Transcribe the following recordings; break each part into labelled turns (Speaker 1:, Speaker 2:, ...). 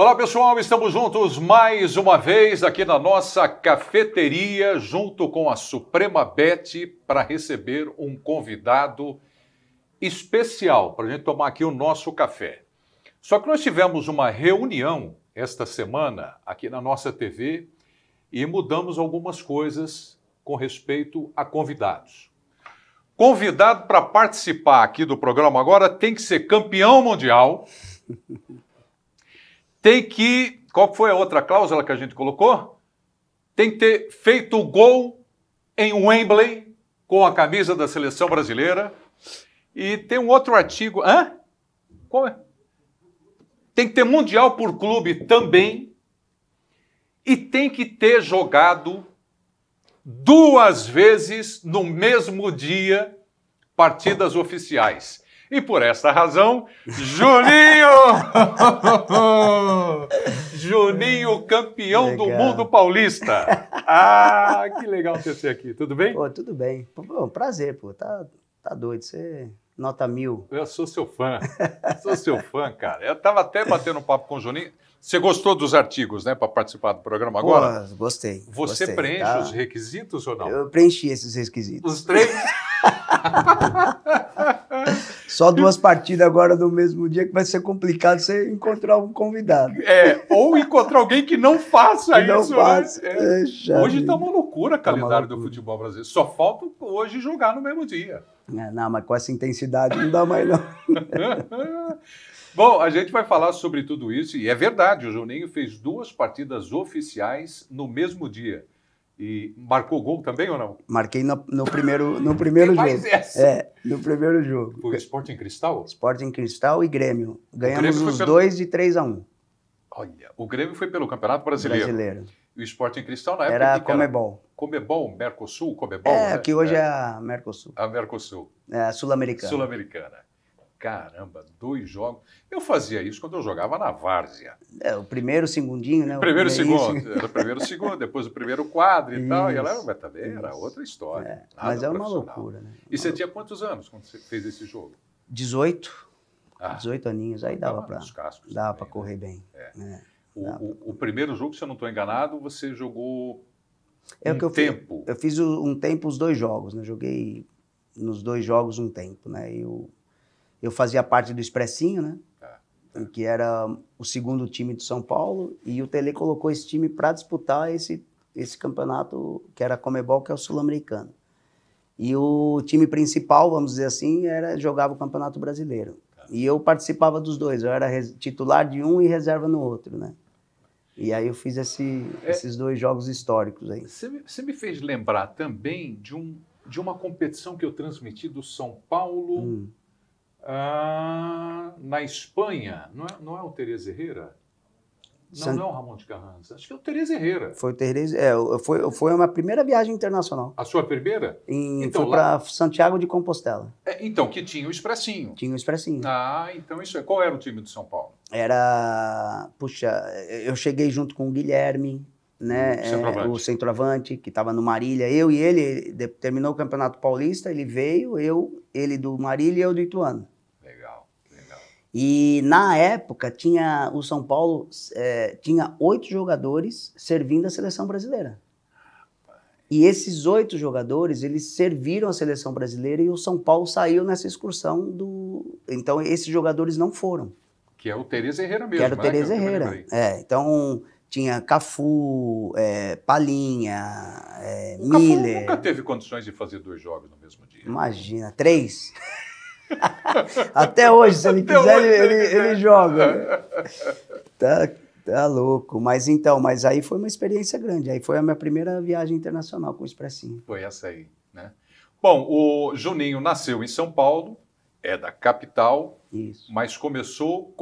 Speaker 1: Olá pessoal, estamos juntos mais uma vez aqui na nossa cafeteria, junto com a Suprema Bet, para receber um convidado especial para a gente tomar aqui o nosso café. Só que nós tivemos uma reunião esta semana aqui na nossa TV e mudamos algumas coisas com respeito a convidados. Convidado para participar aqui do programa agora tem que ser campeão mundial. Tem que... Qual foi a outra cláusula que a gente colocou? Tem que ter feito o gol em Wembley com a camisa da seleção brasileira. E tem um outro artigo... Hã? Qual é? Tem que ter mundial por clube também. E tem que ter jogado 2 vezes no mesmo dia partidas oficiais. E por essa razão, Juninho! Juninho, campeão
Speaker 2: legal.
Speaker 1: Do mundo paulista. Ah, que legal ter você aqui. Tudo bem?
Speaker 2: Pô, tudo bem. Pô, prazer, pô. Tá doido. Você nota 1000.
Speaker 1: Eu sou seu fã. Sou seu fã, cara. Eu tava até batendo um papo com o Juninho. Você gostou dos artigos, né, para participar do programa agora?
Speaker 2: Pô, gostei.
Speaker 1: Você
Speaker 2: gostei,
Speaker 1: preenche
Speaker 2: tá?
Speaker 1: os requisitos ou não?
Speaker 2: Eu preenchi esses requisitos.
Speaker 1: Os 3?
Speaker 2: Só 2 partidas agora no mesmo dia que vai ser complicado você encontrar um convidado.
Speaker 1: Ou encontrar alguém que não faça
Speaker 2: Que não
Speaker 1: isso.
Speaker 2: faça.
Speaker 1: Né? Hoje tá uma loucura o
Speaker 2: Tá uma
Speaker 1: calendário do
Speaker 2: loucura.
Speaker 1: futebol brasileiro. Só falta hoje jogar no mesmo dia.
Speaker 2: Não, mas com essa intensidade não dá mais não.
Speaker 1: Bom, a gente vai falar sobre tudo isso, e é verdade, o Juninho fez 2 partidas oficiais no mesmo dia. E marcou gol também ou não?
Speaker 2: Marquei no primeiro
Speaker 1: Tem mais
Speaker 2: jogo.
Speaker 1: essa.
Speaker 2: No primeiro jogo.
Speaker 1: Foi o Sporting Cristal?
Speaker 2: Sporting Cristal e Grêmio. Ganhamos
Speaker 1: Grêmio foi
Speaker 2: os
Speaker 1: pelo-
Speaker 2: 2 de 3-1.
Speaker 1: Olha, o Grêmio foi pelo Campeonato Brasileiro. E o Sporting Cristal na época
Speaker 2: Era
Speaker 1: que era
Speaker 2: Comebol.
Speaker 1: Comebol, Mercosul, Comebol,
Speaker 2: É,
Speaker 1: né?
Speaker 2: que hoje é a Mercosul.
Speaker 1: A Mercosul.
Speaker 2: É a Sul-Americana.
Speaker 1: Sul-Americana. Caramba, 2 jogos. Eu fazia isso quando eu jogava na várzea.
Speaker 2: É, o primeiro, segundinho, né?
Speaker 1: Primeiro e
Speaker 2: É
Speaker 1: segundo.
Speaker 2: isso.
Speaker 1: Era o primeiro e segundo, depois o primeiro quadro e tal. E ela
Speaker 2: Isso,
Speaker 1: mas também era
Speaker 2: isso.
Speaker 1: outra história.
Speaker 2: É,
Speaker 1: nada
Speaker 2: mas é uma
Speaker 1: profissional.
Speaker 2: loucura, né?
Speaker 1: E você tinha quantos anos quando você fez esse jogo?
Speaker 2: 18.
Speaker 1: Ah,
Speaker 2: 18 aninhos, aí dava
Speaker 1: tava
Speaker 2: pra,
Speaker 1: nos cascos
Speaker 2: dava
Speaker 1: também,
Speaker 2: pra
Speaker 1: né?
Speaker 2: correr bem. né?
Speaker 1: O primeiro jogo, se eu não estou enganado, você jogou
Speaker 2: É o que eu
Speaker 1: tempo.
Speaker 2: Eu fiz um tempo os 2 jogos, né? Joguei nos 2 jogos um tempo, né? Eu fazia parte do Expressinho, né? Que era o segundo time de São Paulo, e o Tele colocou esse time para disputar esse campeonato que era Comebol, que é o Sul-Americano. E o time principal, vamos dizer assim, jogava o Campeonato Brasileiro. E eu participava dos 2, eu era titular de um e reserva no outro, né? E aí eu fiz esses 2 jogos históricos aí.
Speaker 1: Você me fez lembrar também de uma competição que eu transmiti do São Paulo na Espanha. Não é o Teresa Herrera? Não é o Ramon de Carranza. Acho que é o Teresa Herrera.
Speaker 2: Foi o Tereza, foi a minha primeira viagem internacional.
Speaker 1: A sua primeira?
Speaker 2: Foi para Santiago de Compostela.
Speaker 1: Então, que tinha o Expressinho.
Speaker 2: Tinha o Expressinho.
Speaker 1: Ah, então isso é. Qual era o time do São Paulo?
Speaker 2: Eu cheguei junto com o Guilherme, né?
Speaker 1: Centroavante.
Speaker 2: O centroavante, que estava no Marília. Eu e ele, terminou o Campeonato Paulista, ele veio, ele do Marília e eu do Ituano.
Speaker 1: Legal.
Speaker 2: E na época, o São Paulo tinha 8 jogadores servindo a seleção brasileira. E esses 8 jogadores, eles serviram a seleção brasileira, e o São Paulo saiu nessa excursão Então, esses jogadores não foram.
Speaker 1: Que é o Teresa Herrera mesmo.
Speaker 2: Que era o
Speaker 1: né?
Speaker 2: Teresa
Speaker 1: Que eu me
Speaker 2: Herrera.
Speaker 1: lembrei.
Speaker 2: Então, tinha Cafu, Palinha,
Speaker 1: O Cafu
Speaker 2: Miller.
Speaker 1: nunca teve condições de fazer 2 jogos no mesmo dia.
Speaker 2: Imagina, 3. Até hoje, se ele quiser, ele joga. Tá louco. Mas aí foi uma experiência grande. Aí foi a minha primeira viagem internacional com o Expressinho.
Speaker 1: Foi essa aí, né? Bom, o Juninho nasceu em São Paulo, é da capital,
Speaker 2: Isso.
Speaker 1: mas começou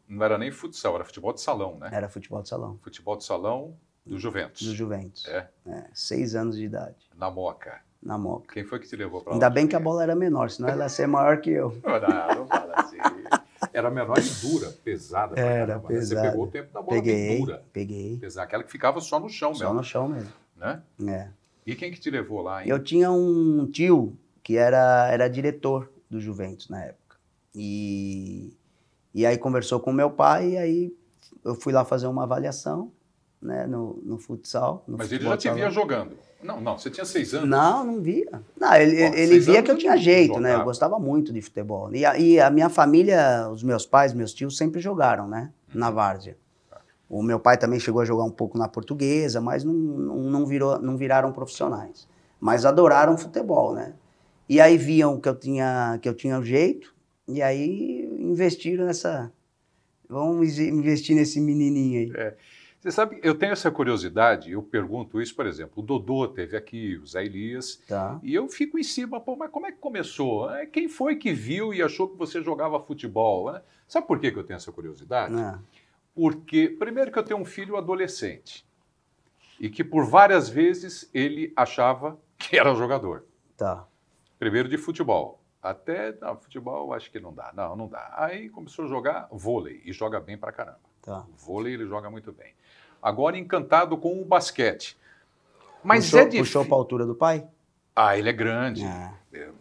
Speaker 1: não era nem futsal, era futebol de salão, né?
Speaker 2: Era futebol de salão.
Speaker 1: Futebol de salão do Juventus.
Speaker 2: Do Juventus. 6 anos de idade.
Speaker 1: Na Moca.
Speaker 2: Na Moca.
Speaker 1: Quem foi que te levou para lá?
Speaker 2: Ainda bem que a bola era menor, senão ela ia ser maior que eu.
Speaker 1: Não fala assim. Era menor e dura, pesada. pra
Speaker 2: Era
Speaker 1: caramba, né?
Speaker 2: pesada.
Speaker 1: Você pegou o tempo da bola bem dura.
Speaker 2: Peguei.
Speaker 1: Pesada, aquela que ficava só no chão
Speaker 2: Só
Speaker 1: mesmo.
Speaker 2: no chão mesmo.
Speaker 1: Né? E quem que te levou lá, hein?
Speaker 2: Eu tinha um tio que era diretor do Juventus na época. E aí conversou com meu pai, e aí eu fui lá fazer uma avaliação, né, no futsal.
Speaker 1: Mas ele já te via jogando? Não, você tinha 6 anos.
Speaker 2: Não via. Não, ele via que eu tinha jeito, né? Eu gostava muito de futebol. E a minha família, os meus pais, meus tios sempre jogaram, né? Na várzea. O meu pai também chegou a jogar um pouco na Portuguesa, mas não viraram profissionais. Mas adoraram futebol, né? E aí viam que eu tinha jeito, e aí investiram nessa... Vamos investir nesse menininho aí.
Speaker 1: Você sabe, eu tenho essa curiosidade, eu pergunto isso, por exemplo, o Dodô teve aqui, o Zé Elias, e eu fico em cima, pô, mas como é que começou? Quem foi que viu e achou que você jogava futebol? Sabe por que eu tenho essa curiosidade? Porque, primeiro que eu tenho um filho adolescente, e que por várias vezes ele achava que era jogador. Primeiro de futebol. Até, futebol acho que não dá. Não dá. Aí começou a jogar vôlei, e joga bem pra caramba. Vôlei ele joga muito bem. Agora encantado com o basquete. Mas
Speaker 2: puxou para a altura do pai?
Speaker 1: Ele é grande.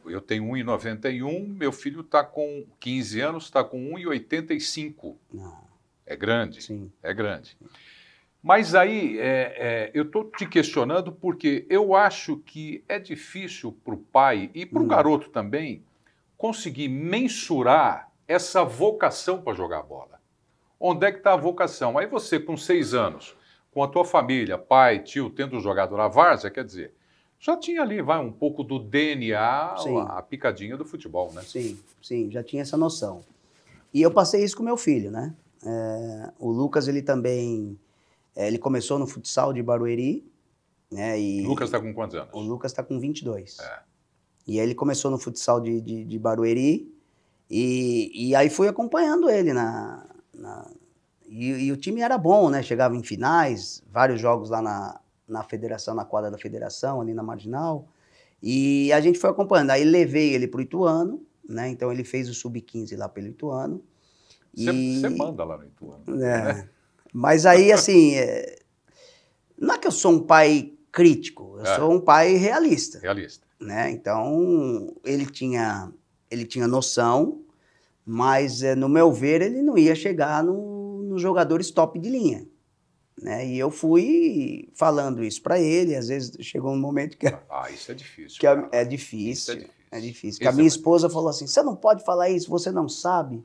Speaker 1: Eu tenho 1,91, meu filho está com 15 anos, está com 1,85. É grande,
Speaker 2: sim.
Speaker 1: É grande. Mas aí eu estou te questionando porque eu acho que é difícil para o pai e para o garoto também conseguir mensurar essa vocação para jogar bola. Onde é que está a vocação? Aí você, com 6 anos, com a tua família, pai, tio, tendo jogado na várzea, quer dizer, já tinha ali, um pouco do DNA, a picadinha do futebol, né?
Speaker 2: Sim, já tinha essa noção. E eu passei isso com meu filho, né? O Lucas, ele também, ele começou no futsal de Barueri, né?
Speaker 1: O Lucas está com quantos anos?
Speaker 2: O Lucas está com 22. E aí ele começou no futsal de Barueri, e aí fui acompanhando ele e o time era bom, né? Chegava em finais, vários jogos lá na federação, na quadra da federação, ali na Marginal. E a gente foi acompanhando. Aí levei ele para o Ituano, né? Então ele fez o Sub-15 lá pelo Ituano.
Speaker 1: Você manda lá no Ituano. Né?
Speaker 2: Mas aí, assim, não é que eu sou um pai crítico, eu sou um pai realista. Né? Então, ele tinha noção, mas, no meu ver, ele não ia chegar nos jogadores top de linha. Né? E eu fui falando isso para ele, às vezes chegou um momento que...
Speaker 1: isso é difícil.
Speaker 2: É difícil. É difícil. Que a minha esposa falou assim, você não pode falar isso, você não sabe.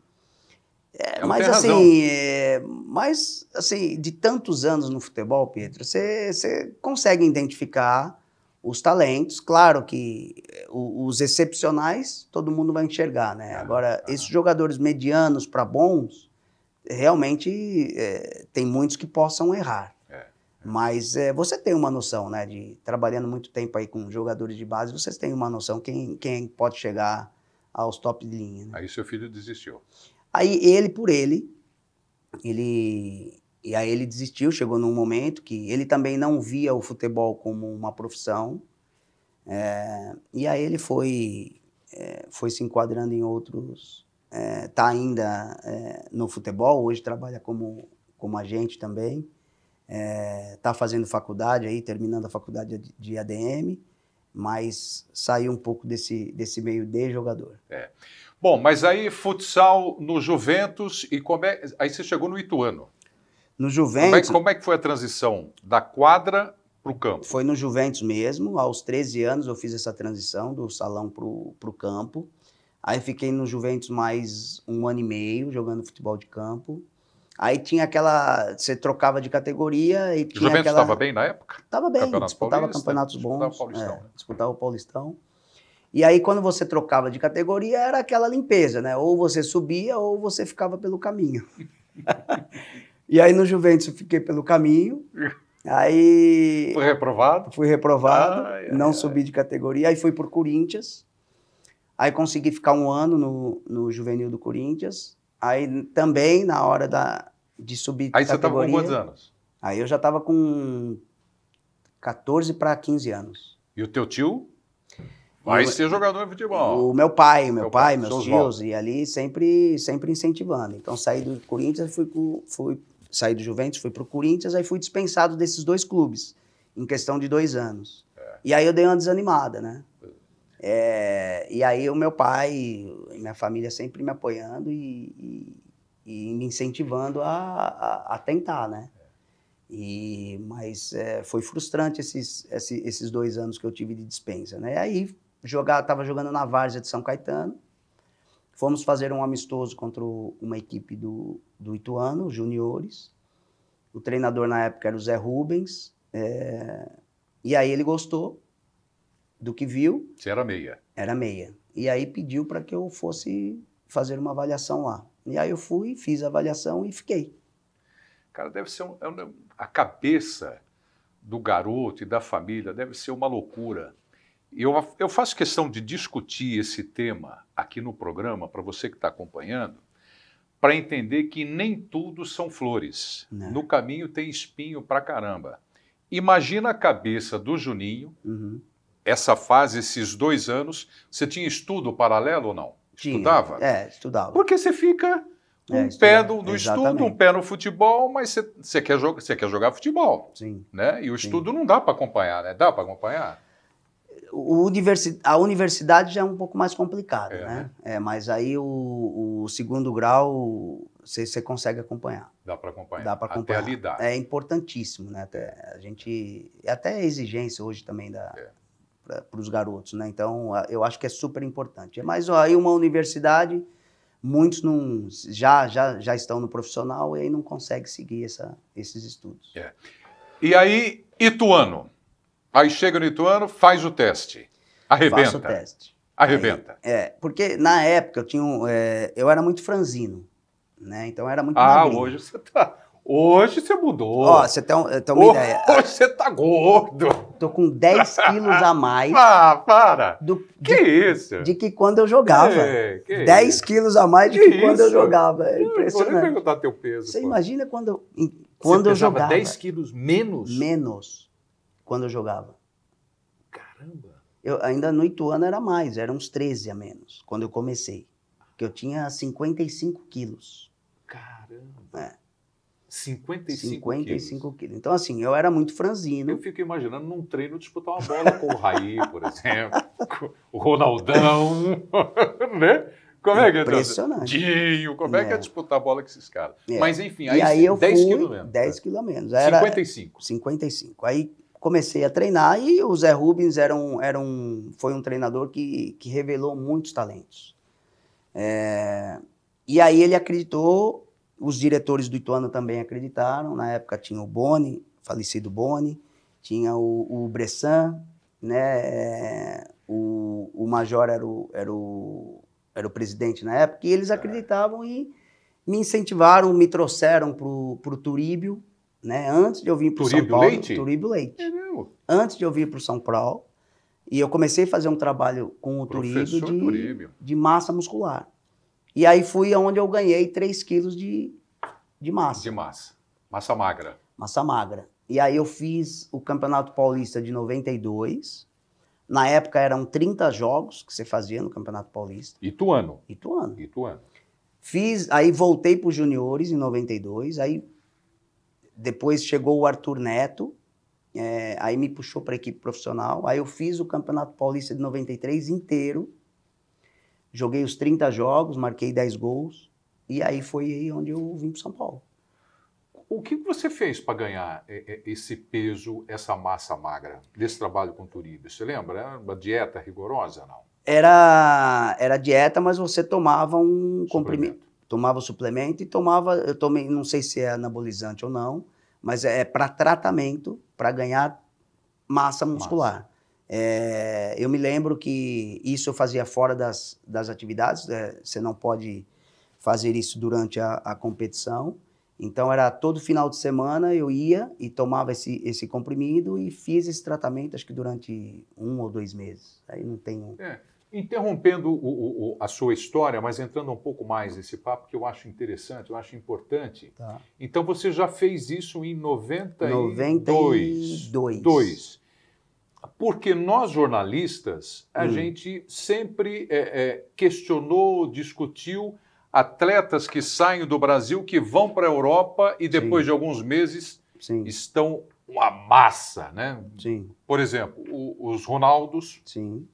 Speaker 2: Mas assim, de tantos anos no futebol, Pedro, você consegue identificar os talentos. Claro que os excepcionais todo mundo vai enxergar, né? Agora, esses jogadores medianos para bons, realmente tem muitos que possam errar. Mas você tem uma noção, né? Trabalhando muito tempo aí com jogadores de base, vocês têm uma noção quem pode chegar aos top de linha. Né?
Speaker 1: Aí seu filho desistiu.
Speaker 2: Aí ele desistiu, chegou num momento que ele também não via o futebol como uma profissão, e aí ele foi se enquadrando em outros, tá ainda no futebol, hoje trabalha como agente também, tá fazendo faculdade aí, terminando a faculdade de ADM, mas saiu um pouco desse meio de jogador.
Speaker 1: Bom, mas aí futsal no Juventus e aí você chegou no Ituano.
Speaker 2: No Juventus...
Speaker 1: Como é que foi a transição da quadra para o campo?
Speaker 2: Foi no Juventus mesmo, aos 13 anos eu fiz essa transição do salão para o campo. Aí fiquei no Juventus mais 1 ano e meio jogando futebol de campo. Aí tinha você trocava de categoria e tinha
Speaker 1: o Juventus estava bem na época?
Speaker 2: Estava bem, disputava campeonatos bons, disputava o Paulistão. E aí, quando você trocava de categoria, era aquela limpeza, né? Ou você subia ou você ficava pelo caminho. E aí, no Juventus, eu fiquei pelo caminho. Aí...
Speaker 1: Foi reprovado?
Speaker 2: Fui reprovado, não subi de categoria. Aí fui pro Corinthians. Aí consegui ficar 1 ano no juvenil do Corinthians. Aí também, na hora de subir de categoria...
Speaker 1: Aí você estava com quantos anos?
Speaker 2: Aí eu já estava com 14 para 15 anos.
Speaker 1: E o teu tio... Vai ser jogador de futebol.
Speaker 2: O meu pai, meus tios, e ali sempre incentivando. Então, saí do Corinthians, saí do Juventus, fui pro Corinthians, aí fui dispensado desses 2 clubes, em questão de 2 anos. E aí eu dei uma desanimada, né? E aí o meu pai e minha família sempre me apoiando e e me incentivando a tentar, né? Mas foi frustrante esses 2 anos que eu tive de dispensa, né? Aí estava jogando na várzea de São Caetano, fomos fazer um amistoso contra uma equipe do Ituano, juniores. O treinador na época era o Zé Rubens, e aí ele gostou do que viu.
Speaker 1: Você era meia?
Speaker 2: Era meia. E aí pediu para que eu fosse fazer uma avaliação lá. E aí eu fui, fiz a avaliação e fiquei.
Speaker 1: Cara, deve ser a cabeça do garoto e da família deve ser uma loucura. E eu faço questão de discutir esse tema aqui no programa, para você que está acompanhando, para entender que nem tudo são flores.
Speaker 2: Não.
Speaker 1: No caminho tem espinho pra caramba. Imagina a cabeça do Juninho, essa fase, esses 2 anos. Você tinha estudo paralelo ou não? Estudava?
Speaker 2: Estudava.
Speaker 1: Porque você fica um pé no estudo, um pé no futebol, mas você quer jogar futebol.
Speaker 2: Sim.
Speaker 1: Né? E o estudo não dá para acompanhar, né? Dá para acompanhar?
Speaker 2: A universidade já é um pouco mais complicado, né? Mas aí o segundo grau você consegue acompanhar.
Speaker 1: Dá para acompanhar.
Speaker 2: Dá para acompanhar.
Speaker 1: Até ali dá.
Speaker 2: É importantíssimo, né? Até a exigência hoje também para os garotos, né? Então eu acho que é super importante. Mas aí uma universidade, muitos já estão no profissional e aí não conseguem seguir esses estudos.
Speaker 1: E aí, Ituano. Aí chega no Ituano, faz o teste. Arrebenta.
Speaker 2: Faço o teste.
Speaker 1: Arrebenta.
Speaker 2: Porque na época eu era muito franzino, né? Então era muito magrinho.
Speaker 1: Hoje você mudou.
Speaker 2: Ó, você tem uma ideia.
Speaker 1: Hoje você tá gordo.
Speaker 2: Tô com 10 quilos a mais.
Speaker 1: Para! Que isso?
Speaker 2: De que quando eu jogava. 10 quilos a mais de que quando eu jogava. É impressionante.
Speaker 1: Vou nem perguntar teu peso.
Speaker 2: Você imagina quando
Speaker 1: eu
Speaker 2: jogava.
Speaker 1: 10 quilos menos?
Speaker 2: Menos quando eu jogava.
Speaker 1: Caramba!
Speaker 2: Ainda no Ituano era mais, eram uns 13 a menos, quando eu comecei. Porque eu tinha 55 quilos.
Speaker 1: Caramba! 55
Speaker 2: quilos. Então, assim, eu era muito franzino.
Speaker 1: Eu fico imaginando num treino disputar uma bola com o Raí, por exemplo, com o Ronaldão, né? Como é que é?
Speaker 2: Impressionante.
Speaker 1: Dinho, como é que é disputar a bola com esses caras? Mas, enfim,
Speaker 2: aí eu
Speaker 1: 10
Speaker 2: fui,
Speaker 1: quilos menos.
Speaker 2: 10 quilos a menos. 55. Aí comecei a treinar e o Zé Rubens foi um treinador que revelou muitos talentos. E aí ele acreditou, os diretores do Ituano também acreditaram. Na época tinha o Boni, falecido Boni, tinha o Bressan, né? O Major era o presidente na época, e eles acreditavam e me incentivaram, me trouxeram pro Turíbio, né? Antes de eu vir para o São Paulo. Turíbio Leite. Antes de eu vir para o São Paulo, e eu comecei a fazer um trabalho com o Turíbio de massa muscular. E aí fui aonde eu ganhei 3 quilos de massa.
Speaker 1: De massa. Massa magra.
Speaker 2: Massa magra. E aí eu fiz o Campeonato Paulista de 92. Na época eram 30 jogos que você fazia no Campeonato Paulista.
Speaker 1: Ituano.
Speaker 2: Aí voltei para os juniores em 92. Aí depois chegou o Arthur Neto. Aí me puxou para a equipe profissional. Aí eu fiz o Campeonato Paulista de 93 inteiro. Joguei os 30 jogos, marquei 10 gols. E aí foi aí onde eu vim para São Paulo.
Speaker 1: O que você fez para ganhar esse peso, essa massa magra, desse trabalho com o Turíbio? Você lembra? Era uma dieta rigorosa, não?
Speaker 2: Era dieta, mas você tomava um comprimido. Tomava suplemento e eu tomei, não sei se é anabolizante ou não, mas é para tratamento, para ganhar massa muscular. Eu me lembro que isso eu fazia fora das atividades, você não pode fazer isso durante a competição. Então, era todo final de semana eu ia e tomava esse comprimido e fiz esse tratamento, acho que durante 1 ou 2 meses. Aí não tem...
Speaker 1: Interrompendo a sua história, mas entrando um pouco mais nesse papo, que eu acho interessante, eu acho importante.
Speaker 2: Tá.
Speaker 1: Então, você já fez isso em 92. Porque nós, jornalistas, a gente sempre questionou, discutiu atletas que saem do Brasil, que vão para a Europa e depois de alguns meses estão uma massa, né? Por exemplo, os Ronaldos,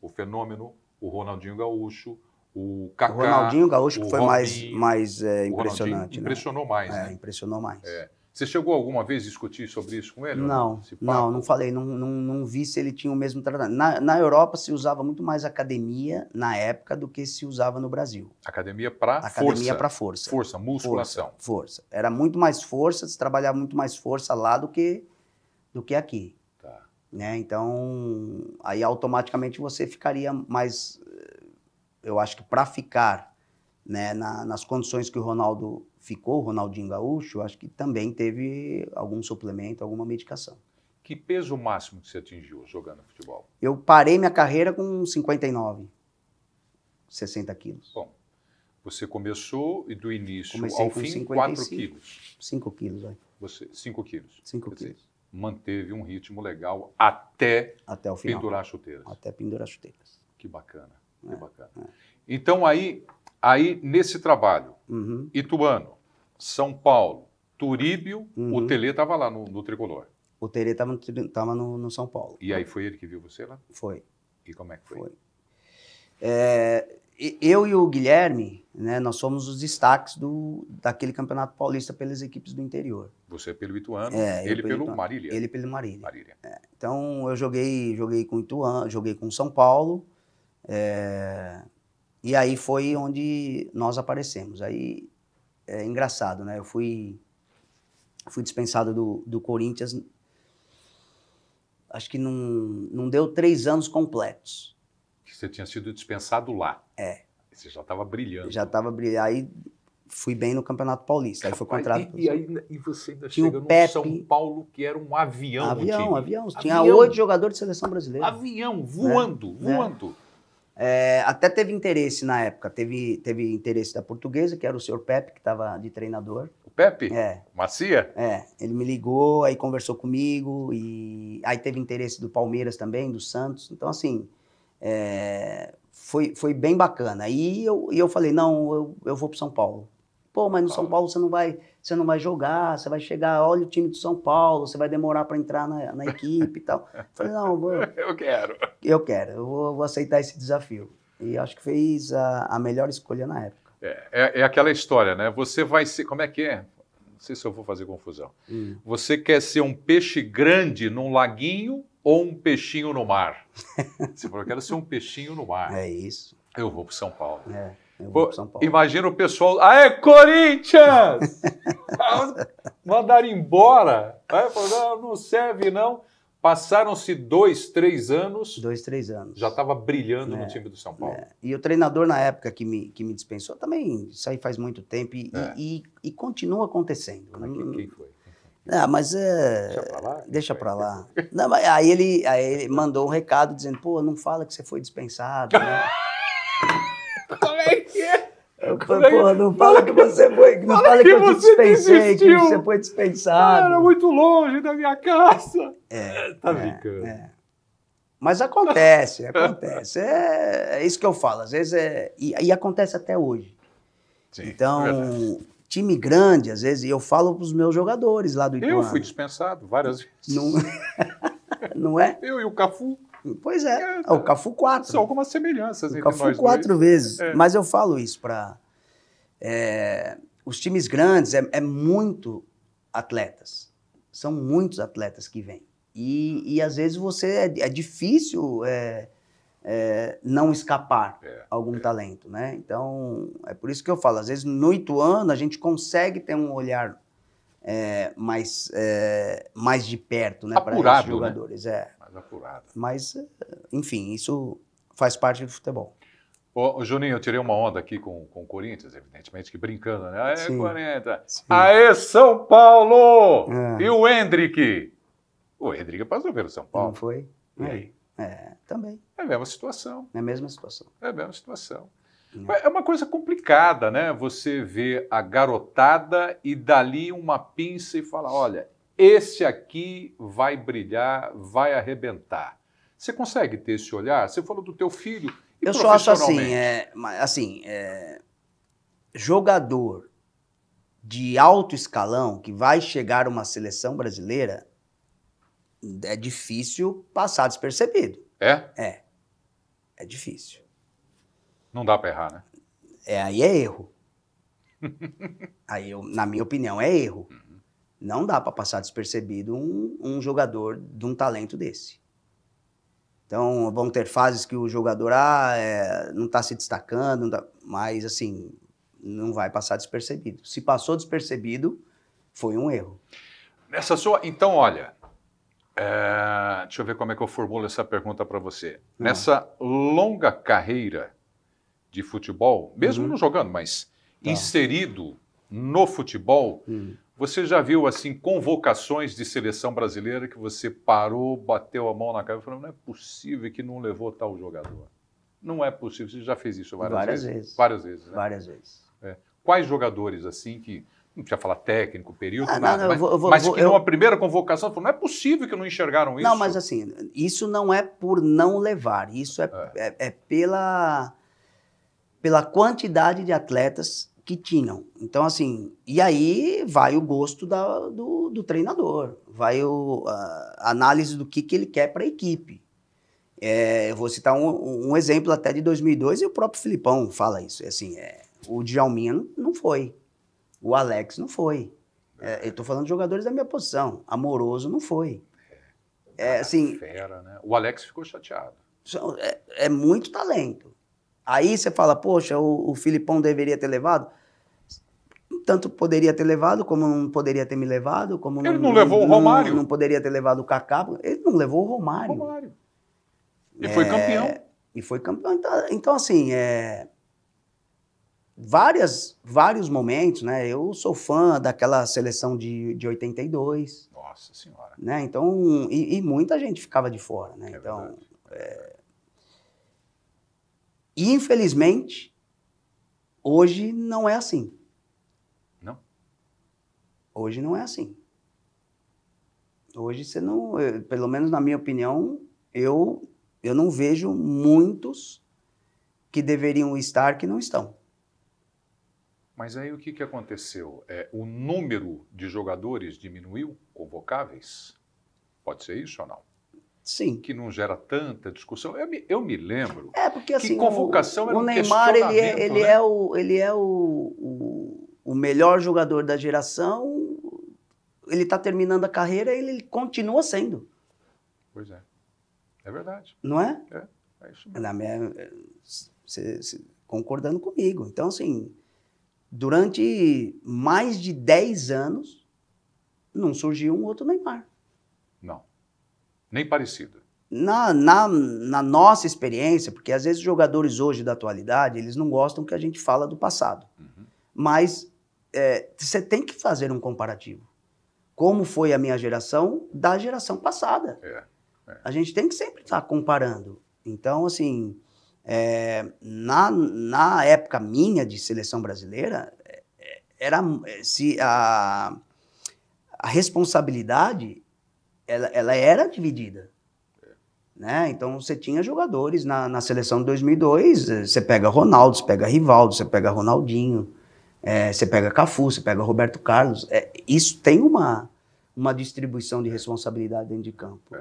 Speaker 1: o Fenômeno, o Ronaldinho Gaúcho, o Kaká,
Speaker 2: O Ronaldinho Gaúcho que
Speaker 1: o
Speaker 2: foi
Speaker 1: Robinho,
Speaker 2: mais
Speaker 1: o
Speaker 2: impressionante.
Speaker 1: impressionou mais,
Speaker 2: Né?
Speaker 1: né?
Speaker 2: Impressionou mais.
Speaker 1: Você chegou alguma vez a discutir sobre isso com ele?
Speaker 2: Não, não falei, não vi se ele tinha o mesmo tratamento. Na Europa se usava muito mais academia na época do que se usava no Brasil.
Speaker 1: Academia para força.
Speaker 2: Academia para força.
Speaker 1: Força, musculação.
Speaker 2: Força. Era muito mais força, se trabalhava muito mais força lá do que aqui.
Speaker 1: Tá.
Speaker 2: Né? Então, aí automaticamente você ficaria mais, eu acho que para ficar, né, nas condições que o Ronaldo ficou, o Ronaldinho Gaúcho, eu acho que também teve algum suplemento, alguma medicação.
Speaker 1: Que peso máximo que você atingiu jogando futebol?
Speaker 2: Eu parei minha carreira com 59, 60 quilos.
Speaker 1: Bom, você começou e do início
Speaker 2: Comecei
Speaker 1: ao
Speaker 2: com
Speaker 1: fim
Speaker 2: 55.
Speaker 1: 4 quilos.
Speaker 2: 5 quilos, vai.
Speaker 1: 5 quilos.
Speaker 2: 5
Speaker 1: Quer dizer,
Speaker 2: quilos.
Speaker 1: manteve um ritmo legal até
Speaker 2: o final.
Speaker 1: pendurar chuteiras.
Speaker 2: Até pendurar chuteiras.
Speaker 1: Que bacana, que bacana. Então aí nesse trabalho, Ituano, São Paulo, Turíbio, o Tele estava lá no Tricolor.
Speaker 2: O Tele estava no São Paulo.
Speaker 1: E aí foi ele que viu você lá?
Speaker 2: Foi.
Speaker 1: E como é que foi?
Speaker 2: Eu e o Guilherme, né, nós somos os destaques daquele Campeonato Paulista pelas equipes do interior.
Speaker 1: Você pelo Ituano,
Speaker 2: ele
Speaker 1: pelo Marília.
Speaker 2: Ele pelo Marília. Então eu joguei com o Ituano, joguei com o São Paulo, e aí foi onde nós aparecemos. Aí é engraçado, né? Eu fui dispensado do Corinthians, acho que não deu 3 anos completos.
Speaker 1: Você tinha sido dispensado lá. Você já estava brilhando.
Speaker 2: Já estava brilhando. Aí fui bem no Campeonato Paulista. Aí foi contratado.
Speaker 1: E você ainda
Speaker 2: tinha
Speaker 1: chega
Speaker 2: o
Speaker 1: no
Speaker 2: Pepe,
Speaker 1: São Paulo, que era um avião.
Speaker 2: Avião. Tinha 8 jogadores de seleção brasileira.
Speaker 1: Avião, voando.
Speaker 2: Até teve interesse na época. Teve interesse da Portuguesa, que era o senhor Pepe, que estava de treinador.
Speaker 1: O Pepe? Macia?
Speaker 2: Ele me ligou, aí conversou comigo. E aí teve interesse do Palmeiras também, do Santos. Então, assim... Foi bem bacana. E eu falei, não, eu vou para São Paulo. Pô, mas no São Paulo você não vai jogar, você vai chegar, olha o time do São Paulo, você vai demorar para entrar na equipe e tal. Eu falei, não, eu quero, eu vou aceitar esse desafio. E acho que fez a melhor escolha na época.
Speaker 1: É aquela história, né? Você vai ser, como é que é? Não sei se eu vou fazer confusão. Você quer ser um peixe grande num laguinho ou um peixinho no mar? Você falou, eu quero ser um peixinho no mar.
Speaker 2: É isso.
Speaker 1: Eu vou para São Paulo.
Speaker 2: Eu vou para São Paulo.
Speaker 1: Imagina o pessoal, aê, Corinthians! Mandaram embora. Não serve, não. Passaram-se 2, 3 anos.
Speaker 2: 2, 3 anos.
Speaker 1: Já estava brilhando no time do São Paulo.
Speaker 2: E o treinador, na época que me dispensou, também, isso aí faz muito tempo e continua acontecendo.
Speaker 1: Quem foi?
Speaker 2: Mas deixa pra lá. Não, mas aí ele mandou um recado dizendo, pô, não fala que você foi dispensado, né?
Speaker 1: Como é que é?
Speaker 2: Pô, não fala que você foi, não fala que eu te dispensei, que você foi dispensado.
Speaker 1: Era muito longe da minha casa. Tá brincando.
Speaker 2: Mas acontece. É isso que eu falo, às vezes e acontece até hoje.
Speaker 1: Sim,
Speaker 2: então, time grande, às vezes, e eu falo para os meus jogadores lá do Ituano.
Speaker 1: Eu fui dispensado várias vezes.
Speaker 2: Não é?
Speaker 1: Eu e o Cafu.
Speaker 2: Pois é, o Cafu 4.
Speaker 1: São algumas semelhanças entre nós dois.
Speaker 2: O Cafu 4 vezes. Mas eu falo isso para... os times grandes é muito atletas. São muitos atletas que vêm. E às vezes é difícil não escapar algum talento, né? Então, é por isso que eu falo, às vezes no Ituano a gente consegue ter um olhar mais de perto, né, para esses jogadores.
Speaker 1: Né? Mais apurado.
Speaker 2: Mas, enfim, isso faz parte do futebol.
Speaker 1: Ô, Juninho, eu tirei uma onda aqui com o Corinthians, evidentemente que brincando, né? Aê,
Speaker 2: Sim.
Speaker 1: 40. Sim. Aê, São Paulo! E o Hendrick? O Hendrick passou pelo São Paulo.
Speaker 2: Não foi?
Speaker 1: E aí?
Speaker 2: Também.
Speaker 1: É a mesma situação.
Speaker 2: É a mesma situação.
Speaker 1: É a mesma situação. É uma coisa complicada, né? Você vê a garotada e dali uma pinça e fala, olha, esse aqui vai brilhar, vai arrebentar. Você consegue ter esse olhar? Você falou do teu filho e
Speaker 2: eu só acho assim, jogador de alto escalão que vai chegar a uma seleção brasileira é difícil passar despercebido.
Speaker 1: É?
Speaker 2: É difícil.
Speaker 1: Não dá para errar, né?
Speaker 2: Aí é erro. Aí, na minha opinião, é erro. Não dá para passar despercebido um jogador de um talento desse. Então, vão ter fases que o jogador não está se destacando, mas, assim, não vai passar despercebido. Se passou despercebido, foi um erro.
Speaker 1: Então, olha, deixa eu ver como é que eu formulo essa pergunta para você. Nessa longa carreira de futebol, mesmo não jogando, mas inserido no futebol, você já viu, assim, convocações de seleção brasileira que você parou, bateu a mão na cabeça e falou, não é possível que não levou tal jogador. Não é possível. Você já fez isso várias vezes? Várias vezes, né?
Speaker 2: Várias vezes.
Speaker 1: Quais jogadores, assim, que... Não precisa falar técnico, período, nada. Mas que numa primeira convocação, falou, não é possível que não enxergaram isso.
Speaker 2: Não, mas assim, isso não é por não levar. Isso é pela quantidade de atletas que tinham. Então, assim, e aí vai o gosto do treinador, vai a análise do que ele quer para a equipe. Eu vou citar um exemplo até de 2002, e o próprio Filipão fala isso. Assim, o Djalminha não foi, o Alex não foi. Eu estou falando de jogadores da minha posição. Amoroso não foi. Assim,
Speaker 1: fera, né? O Alex ficou chateado.
Speaker 2: É muito talento. Aí você fala, poxa, o Filipão deveria ter levado. Tanto poderia ter levado, como não poderia ter me levado. Como
Speaker 1: ele não levou o Romário.
Speaker 2: Não poderia ter levado o Kaká. Ele não levou o Romário.
Speaker 1: E foi campeão.
Speaker 2: E foi campeão. Então, assim, vários momentos, né? Eu sou fã daquela seleção de 82.
Speaker 1: Nossa Senhora.
Speaker 2: Né? Então, e muita gente ficava de fora, né? Então, e infelizmente, hoje não é assim.
Speaker 1: Não?
Speaker 2: Hoje não é assim. Hoje você não, pelo menos na minha opinião, eu não vejo muitos que deveriam estar que não estão.
Speaker 1: Mas aí o que aconteceu? O número de jogadores diminuiu, convocáveis? Pode ser isso ou não?
Speaker 2: Sim.
Speaker 1: Que não gera tanta discussão. Eu me lembro
Speaker 2: porque, assim,
Speaker 1: que convocação era um
Speaker 2: Neymar, ele
Speaker 1: né?
Speaker 2: é o melhor jogador da geração, ele está terminando a carreira e ele continua sendo.
Speaker 1: Pois é. É verdade.
Speaker 2: Não é?
Speaker 1: É isso mesmo.
Speaker 2: Concordando comigo. Então, assim, durante mais de 10 anos, não surgiu um outro Neymar.
Speaker 1: Não. Nem parecido.
Speaker 2: Na nossa experiência, porque às vezes os jogadores hoje da atualidade, eles não gostam que a gente fala do passado. Mas você tem que fazer um comparativo. Como foi a minha geração da geração passada. A gente tem que sempre estar comparando. Então, assim, na época minha de seleção brasileira, a responsabilidade ela era dividida. Né? Então, você tinha jogadores na seleção de 2002, você pega Ronaldo, você pega Rivaldo, você pega Ronaldinho, você pega Cafu, você pega Roberto Carlos. Isso tem uma distribuição de responsabilidade dentro de campo.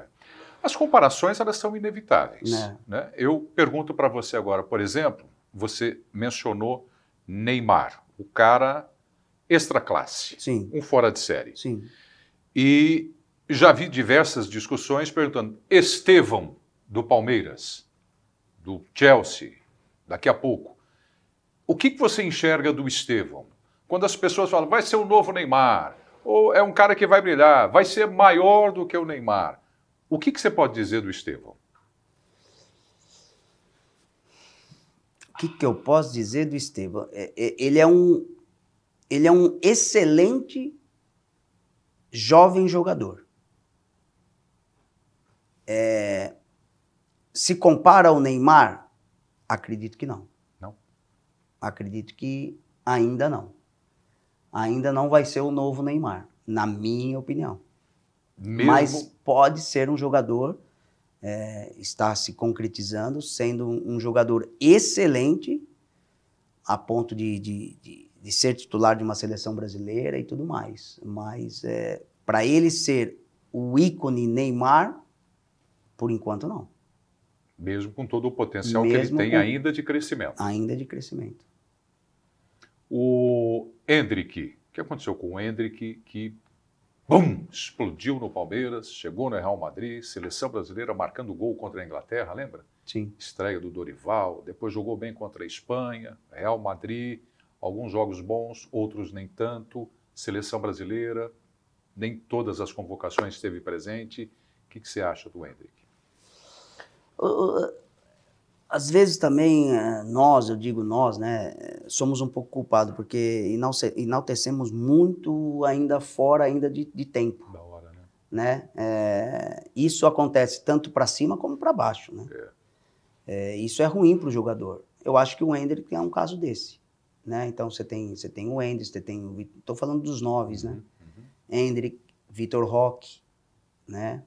Speaker 1: As comparações, elas são inevitáveis. Né? Eu pergunto para você agora, por exemplo, você mencionou Neymar, o cara extra classe,
Speaker 2: Sim.
Speaker 1: Um fora de série.
Speaker 2: Sim.
Speaker 1: E já vi diversas discussões perguntando, Estevão, do Palmeiras, do Chelsea, daqui a pouco, o que você enxerga do Estevão? Quando as pessoas falam, vai ser o novo Neymar, ou é um cara que vai brilhar, vai ser maior do que o Neymar. O que você pode dizer do Estevão?
Speaker 2: O que eu posso dizer do Estevão? Ele é um excelente jovem jogador. Se compara ao Neymar? Acredito que não.
Speaker 1: Não?
Speaker 2: Acredito que ainda não. Ainda não vai ser o novo Neymar, na minha opinião. Mas pode ser um jogador, está se concretizando, sendo um jogador excelente, a ponto de ser titular de uma seleção brasileira e tudo mais. Mas para ele ser o ícone Neymar, por enquanto não.
Speaker 1: Mesmo com todo o potencial que ele tem ainda de crescimento.
Speaker 2: Ainda de crescimento.
Speaker 1: O Endrick, o que aconteceu com o Endrick que, bum, explodiu no Palmeiras, chegou no Real Madrid, seleção brasileira marcando gol contra a Inglaterra, lembra?
Speaker 2: Sim.
Speaker 1: Estreia do Dorival, depois jogou bem contra a Espanha, Real Madrid, alguns jogos bons, outros nem tanto, seleção brasileira, nem todas as convocações esteve presente. O que você acha do Endrick?
Speaker 2: Às vezes também nós, eu digo nós, né, somos um pouco culpados, porque enaltecemos muito ainda fora ainda de tempo.
Speaker 1: Da hora, né?
Speaker 2: Isso acontece tanto para cima como para baixo, né? Isso é ruim para o jogador. Eu acho que o Endrick é um caso desse, né? Então você tem o Endrick, você tem o... Estou falando dos noves, né? Endrick, Vitor Roque, né?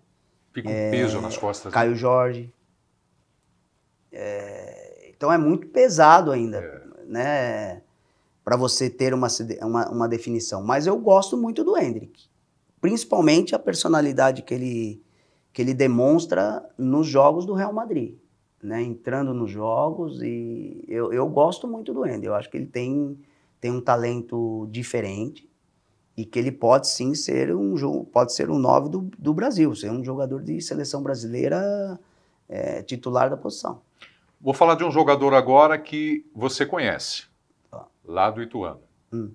Speaker 1: Fica um peso nas costas.
Speaker 2: Caio Jorge. Então é muito pesado ainda, né? Para você ter uma definição. Mas eu gosto muito do Endrick. Principalmente a personalidade que ele demonstra nos jogos do Real Madrid. Né? Entrando nos jogos, e eu gosto muito do Endrick. Eu acho que ele tem um talento diferente e que ele pode sim ser um 9 do Brasil, ser um jogador de seleção brasileira titular da posição.
Speaker 1: Vou falar de um jogador agora que você conhece, lá do Ituano.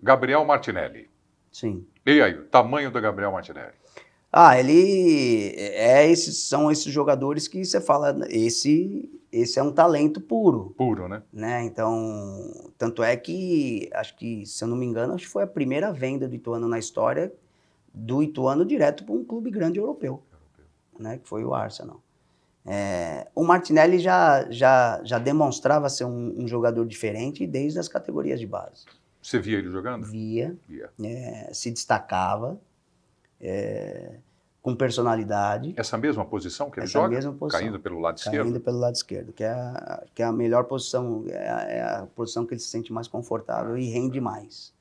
Speaker 1: Gabriel Martinelli.
Speaker 2: Sim.
Speaker 1: E aí, o tamanho do Gabriel Martinelli?
Speaker 2: São esses jogadores que você fala, esse é um talento puro.
Speaker 1: Puro, né?
Speaker 2: Então, tanto é que, acho que, se eu não me engano, acho que foi a primeira venda do Ituano na história, do Ituano direto para um clube grande europeu. Né? Que foi o Arsenal. O Martinelli já demonstrava ser um jogador diferente desde as categorias de base.
Speaker 1: Você via ele jogando?
Speaker 2: Via. Se destacava, com personalidade.
Speaker 1: Essa mesma posição que ele joga?
Speaker 2: Mesma posição.
Speaker 1: Caindo pelo lado esquerdo?
Speaker 2: Caindo pelo lado esquerdo, que é a melhor posição, é a posição que ele se sente mais confortável e rende mais.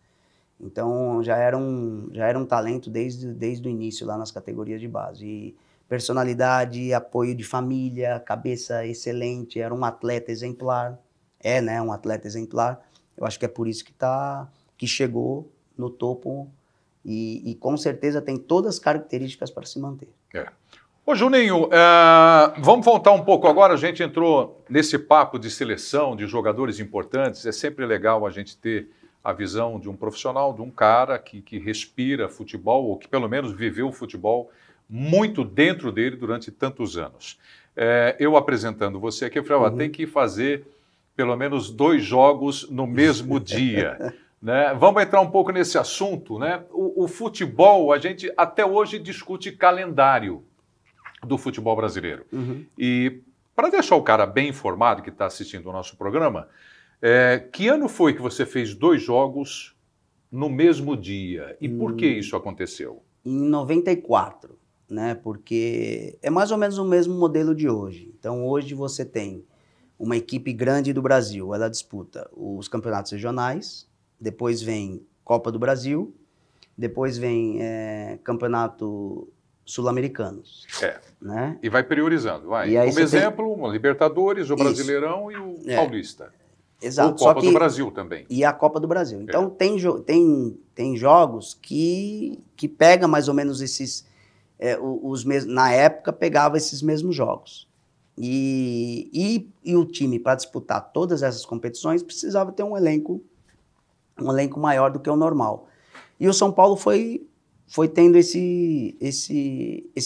Speaker 2: Então já era um talento desde o início lá nas categorias de base. E personalidade, apoio de família, cabeça excelente, era um atleta exemplar. Né? Um atleta exemplar. Eu acho que é por isso que chegou no topo e com certeza tem todas as características para se manter.
Speaker 1: Ô Juninho, vamos voltar um pouco agora. A gente entrou nesse papo de seleção, de jogadores importantes. É sempre legal a gente ter a visão de um profissional, de um cara que respira futebol, ou que pelo menos viveu o futebol muito dentro dele durante tantos anos. Eu apresentando você aqui, eu falei, tem que fazer pelo menos 2 jogos no mesmo dia. Né? Vamos entrar um pouco nesse assunto. Né? O futebol, a gente até hoje discute calendário do futebol brasileiro. E para deixar o cara bem informado que está assistindo o nosso programa, que ano foi que você fez 2 jogos no mesmo dia? E por que isso aconteceu?
Speaker 2: Em 94. Né? Porque é mais ou menos o mesmo modelo de hoje. Então, hoje você tem uma equipe grande do Brasil, ela disputa os campeonatos regionais, depois vem Copa do Brasil, depois vem campeonato sul-americanos. Né?
Speaker 1: E vai priorizando, vai. Como exemplo, o Libertadores, o Brasileirão e o Paulista.
Speaker 2: Exato.
Speaker 1: Ou Copa do Brasil também.
Speaker 2: E a Copa do Brasil. Então, tem jogos que pega mais ou menos esses... na época, pegava esses mesmos jogos. E o time, para disputar todas essas competições, precisava ter um elenco maior do que o normal. E o São Paulo foi tendo esses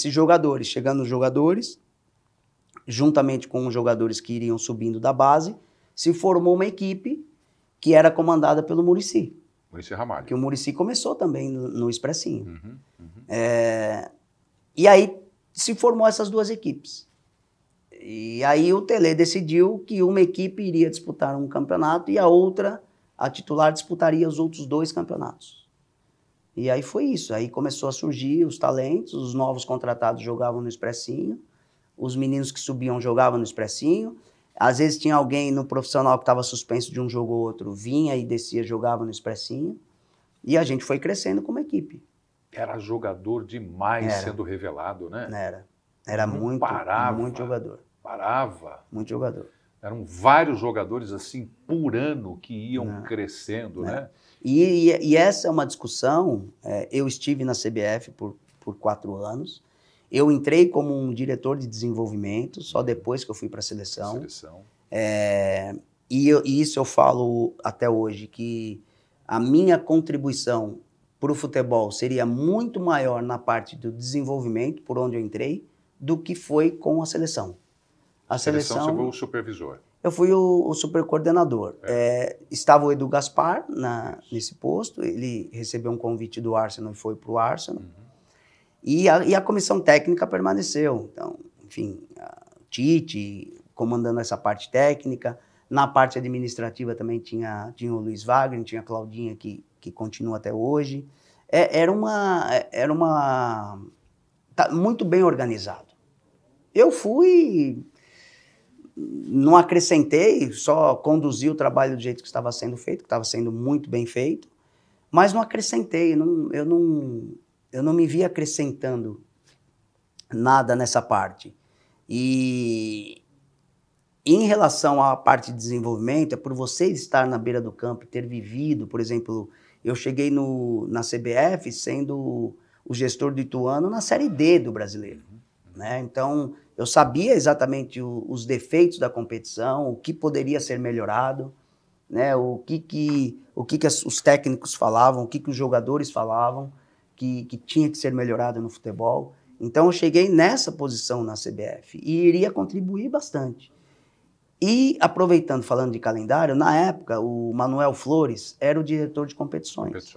Speaker 2: jogadores, chegando os jogadores, juntamente com os jogadores que iriam subindo da base, se formou uma equipe que era comandada pelo Muricy.
Speaker 1: Muricy Ramalho.
Speaker 2: Que o Muricy começou também no Expressinho. E aí se formou essas 2 equipes. E aí o Tele decidiu que uma equipe iria disputar um campeonato e a outra, a titular, disputaria os outros 2 campeonatos. E aí foi isso. Aí começou a surgir os talentos, os novos contratados jogavam no Expressinho, os meninos que subiam jogavam no Expressinho. Às vezes tinha alguém no profissional que estava suspenso de um jogo ou outro, vinha e descia, jogava no Expressinho. E a gente foi crescendo como equipe.
Speaker 1: Era jogador demais sendo revelado, né?
Speaker 2: Era muito,
Speaker 1: parava.
Speaker 2: muito jogador.
Speaker 1: Parava.
Speaker 2: Muito jogador.
Speaker 1: Eram vários jogadores assim por ano que iam crescendo, né?
Speaker 2: E essa é uma discussão, eu estive na CBF por 4 anos, eu entrei como um diretor de desenvolvimento, só depois que eu fui para a seleção. E isso eu falo até hoje, que a minha contribuição para o futebol seria muito maior na parte do desenvolvimento, por onde eu entrei, do que foi com a seleção.
Speaker 1: A seleção você foi o supervisor.
Speaker 2: Eu fui o supercoordenador. Estava o Edu Gaspar nesse posto, ele recebeu um convite do Arsenal e foi para o Arsenal. E a comissão técnica permaneceu. Então, enfim, o Tite comandando essa parte técnica. Na parte administrativa também tinha o Luiz Wagner, tinha a Claudinha, que continua até hoje. Era muito bem organizado. Eu fui... Não acrescentei, só conduzi o trabalho do jeito que estava sendo feito, que estava sendo muito bem feito, mas não acrescentei, eu não me vi acrescentando nada nessa parte. E em relação à parte de desenvolvimento, é por você estar na beira do campo e ter vivido, por exemplo, eu cheguei na CBF sendo o gestor do Ituano na Série D do Brasileiro, né? Então, eu sabia exatamente os defeitos da competição, o que poderia ser melhorado, né? O que os técnicos falavam, o que os jogadores falavam, que tinha que ser melhorado no futebol. Então, eu cheguei nessa posição na CBF e iria contribuir bastante. E, aproveitando, falando de calendário, na época, o Manuel Flores era o diretor de competições.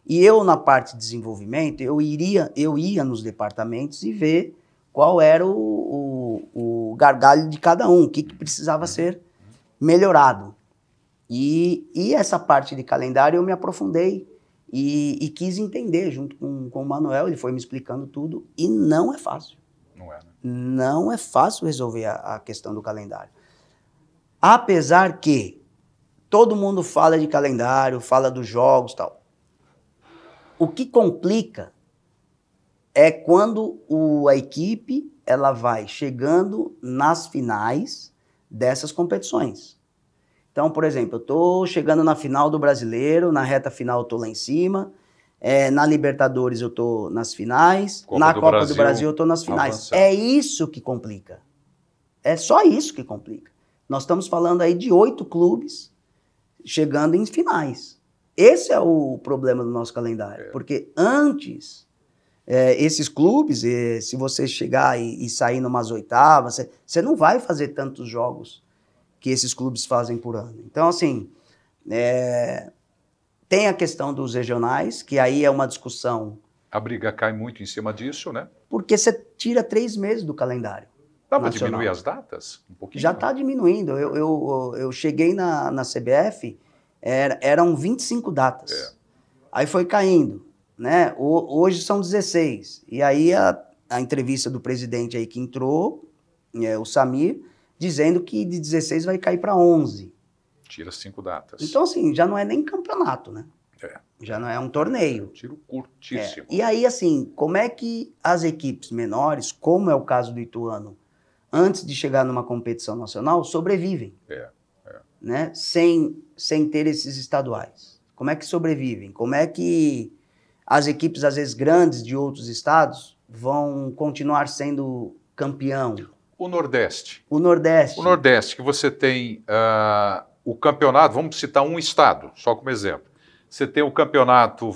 Speaker 2: E eu, na parte de desenvolvimento, eu ia nos departamentos e ver qual era o gargalho de cada um, o que precisava ser melhorado. E essa parte de calendário eu me aprofundei e quis entender junto com o Manuel, ele foi me explicando tudo, e não é fácil.
Speaker 1: Não é, né?
Speaker 2: Não é fácil resolver a questão do calendário. Apesar que todo mundo fala de calendário, fala dos jogos e tal. O que complica é quando a equipe ela vai chegando nas finais dessas competições. Então, por exemplo, eu estou chegando na final do Brasileiro, na reta final eu estou lá em cima, na Libertadores eu estou nas finais, na Copa do Brasil eu estou nas finais. Avançado. É isso que complica. É só isso que complica. Nós estamos falando aí de 8 clubes chegando em finais. Esse é o problema do nosso calendário, porque antes... esses clubes, se você chegar e sair numas oitavas, você não vai fazer tantos jogos que esses clubes fazem por ano. Então, assim, tem a questão dos regionais, que aí é uma discussão...
Speaker 1: A briga cai muito em cima disso, né?
Speaker 2: Porque você tira 3 meses do calendário.
Speaker 1: Dá para diminuir as datas? Um pouquinho?
Speaker 2: Já está diminuindo. Eu cheguei na CBF, eram 25 datas. Aí foi caindo. Né? Hoje são 16. E aí a entrevista do presidente aí que entrou, o Samir, dizendo que de 16 vai cair para 11.
Speaker 1: Tira 5 datas.
Speaker 2: Então, assim, já não é nem campeonato, né? Já não é um torneio.
Speaker 1: Tiro curtíssimo.
Speaker 2: E aí, assim, como é que as equipes menores, como é o caso do Ituano, antes de chegar numa competição nacional, sobrevivem? Né? Sem ter esses estaduais. Como é que sobrevivem? Como é que as equipes, às vezes, grandes de outros estados vão continuar sendo campeão?
Speaker 1: O Nordeste.
Speaker 2: O Nordeste.
Speaker 1: O Nordeste, que você tem o campeonato, vamos citar um estado, só como exemplo. Você tem o campeonato,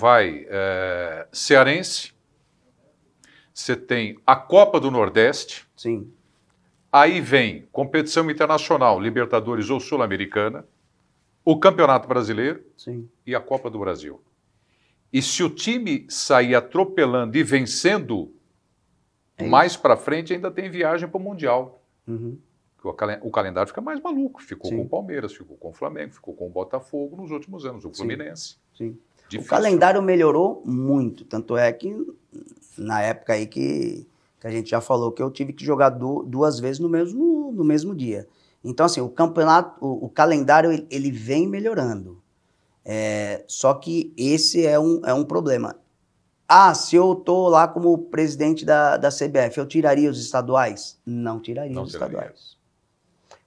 Speaker 1: cearense, você tem a Copa do Nordeste.
Speaker 2: Sim.
Speaker 1: Aí vem competição internacional, Libertadores ou Sul-Americana, o Campeonato Brasileiro.
Speaker 2: Sim.
Speaker 1: E a Copa do Brasil. E se o time sair atropelando e vencendo, mais para frente ainda tem viagem para o Mundial. O calendário fica mais maluco. Ficou com o Palmeiras, ficou com o Flamengo, ficou com o Botafogo nos últimos anos, o Fluminense.
Speaker 2: Sim. O calendário melhorou muito, tanto é que na época aí que a gente já falou que eu tive que jogar 2 vezes no mesmo dia. Então, assim, o calendário ele vem melhorando. Só que esse é um problema. Se eu estou lá como presidente da CBF, eu tiraria os estaduais? Não tiraria os estaduais.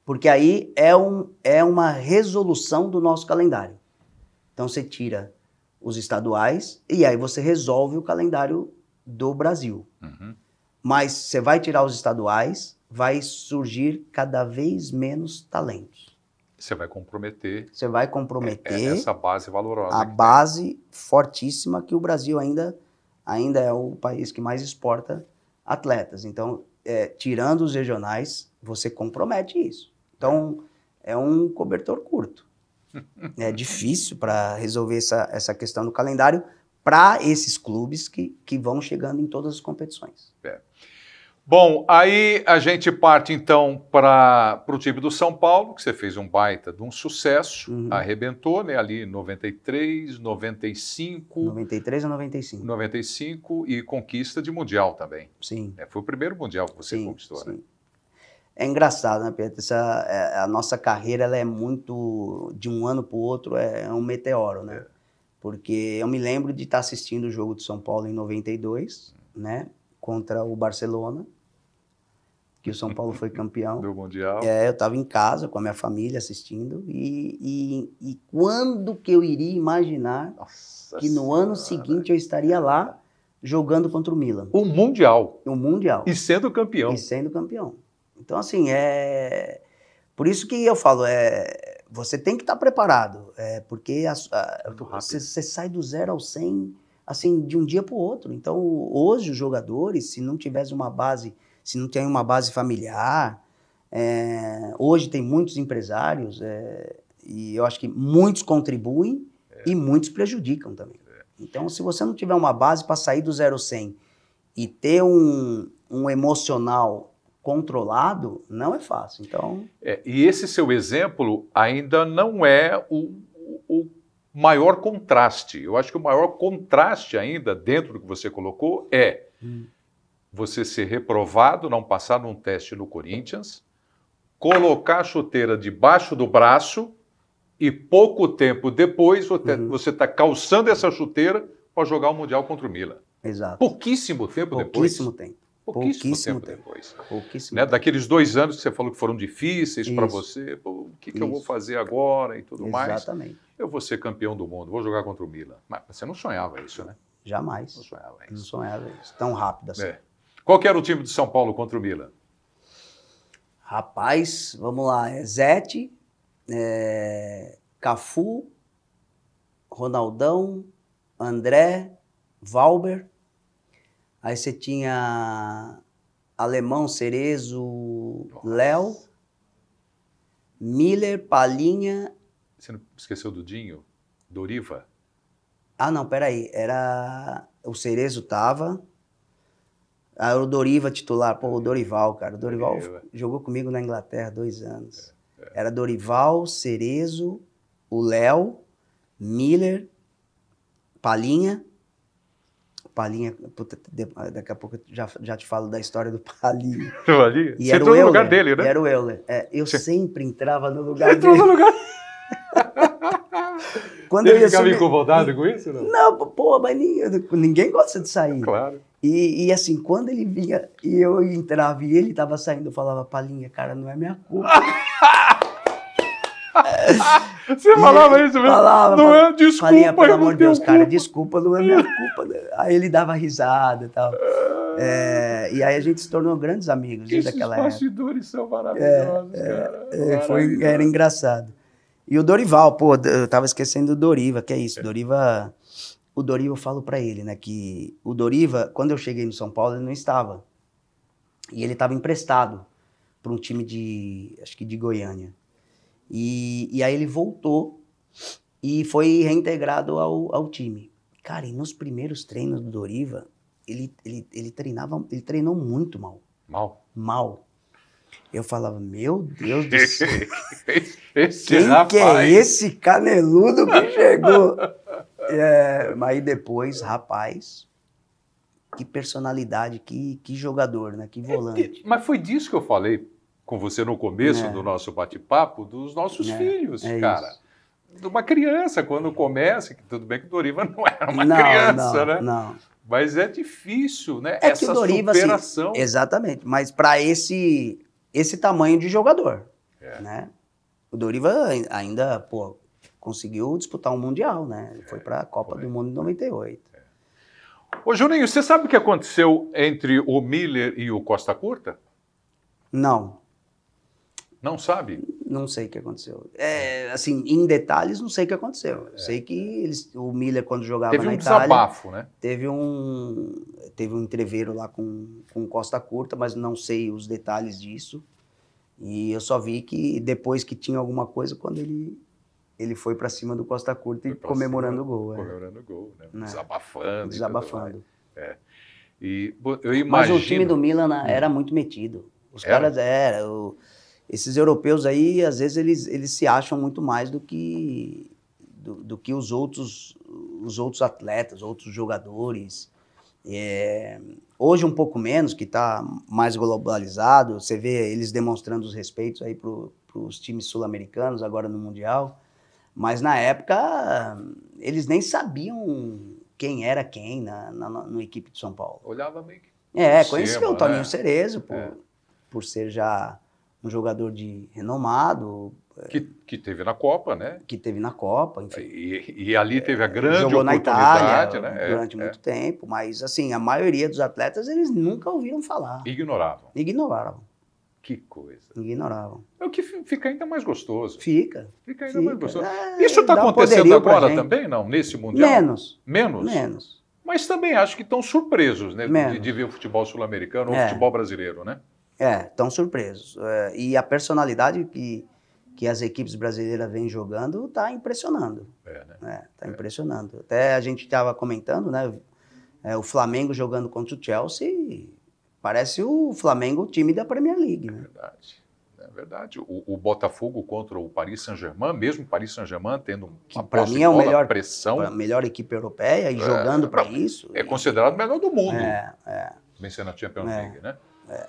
Speaker 2: Porque aí é uma resolução do nosso calendário. Então você tira os estaduais e aí você resolve o calendário do Brasil.
Speaker 1: Uhum.
Speaker 2: Mas você vai tirar os estaduais, vai surgir cada vez menos talentos.
Speaker 1: Você vai comprometer.
Speaker 2: Você vai comprometer
Speaker 1: Essa base valorosa.
Speaker 2: a base fortíssima que o Brasil ainda é o país que mais exporta atletas. Então, tirando os regionais, você compromete isso. Então, é um cobertor curto. É difícil para resolver essa questão do calendário para esses clubes que vão chegando em todas as competições.
Speaker 1: Bom, aí a gente parte então para o time do São Paulo, que você fez um baita de um sucesso, arrebentou, né, ali em 93, 95...
Speaker 2: 93 a 95.
Speaker 1: 95 e conquista de Mundial também.
Speaker 2: Sim.
Speaker 1: Foi o primeiro Mundial que você conquistou,
Speaker 2: sim.
Speaker 1: né?
Speaker 2: É engraçado, né, Pedro? A nossa carreira ela é muito, de um ano para o outro, é um meteoro, né? Porque eu me lembro de estar assistindo o jogo do São Paulo em 92, né, contra o Barcelona, que o São Paulo foi campeão.
Speaker 1: Do Mundial.
Speaker 2: Eu estava em casa com a minha família assistindo e quando que eu iria imaginar que no ano seguinte eu estaria lá jogando contra o Milan?
Speaker 1: O Mundial.
Speaker 2: O Mundial.
Speaker 1: E sendo campeão.
Speaker 2: E sendo campeão. Então, assim, por isso que eu falo, você tem que estar preparado, porque você sai do 0 ao 100, assim, de um dia para o outro. Então, hoje os jogadores, se não tivesse uma base, se não tem uma base familiar, hoje tem muitos empresários, e eu acho que muitos contribuem e muitos prejudicam também. Então, se você não tiver uma base para sair do 0 ao 100 e ter um emocional controlado, não é fácil. Então...
Speaker 1: e esse seu exemplo ainda não é o maior contraste. Eu acho que o maior contraste ainda, dentro do que você colocou, é você ser reprovado, não passar num teste no Corinthians, colocar a chuteira debaixo do braço e pouco tempo depois você está calçando essa chuteira para jogar o Mundial contra o Milan.
Speaker 2: Exato.
Speaker 1: Pouquíssimo tempo depois.
Speaker 2: Pouquíssimo tempo.
Speaker 1: Pouquíssimo tempo depois.
Speaker 2: Pouquíssimo
Speaker 1: né? Daqueles 2 anos que você falou que foram difíceis para você, o que eu vou fazer agora e tudo mais.
Speaker 2: Exatamente.
Speaker 1: Eu vou ser campeão do mundo, vou jogar contra o Milan. Mas você não sonhava isso, né?
Speaker 2: Jamais.
Speaker 1: Não sonhava isso.
Speaker 2: Não sonhava isso. Tão rápido assim.
Speaker 1: Qual que era o time de São Paulo contra o Milan?
Speaker 2: Rapaz, vamos lá. Zete, Cafu, Ronaldão, André, Valber. Aí você tinha Alemão, Cerezo, Léo, Miller, Palinha.
Speaker 1: Você não esqueceu do Dinho? Doriva?
Speaker 2: Ah, não, peraí. Era... O Cerezo tava. Aí o Doriva titular. Pô, o Dorival, cara. O Dorival jogou comigo na Inglaterra 2 anos. Era Dorival, Cerezo, o Léo, Miller, Palinha. Palinha, puta, daqui a pouco eu já te falo da história do Palinha.
Speaker 1: E você entrou no lugar dele, né?
Speaker 2: E era o Euler. Eu sempre entrava no lugar dele.
Speaker 1: No lugar...
Speaker 2: Quando
Speaker 1: ele ficava incomodado com isso?
Speaker 2: Não, pô, mas ninguém gosta de sair.
Speaker 1: Claro.
Speaker 2: E assim, quando ele vinha e eu entrava e ele tava saindo, eu falava, Palinha, cara, não é minha culpa.
Speaker 1: Você falava isso mesmo?
Speaker 2: Falava,
Speaker 1: não é, desculpa.
Speaker 2: Palinha, pelo amor de Deus, cara, desculpa, não é minha culpa. Aí ele dava risada e tal. E aí a gente se tornou grandes amigos desde aquela época.
Speaker 1: Esses bastidores são maravilhosos, cara.
Speaker 2: Era engraçado. E o Dorival, pô, eu tava esquecendo do Doriva, que é isso, o Doriva eu falo pra ele, né, que o Doriva, quando eu cheguei no São Paulo, ele não estava. E ele estava emprestado para um time acho que de Goiânia. E aí ele voltou e foi reintegrado ao time. Cara, e nos primeiros treinos do Doriva, ele treinou muito mal. Mal. Eu falava, meu Deus do céu, que é esse caneludo que chegou? Mas aí depois, rapaz, que personalidade, que jogador, né? Que volante.
Speaker 1: Mas foi disso que eu falei com você no começo do nosso bate-papo, dos nossos filhos, cara. Isso. De uma criança, quando começa, tudo bem que o Doriva não era uma criança, né?
Speaker 2: Não.
Speaker 1: Mas é difícil, né?
Speaker 2: Essa Doriva,
Speaker 1: superação.
Speaker 2: Assim, exatamente, mas para esse tamanho de jogador. né? O Doriva ainda, pô, conseguiu disputar um Mundial, né? Ele foi para a Copa do Mundo em 98.
Speaker 1: Ô, Juninho, você sabe o que aconteceu entre o Miller e o Costa Curta?
Speaker 2: Não.
Speaker 1: Não sabe?
Speaker 2: Não sei o que aconteceu. Assim, em detalhes, não sei o que aconteceu. Sei que o Miller, quando jogava na Itália...
Speaker 1: Teve um desabafo, né?
Speaker 2: Teve um entreveiro lá com o Costa Curta, mas não sei os detalhes disso. E eu só vi que depois que tinha alguma coisa, quando ele foi para cima do Costa Curta e comemorando o gol.
Speaker 1: Comemorando o gol, né? Desabafando.
Speaker 2: Desabafando.
Speaker 1: E eu imagino...
Speaker 2: Mas o time do Milan era muito metido. Os caras esses europeus aí, às vezes, eles se acham muito mais do que os outros atletas, outros jogadores. Hoje um pouco menos, que está mais globalizado, você vê eles demonstrando os respeitos aí para os times sul-americanos, agora no Mundial. Mas na época, eles nem sabiam quem era quem na equipe de São Paulo.
Speaker 1: Olhava meio que...
Speaker 2: Conhecia o Toninho Cerezo, por ser já um jogador de renomado.
Speaker 1: Que teve na Copa, né?
Speaker 2: Que teve na Copa, enfim.
Speaker 1: E ali teve a grande
Speaker 2: jogou
Speaker 1: oportunidade,
Speaker 2: na Itália,
Speaker 1: né?
Speaker 2: Durante muito tempo, mas assim, a maioria dos atletas, eles nunca ouviram falar.
Speaker 1: Ignoravam. Que coisa.
Speaker 2: Ignoravam.
Speaker 1: É o que fica ainda mais gostoso.
Speaker 2: Fica
Speaker 1: ainda mais gostoso. Isso está acontecendo agora também, não? Nesse Mundial? Menos? Mas também acho que estão surpresos, né? De ver o futebol sul-americano ou o futebol brasileiro, né?
Speaker 2: Estão surpresos. E a personalidade que as equipes brasileiras vêm jogando está impressionando. Está impressionando. Até a gente estava comentando, né? O Flamengo jogando contra o Chelsea, parece o Flamengo time da Premier League. Né?
Speaker 1: É verdade. O Botafogo contra o Paris Saint-Germain, mesmo o Paris Saint-Germain tendo uma
Speaker 2: para mim é
Speaker 1: pressão.
Speaker 2: A melhor equipe europeia e jogando para isso.
Speaker 1: É considerado o melhor do mundo. Vencendo a Champions League, né?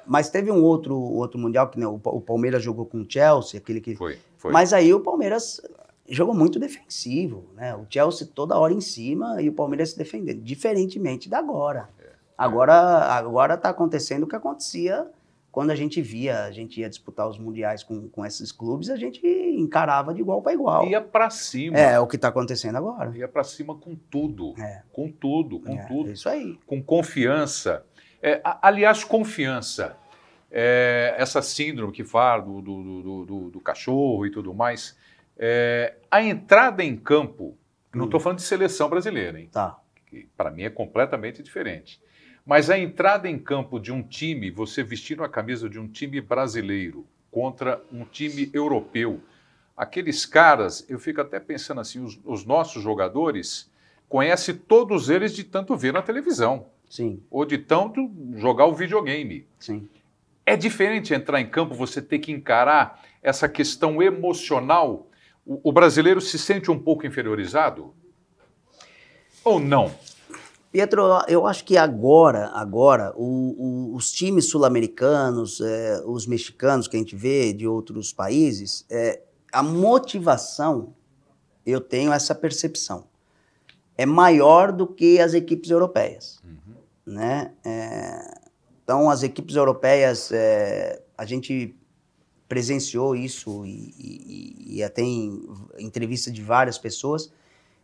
Speaker 2: Mas teve um outro Mundial, que o Palmeiras jogou com o Chelsea, aquele que...
Speaker 1: Foi.
Speaker 2: Mas aí o Palmeiras jogou muito defensivo, né? O Chelsea toda hora em cima e o Palmeiras se defendendo, diferentemente da agora. Agora está acontecendo o que acontecia quando a gente ia disputar os mundiais com esses clubes, a gente encarava de igual para igual.
Speaker 1: Ia para cima.
Speaker 2: É o que está acontecendo agora.
Speaker 1: Ia para cima com tudo. Com tudo.
Speaker 2: É isso aí.
Speaker 1: Com confiança. Aliás, confiança. Essa síndrome que fala do cachorro e tudo mais. A entrada em campo, não estou falando de seleção brasileira, hein?
Speaker 2: Tá.
Speaker 1: Que para mim é completamente diferente. Mas a entrada em campo de um time, você vestindo a camisa de um time brasileiro contra um time europeu, aqueles caras, eu fico até pensando assim, os nossos jogadores conhecem todos eles de tanto ver na televisão.
Speaker 2: Sim.
Speaker 1: Ou de tanto jogar o videogame.
Speaker 2: Sim.
Speaker 1: É diferente entrar em campo, você ter que encarar essa questão emocional. O brasileiro se sente um pouco inferiorizado? Ou não?
Speaker 2: Pietro, eu acho que agora os times sul-americanos, os mexicanos que a gente vê de outros países, a motivação, eu tenho essa percepção, é maior do que as equipes europeias. Né? Então, as equipes europeias, a gente presenciou isso e até em entrevista de várias pessoas,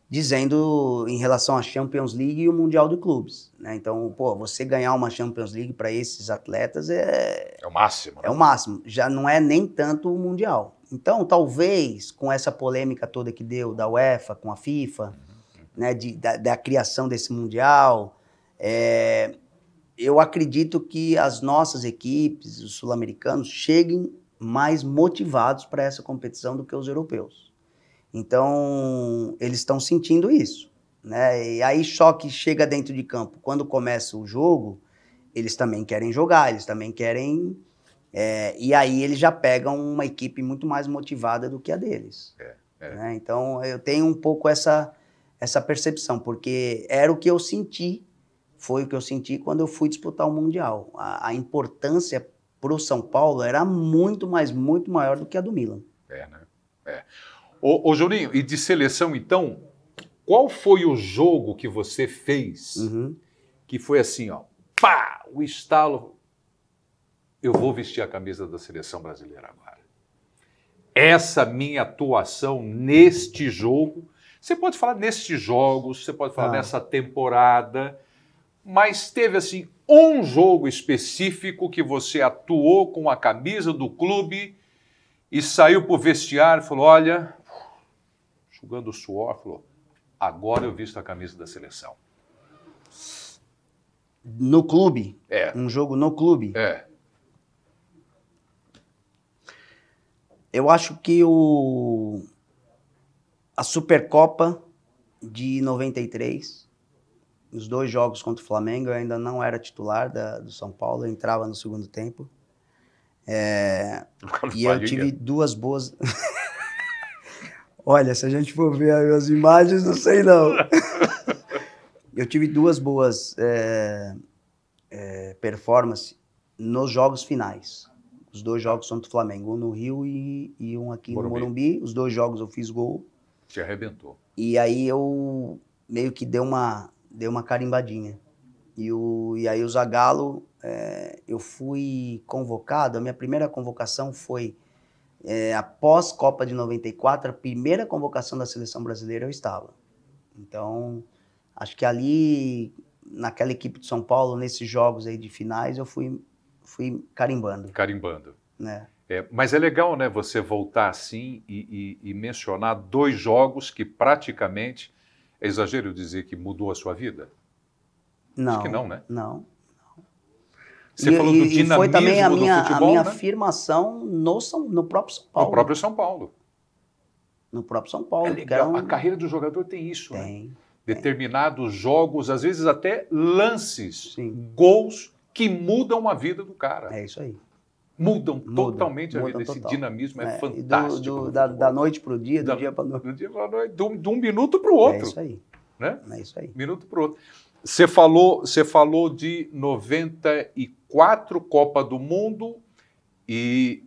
Speaker 2: dizendo em relação à Champions League e o Mundial de Clubes. Né? Então, você ganhar uma Champions League para esses atletas é
Speaker 1: o máximo. Né?
Speaker 2: É o máximo. Já não é nem tanto o Mundial. Então, talvez, com essa polêmica toda que deu da UEFA com a FIFA, né, da criação desse Mundial, eu acredito que as nossas equipes, os sul-americanos, cheguem mais motivados para essa competição do que os europeus. Então, eles estão sentindo isso, né? E aí, só que chega dentro de campo, quando começa o jogo, eles também querem jogar, eles também querem... e aí, eles já pegam uma equipe muito mais motivada do que a deles. Né? Então, eu tenho um pouco essa percepção, porque era o que eu senti, foi o que eu senti quando eu fui disputar o Mundial. A importância para o São Paulo era muito maior do que a do Milan.
Speaker 1: Né? Ô Juninho, e de seleção, então, qual foi o jogo que você fez que foi assim, ó, pá, o estalo, eu vou vestir a camisa da seleção brasileira agora? essa minha atuação neste jogo. Você pode falar nestes jogos, você pode falar nessa temporada, mas teve assim um jogo específico que você atuou com a camisa do clube e saiu para o vestiário e falou, olha, enxugando o suor, falou, agora eu visto a camisa da seleção.
Speaker 2: No clube?
Speaker 1: É.
Speaker 2: Um jogo no clube?
Speaker 1: É.
Speaker 2: Eu acho que a Supercopa de 93, os 2 jogos contra o Flamengo, eu ainda não era titular do São Paulo, eu entrava no segundo tempo. E eu tive 2 boas... Olha, se a gente for ver as imagens, não sei não. Eu tive 2 boas performances nos jogos finais. Os 2 jogos contra o Flamengo, um no Rio e um aqui no Morumbi. Os 2 jogos eu fiz gol.
Speaker 1: Te arrebentou.
Speaker 2: E aí eu meio que dei uma carimbadinha. E aí o Zagallo, eu fui convocado, a minha primeira convocação foi após Copa de 94, a primeira convocação da Seleção Brasileira eu estava. Então, acho que ali, naquela equipe de São Paulo, nesses jogos aí de finais, eu fui carimbando.
Speaker 1: Carimbando.
Speaker 2: Né?
Speaker 1: Mas é legal, né, você voltar assim e mencionar 2 jogos que praticamente, é exagero dizer que mudou a sua vida?
Speaker 2: Não.
Speaker 1: Acho que não, né?
Speaker 2: Não.
Speaker 1: Você falou do dinamismo
Speaker 2: foi também
Speaker 1: do futebol,
Speaker 2: a minha
Speaker 1: né?
Speaker 2: afirmação no próprio São Paulo.
Speaker 1: No próprio São Paulo.
Speaker 2: No próprio São Paulo.
Speaker 1: É legal. A carreira do jogador tem isso, né? Determinados jogos, às vezes até lances,
Speaker 2: Sim.
Speaker 1: gols que mudam a vida do cara.
Speaker 2: É isso aí.
Speaker 1: Mudam totalmente a vida. Esse dinamismo é fantástico.
Speaker 2: Da noite para o dia, do dia para a noite.
Speaker 1: Do dia para a noite, de um minuto para o outro.
Speaker 2: É isso aí.
Speaker 1: Né?
Speaker 2: É isso aí.
Speaker 1: Minuto para o outro. Você falou de 94, Copa do Mundo, e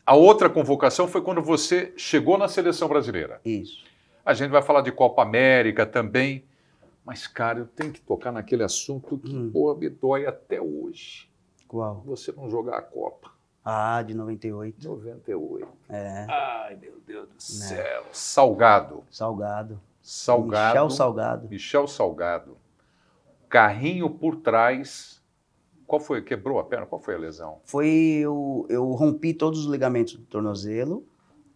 Speaker 1: a outra convocação foi quando você chegou na seleção brasileira.
Speaker 2: Isso.
Speaker 1: A gente vai falar de Copa América também, mas, cara, eu tenho que tocar naquele assunto que, me dói até hoje.
Speaker 2: Qual?
Speaker 1: Você não jogar a Copa.
Speaker 2: De 98.
Speaker 1: 98.
Speaker 2: É.
Speaker 1: Ai, meu Deus do céu. Salgado. Michel Salgado. Carrinho por trás. Qual foi? Quebrou a perna? Qual foi a lesão?
Speaker 2: Eu rompi todos os ligamentos do tornozelo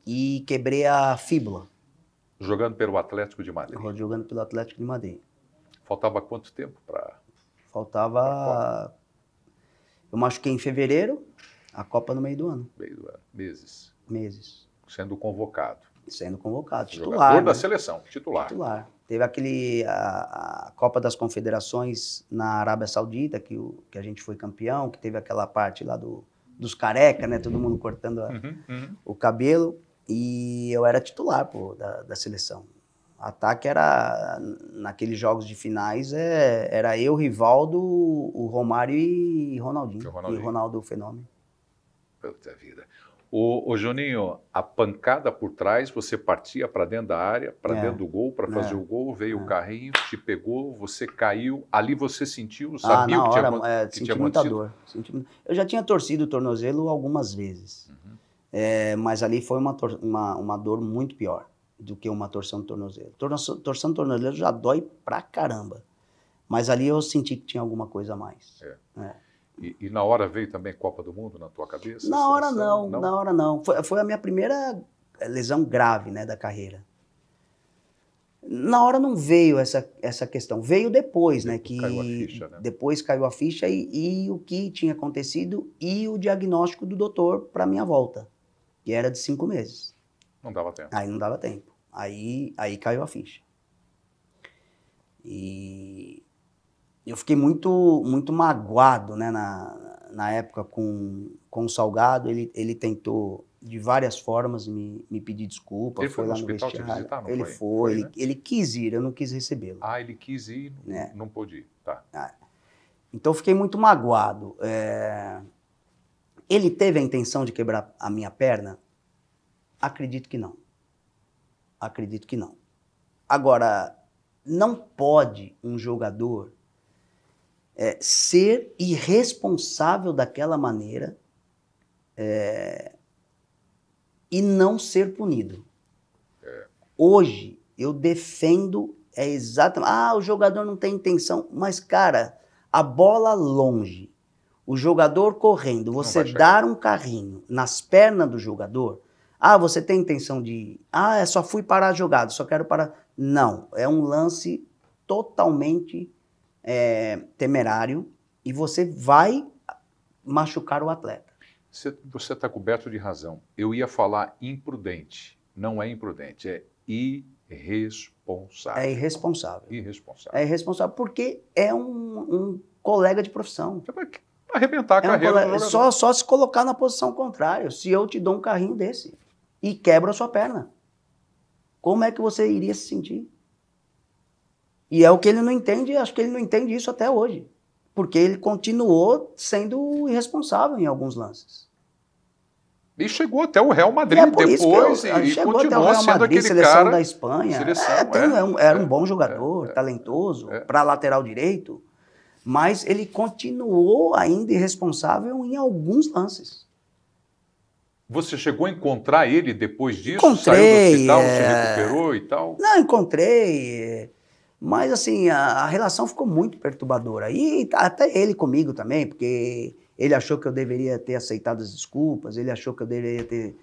Speaker 2: e quebrei a fíbula.
Speaker 1: Jogando pelo Atlético de Madrid.
Speaker 2: Jogando pelo Atlético de Madrid.
Speaker 1: Faltava quanto tempo para...
Speaker 2: Faltava... Eu machuquei em fevereiro, a Copa no meio do ano.
Speaker 1: Meses.
Speaker 2: Meses.
Speaker 1: Sendo convocado.
Speaker 2: Titular.
Speaker 1: Jogador da seleção, titular.
Speaker 2: Teve a Copa das Confederações na Arábia Saudita, que a gente foi campeão, que teve aquela parte lá dos careca, né? Todo mundo cortando o cabelo. E eu era titular da seleção. O ataque era, naqueles jogos de finais, era eu, Rivaldo, o Romário e Ronaldinho. E Ronaldo Fenômeno.
Speaker 1: Puta vida. Ô Juninho, a pancada por trás, você partia para dentro da área, para dentro do gol, para fazer o gol, veio o carrinho, te pegou, você caiu, ali você sentiu, sabia o que tinha acontecido?
Speaker 2: Senti muita dor. Eu já tinha torcido o tornozelo algumas vezes, mas ali foi uma dor muito pior do que uma torção de tornozelo. Torção de tornozelo já dói pra caramba, mas ali eu senti que tinha alguma coisa a mais.
Speaker 1: E na hora veio também Copa do Mundo na tua cabeça?
Speaker 2: Na hora não. Foi a minha primeira lesão grave, né, da carreira. Na hora não veio essa questão. Veio depois, né?
Speaker 1: Caiu a ficha, né?
Speaker 2: Depois caiu a ficha e o que tinha acontecido e o diagnóstico do doutor para minha volta, que era de 5 meses.
Speaker 1: Não dava tempo.
Speaker 2: Aí não dava tempo. Aí caiu a ficha. E eu fiquei muito magoado, né, na época com o Salgado. Ele tentou de várias formas me pedir desculpa.
Speaker 1: Ele foi no
Speaker 2: lá
Speaker 1: hospital te visitar, não
Speaker 2: ele
Speaker 1: foi?
Speaker 2: Né? Ele quis ir, eu não quis recebê-lo.
Speaker 1: Ele quis ir, não pôde ir. Tá.
Speaker 2: Então eu fiquei muito magoado. Ele teve a intenção de quebrar a minha perna? Acredito que não. Agora, não pode um jogador ser irresponsável daquela maneira e não ser punido. Hoje, eu defendo exatamente... o jogador não tem intenção. Mas, cara, a bola longe, o jogador correndo, você dar um carrinho nas pernas do jogador... você tem intenção de... só fui parar a jogada, só quero parar... Não, é um lance totalmente temerário e você vai machucar o atleta.
Speaker 1: Você está coberto de razão. Eu ia falar imprudente. Não é imprudente, é irresponsável.
Speaker 2: É irresponsável.
Speaker 1: Irresponsável.
Speaker 2: É irresponsável porque é um colega de profissão.
Speaker 1: Arrebentar a carreira do jogador.
Speaker 2: Só se colocar na posição contrária. Se eu te dou um carrinho desse e quebro a sua perna, como é que você iria se sentir? E é o que ele não entende, acho que ele não entende isso até hoje. Porque ele continuou sendo irresponsável em alguns lances.
Speaker 1: E chegou até o Real Madrid depois e continuou sendo aquele
Speaker 2: seleção
Speaker 1: cara...
Speaker 2: da Espanha. Era um bom jogador, talentoso, para lateral direito, mas ele continuou ainda irresponsável em alguns lances.
Speaker 1: Você chegou a encontrar ele depois disso?
Speaker 2: Encontrei.
Speaker 1: Saiu do hospital, se recuperou e tal?
Speaker 2: Não, encontrei. Mas, assim, a relação ficou muito perturbadora. E até ele comigo também, porque ele achou que eu deveria ter aceitado as desculpas, ele achou que eu deveria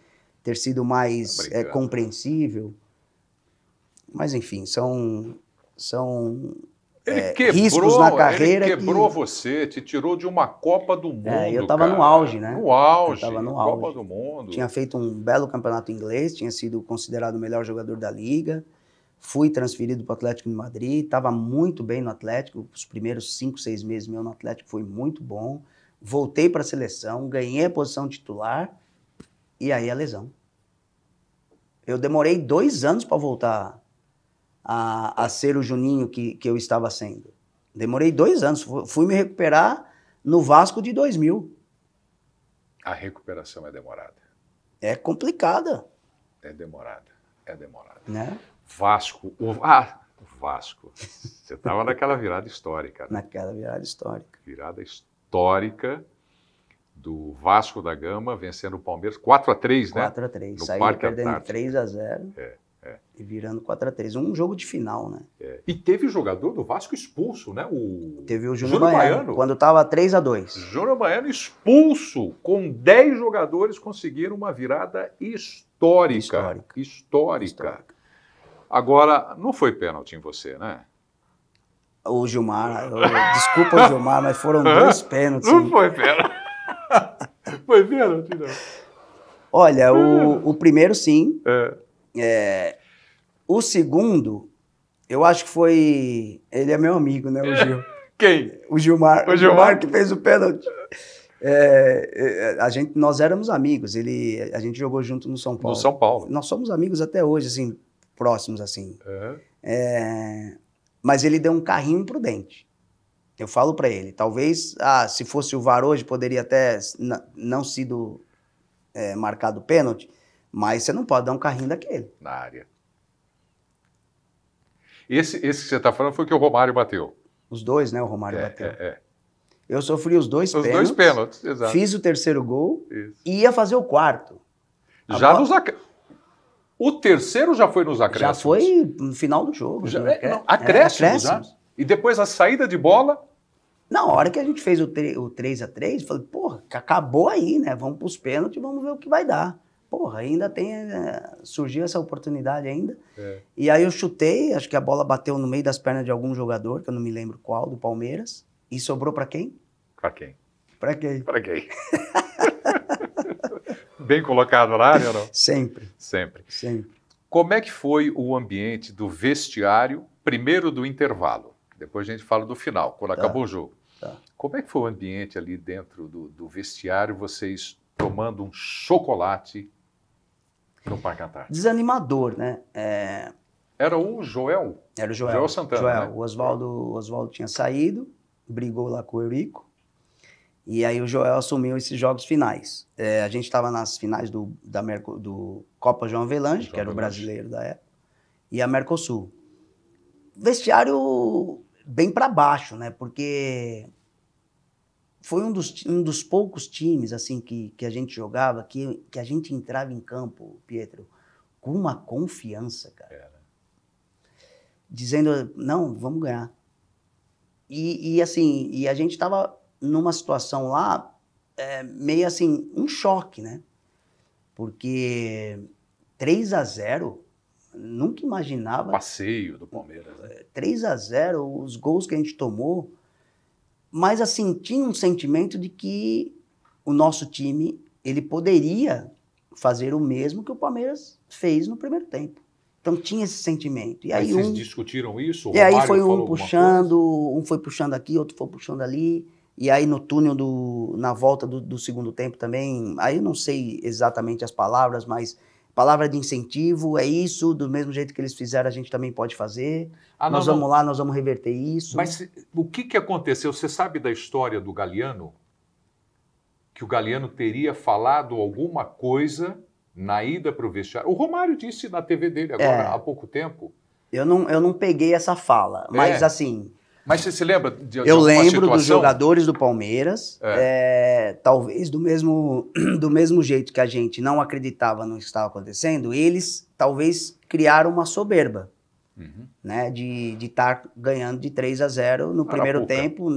Speaker 2: ter sido mais compreensível. Mas, enfim, são riscos na carreira.
Speaker 1: Ele quebrou você, te tirou de uma Copa do Mundo.
Speaker 2: Eu estava no auge, né?
Speaker 1: No auge,
Speaker 2: eu tava no
Speaker 1: Copa
Speaker 2: auge.
Speaker 1: do Mundo.
Speaker 2: Tinha feito um belo campeonato inglês, tinha sido considerado o melhor jogador da liga. Fui transferido para o Atlético de Madrid, estava muito bem no Atlético, os primeiros 5, 6 meses meu no Atlético foi muito bom. Voltei para a seleção, ganhei a posição titular e aí a lesão. Eu demorei 2 anos para voltar a ser o Juninho que eu estava sendo. Demorei 2 anos, fui me recuperar no Vasco de 2000.
Speaker 1: A recuperação é demorada.
Speaker 2: É complicada.
Speaker 1: É demorada.
Speaker 2: Né?
Speaker 1: Vasco. Vasco. Você estava naquela virada histórica. Né?
Speaker 2: Naquela virada histórica.
Speaker 1: Virada histórica do Vasco da Gama vencendo o Palmeiras 4-3, né?
Speaker 2: 4-3.
Speaker 1: No
Speaker 2: Saiu
Speaker 1: Parque
Speaker 2: perdendo
Speaker 1: Antártico.
Speaker 2: 3-0 e virando 4-3. Um jogo de final, né?
Speaker 1: E teve jogador do Vasco expulso, né?
Speaker 2: Teve o Júnior Baiano, quando estava 3-2.
Speaker 1: Júnior Baiano expulso. Com 10 jogadores conseguiram uma virada histórica. Agora, não foi pênalti em você, né?
Speaker 2: O Gilmar, desculpa o Gilmar, mas foram 2 pênaltis.
Speaker 1: Não foi pênalti. Foi pênalti, não.
Speaker 2: Olha, o primeiro sim. O segundo, eu acho que foi... Ele é meu amigo, né, o Gil?
Speaker 1: Quem?
Speaker 2: O Gilmar. O Gilmar que fez o pênalti. Nós éramos amigos, a gente jogou junto no São Paulo.
Speaker 1: No São Paulo.
Speaker 2: Nós somos amigos até hoje, assim, próximos, assim. Mas ele deu um carrinho imprudente. Eu falo para ele, talvez, se fosse o VAR hoje, poderia até não sido marcado pênalti, mas você não pode dar um carrinho daquele.
Speaker 1: Na área. Esse que você está falando foi o que o Romário bateu.
Speaker 2: Os 2, né? O Romário bateu. Eu sofri os 2 pênaltis.
Speaker 1: Os 2 pênaltis, exato.
Speaker 2: Fiz o 3º gol e ia fazer o 4º.
Speaker 1: O 3º já foi nos acréscimos?
Speaker 2: Já foi no final do jogo.
Speaker 1: Acréscimos, já? E depois a saída de bola?
Speaker 2: Na hora que a gente fez o 3-3, eu falei, porra, acabou aí, né? Vamos para os pênaltis e vamos ver o que vai dar. Porra, ainda surgiu essa oportunidade ainda. E aí eu chutei, acho que a bola bateu no meio das pernas de algum jogador, que eu não me lembro qual, do Palmeiras. E sobrou para quem?
Speaker 1: Para quem?
Speaker 2: Para quem?
Speaker 1: Para quem? Bem colocado na área ou não?
Speaker 2: Sempre.
Speaker 1: Como é que foi o ambiente do vestiário, primeiro do intervalo? Depois a gente fala do final, quando acabou o jogo. Como é que foi o ambiente ali dentro do vestiário, vocês tomando um chocolate no Parque Antártico?
Speaker 2: Desanimador, né?
Speaker 1: Era o Joel?
Speaker 2: Era o Joel.
Speaker 1: Joel Santana, né?
Speaker 2: O Oswaldo tinha saído, brigou lá com o Eurico, e aí o Joel assumiu esses jogos finais. A gente estava nas finais do Copa João Avelange, que era o brasileiro da época, e a Mercosul. Vestiário bem para baixo, né? Porque foi um dos poucos times assim que a gente jogava, que a gente entrava em campo, Pietro, com uma confiança, cara. Dizendo, não, vamos ganhar. E assim, e a gente estava numa situação lá, meio assim, um choque, né? Porque 3-0, nunca imaginava.
Speaker 1: Passeio do Palmeiras, né?
Speaker 2: 3-0, os gols que a gente tomou. Mas assim, tinha um sentimento de que o nosso time, ele poderia fazer o mesmo que o Palmeiras fez no primeiro tempo. Então tinha esse sentimento. E aí
Speaker 1: vocês discutiram isso?
Speaker 2: E aí foi um puxando, um foi puxando aqui, outro foi puxando ali. E aí no túnel, na volta do segundo tempo também, aí eu não sei exatamente as palavras, mas palavra de incentivo, é isso, do mesmo jeito que eles fizeram, a gente também pode fazer. Nós vamos lá, nós vamos reverter isso.
Speaker 1: Mas o que aconteceu? Você sabe da história do Galliano? Que o Galliano teria falado alguma coisa na ida para o vestiário. O Romário disse na TV dele agora, há pouco tempo.
Speaker 2: Eu não peguei essa fala, mas assim...
Speaker 1: Mas você se lembra de
Speaker 2: eu lembro dos jogadores do Palmeiras, talvez do mesmo jeito que a gente não acreditava no que estava acontecendo, eles talvez criaram uma soberba, né, de estar ganhando de 3-0 no primeiro tempo,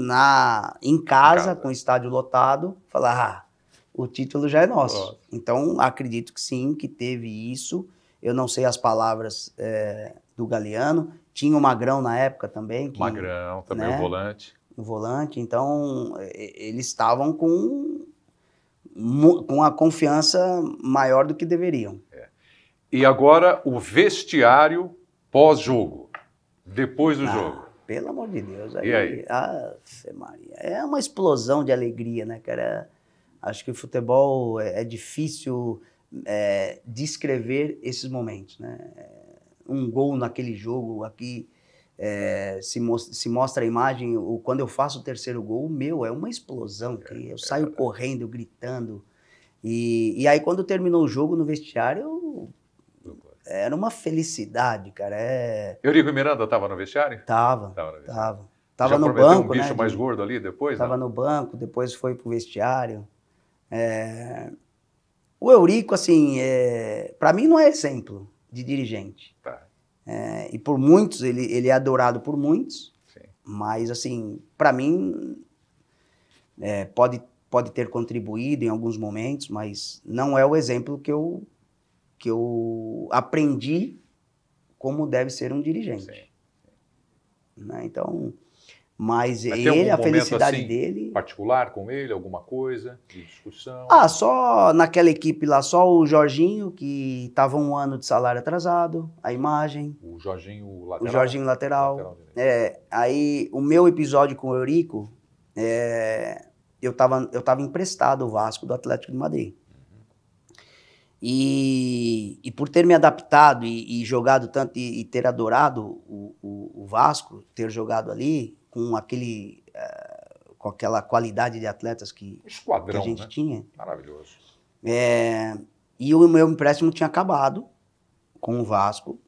Speaker 2: em casa, com o estádio lotado, falar, o título já é nosso. Então, acredito que sim, que teve isso. Eu não sei as palavras do Galliano. Tinha o Magrão na época também.
Speaker 1: Magrão, também, né? O volante.
Speaker 2: O volante. Então, eles estavam com a confiança maior do que deveriam.
Speaker 1: E agora, o vestiário pós-jogo, depois do jogo.
Speaker 2: Pelo amor de Deus.
Speaker 1: E aí?
Speaker 2: Maria. É uma explosão de alegria, né, cara? Acho que o futebol é difícil descrever esses momentos, né? Um gol naquele jogo aqui, se mostra a imagem, quando eu faço o terceiro gol, é uma explosão, que eu saio correndo, gritando, e aí quando terminou o jogo no vestiário, era uma felicidade, cara.
Speaker 1: Eurico Miranda estava no vestiário?
Speaker 2: Tava no banco,
Speaker 1: um bicho mais gordo ali depois?
Speaker 2: Tava no banco, depois foi pro vestiário. O Eurico, assim, para mim não é exemplo de dirigente. E por muitos, ele é adorado por muitos. Sim. Mas, assim, para mim, pode ter contribuído em alguns momentos, mas não é o exemplo que eu aprendi como deve ser um dirigente. Sim. Né? Então, mas ele, a felicidade assim, dele...
Speaker 1: particular com ele, alguma coisa de discussão?
Speaker 2: Só naquela equipe lá, só o Jorginho, que estava 1 ano de salário atrasado, a imagem.
Speaker 1: O Jorginho lateral?
Speaker 2: O Jorginho lateral. Aí, o meu episódio com o Eurico, eu tava emprestado ao Vasco do Atlético de Madrid. E por ter me adaptado e jogado tanto e ter adorado o Vasco, ter jogado ali com com aquela qualidade de atletas que a gente tinha.
Speaker 1: Maravilhoso.
Speaker 2: E o meu empréstimo tinha acabado com o Vasco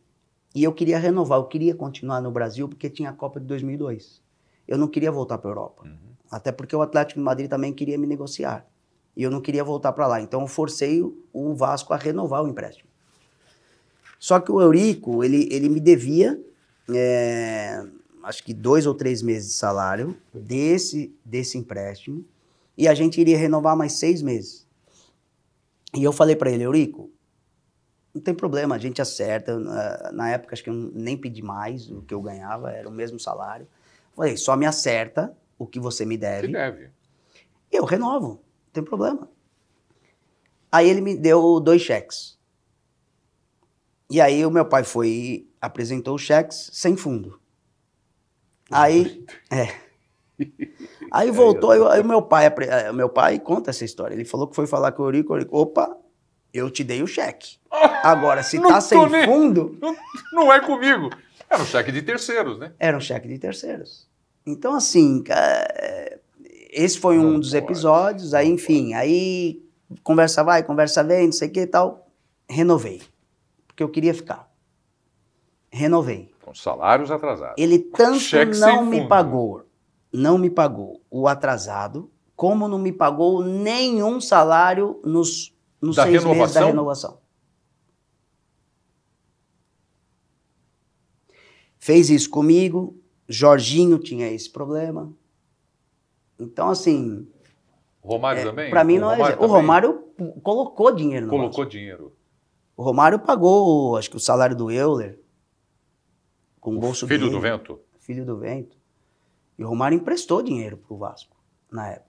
Speaker 2: e eu queria renovar, eu queria continuar no Brasil porque tinha a Copa de 2002. Eu não queria voltar para a Europa, até porque o Atlético de Madrid também queria me negociar. E eu não queria voltar para lá. Então, eu forcei o Vasco a renovar o empréstimo. Só que o Eurico, ele me devia, acho que 2 ou 3 meses de salário desse empréstimo. E a gente iria renovar mais 6 meses. E eu falei para ele, Eurico, não tem problema, a gente acerta. Na época, acho que eu nem pedi mais do que eu ganhava, era o mesmo salário. Falei, só me acerta o que você me deve.
Speaker 1: Te deve.
Speaker 2: Eu renovo. Não tem problema. Aí ele me deu 2 cheques. E aí o meu pai apresentou os cheques sem fundo. Aí voltou, aí o meu pai conta essa história. Ele falou que foi falar com o Eurico, opa, eu te dei o cheque. Agora, se tá sem fundo...
Speaker 1: Não é comigo. Era um cheque de terceiros, né?
Speaker 2: Era um cheque de terceiros. Então, assim... esse foi um dos episódios, aí enfim, aí conversa vai, conversa vem, não sei o que e tal, renovei, porque eu queria ficar. Renovei.
Speaker 1: Com salários atrasados.
Speaker 2: Ele tanto não me pagou o atrasado, como não me pagou nenhum salário nos
Speaker 1: Da
Speaker 2: 6 meses da
Speaker 1: renovação?
Speaker 2: renovação. Fez isso comigo, Jorginho tinha esse problema. Então, assim,
Speaker 1: Romário também?
Speaker 2: para mim não é... O
Speaker 1: também
Speaker 2: Romário colocou dinheiro no
Speaker 1: colocou
Speaker 2: Vasco.
Speaker 1: dinheiro.
Speaker 2: O Romário pagou, acho que o salário do Euler, com o bolso
Speaker 1: Filho
Speaker 2: dele.
Speaker 1: do Vento.
Speaker 2: Filho do Vento. E o Romário emprestou dinheiro pro Vasco, na época.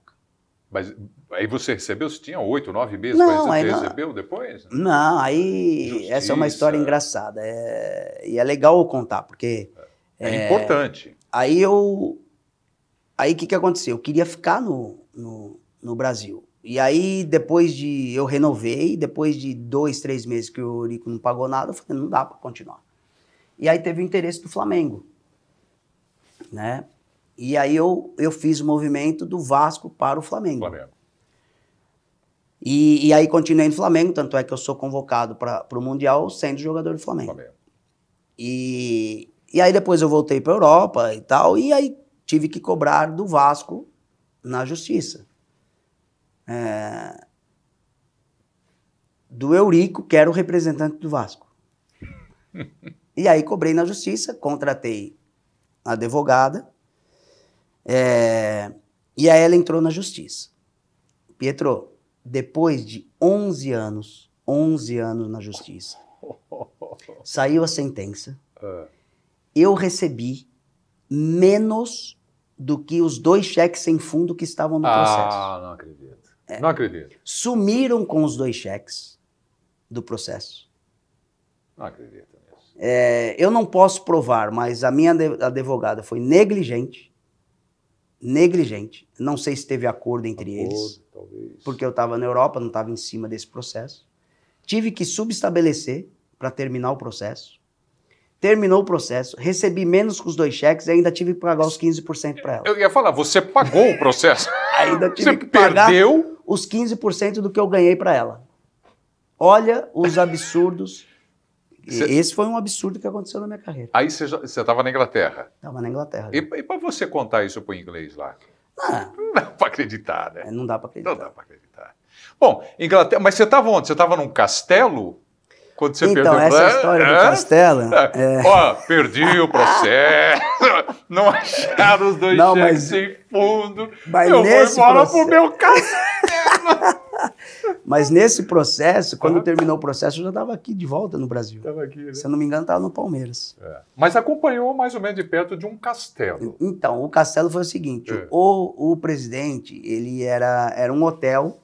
Speaker 1: Mas aí você recebeu? Você tinha 8, 9 meses,
Speaker 2: Não,
Speaker 1: mas
Speaker 2: aí
Speaker 1: você
Speaker 2: não.
Speaker 1: recebeu depois?
Speaker 2: Não, aí
Speaker 1: Justiça.
Speaker 2: essa é uma história engraçada. E é legal eu contar, porque...
Speaker 1: É importante.
Speaker 2: Aí o que aconteceu? Eu queria ficar no Brasil. E aí, eu renovei, depois de 2, 3 meses que o Eurico não pagou nada, eu falei, não dá para continuar. E aí teve o interesse do Flamengo, né? E aí eu fiz o movimento do Vasco para o Flamengo. E aí continuei no Flamengo, tanto é que eu sou convocado para o Mundial sendo jogador do Flamengo. E aí depois eu voltei para a Europa e tal, e aí tive que cobrar do Vasco na justiça. Do Eurico, que era o representante do Vasco. E aí cobrei na justiça, contratei a advogada, e aí ela entrou na justiça. Pietro, depois de 11 anos na justiça, saiu a sentença, eu recebi menos do que os 2 cheques sem fundo que estavam no processo.
Speaker 1: Ah, não acredito. Não acredito.
Speaker 2: Sumiram com os 2 cheques do processo.
Speaker 1: Não acredito nisso.
Speaker 2: Eu não posso provar, mas a minha advogada foi negligente. Não sei se teve acordo entre eles.
Speaker 1: Talvez.
Speaker 2: Porque eu estava na Europa, não estava em cima desse processo. Tive que subestabelecer para terminar o processo. Terminou o processo, recebi menos que os 2 cheques e ainda tive que pagar os 15% para ela.
Speaker 1: Eu ia falar, você pagou o processo.
Speaker 2: Ainda tive
Speaker 1: Você
Speaker 2: que pagar
Speaker 1: perdeu
Speaker 2: os 15% do que eu ganhei para ela. Olha os absurdos. Esse foi um absurdo que aconteceu na minha carreira.
Speaker 1: Aí você estava na Inglaterra.
Speaker 2: Estava na Inglaterra.
Speaker 1: E para você contar isso para o inglês lá?
Speaker 2: Não
Speaker 1: dá para acreditar, né?
Speaker 2: Não dá para acreditar.
Speaker 1: Não dá para acreditar. Bom, Inglaterra, mas você estava onde? Você estava num castelo? Quando você
Speaker 2: então,
Speaker 1: perdeu
Speaker 2: essa história do castelo...
Speaker 1: Ó, perdi o processo, não acharam os 2 cheques sem fundo, eu vou embora pro meu castelo.
Speaker 2: Mas nesse processo, quando terminou o processo, eu já estava aqui de volta no Brasil.
Speaker 1: Estava aqui, né?
Speaker 2: Se eu não me engano, estava no Palmeiras.
Speaker 1: Mas acompanhou mais ou menos de perto de um castelo.
Speaker 2: Então, o castelo foi o seguinte, o presidente, ele era um hotel,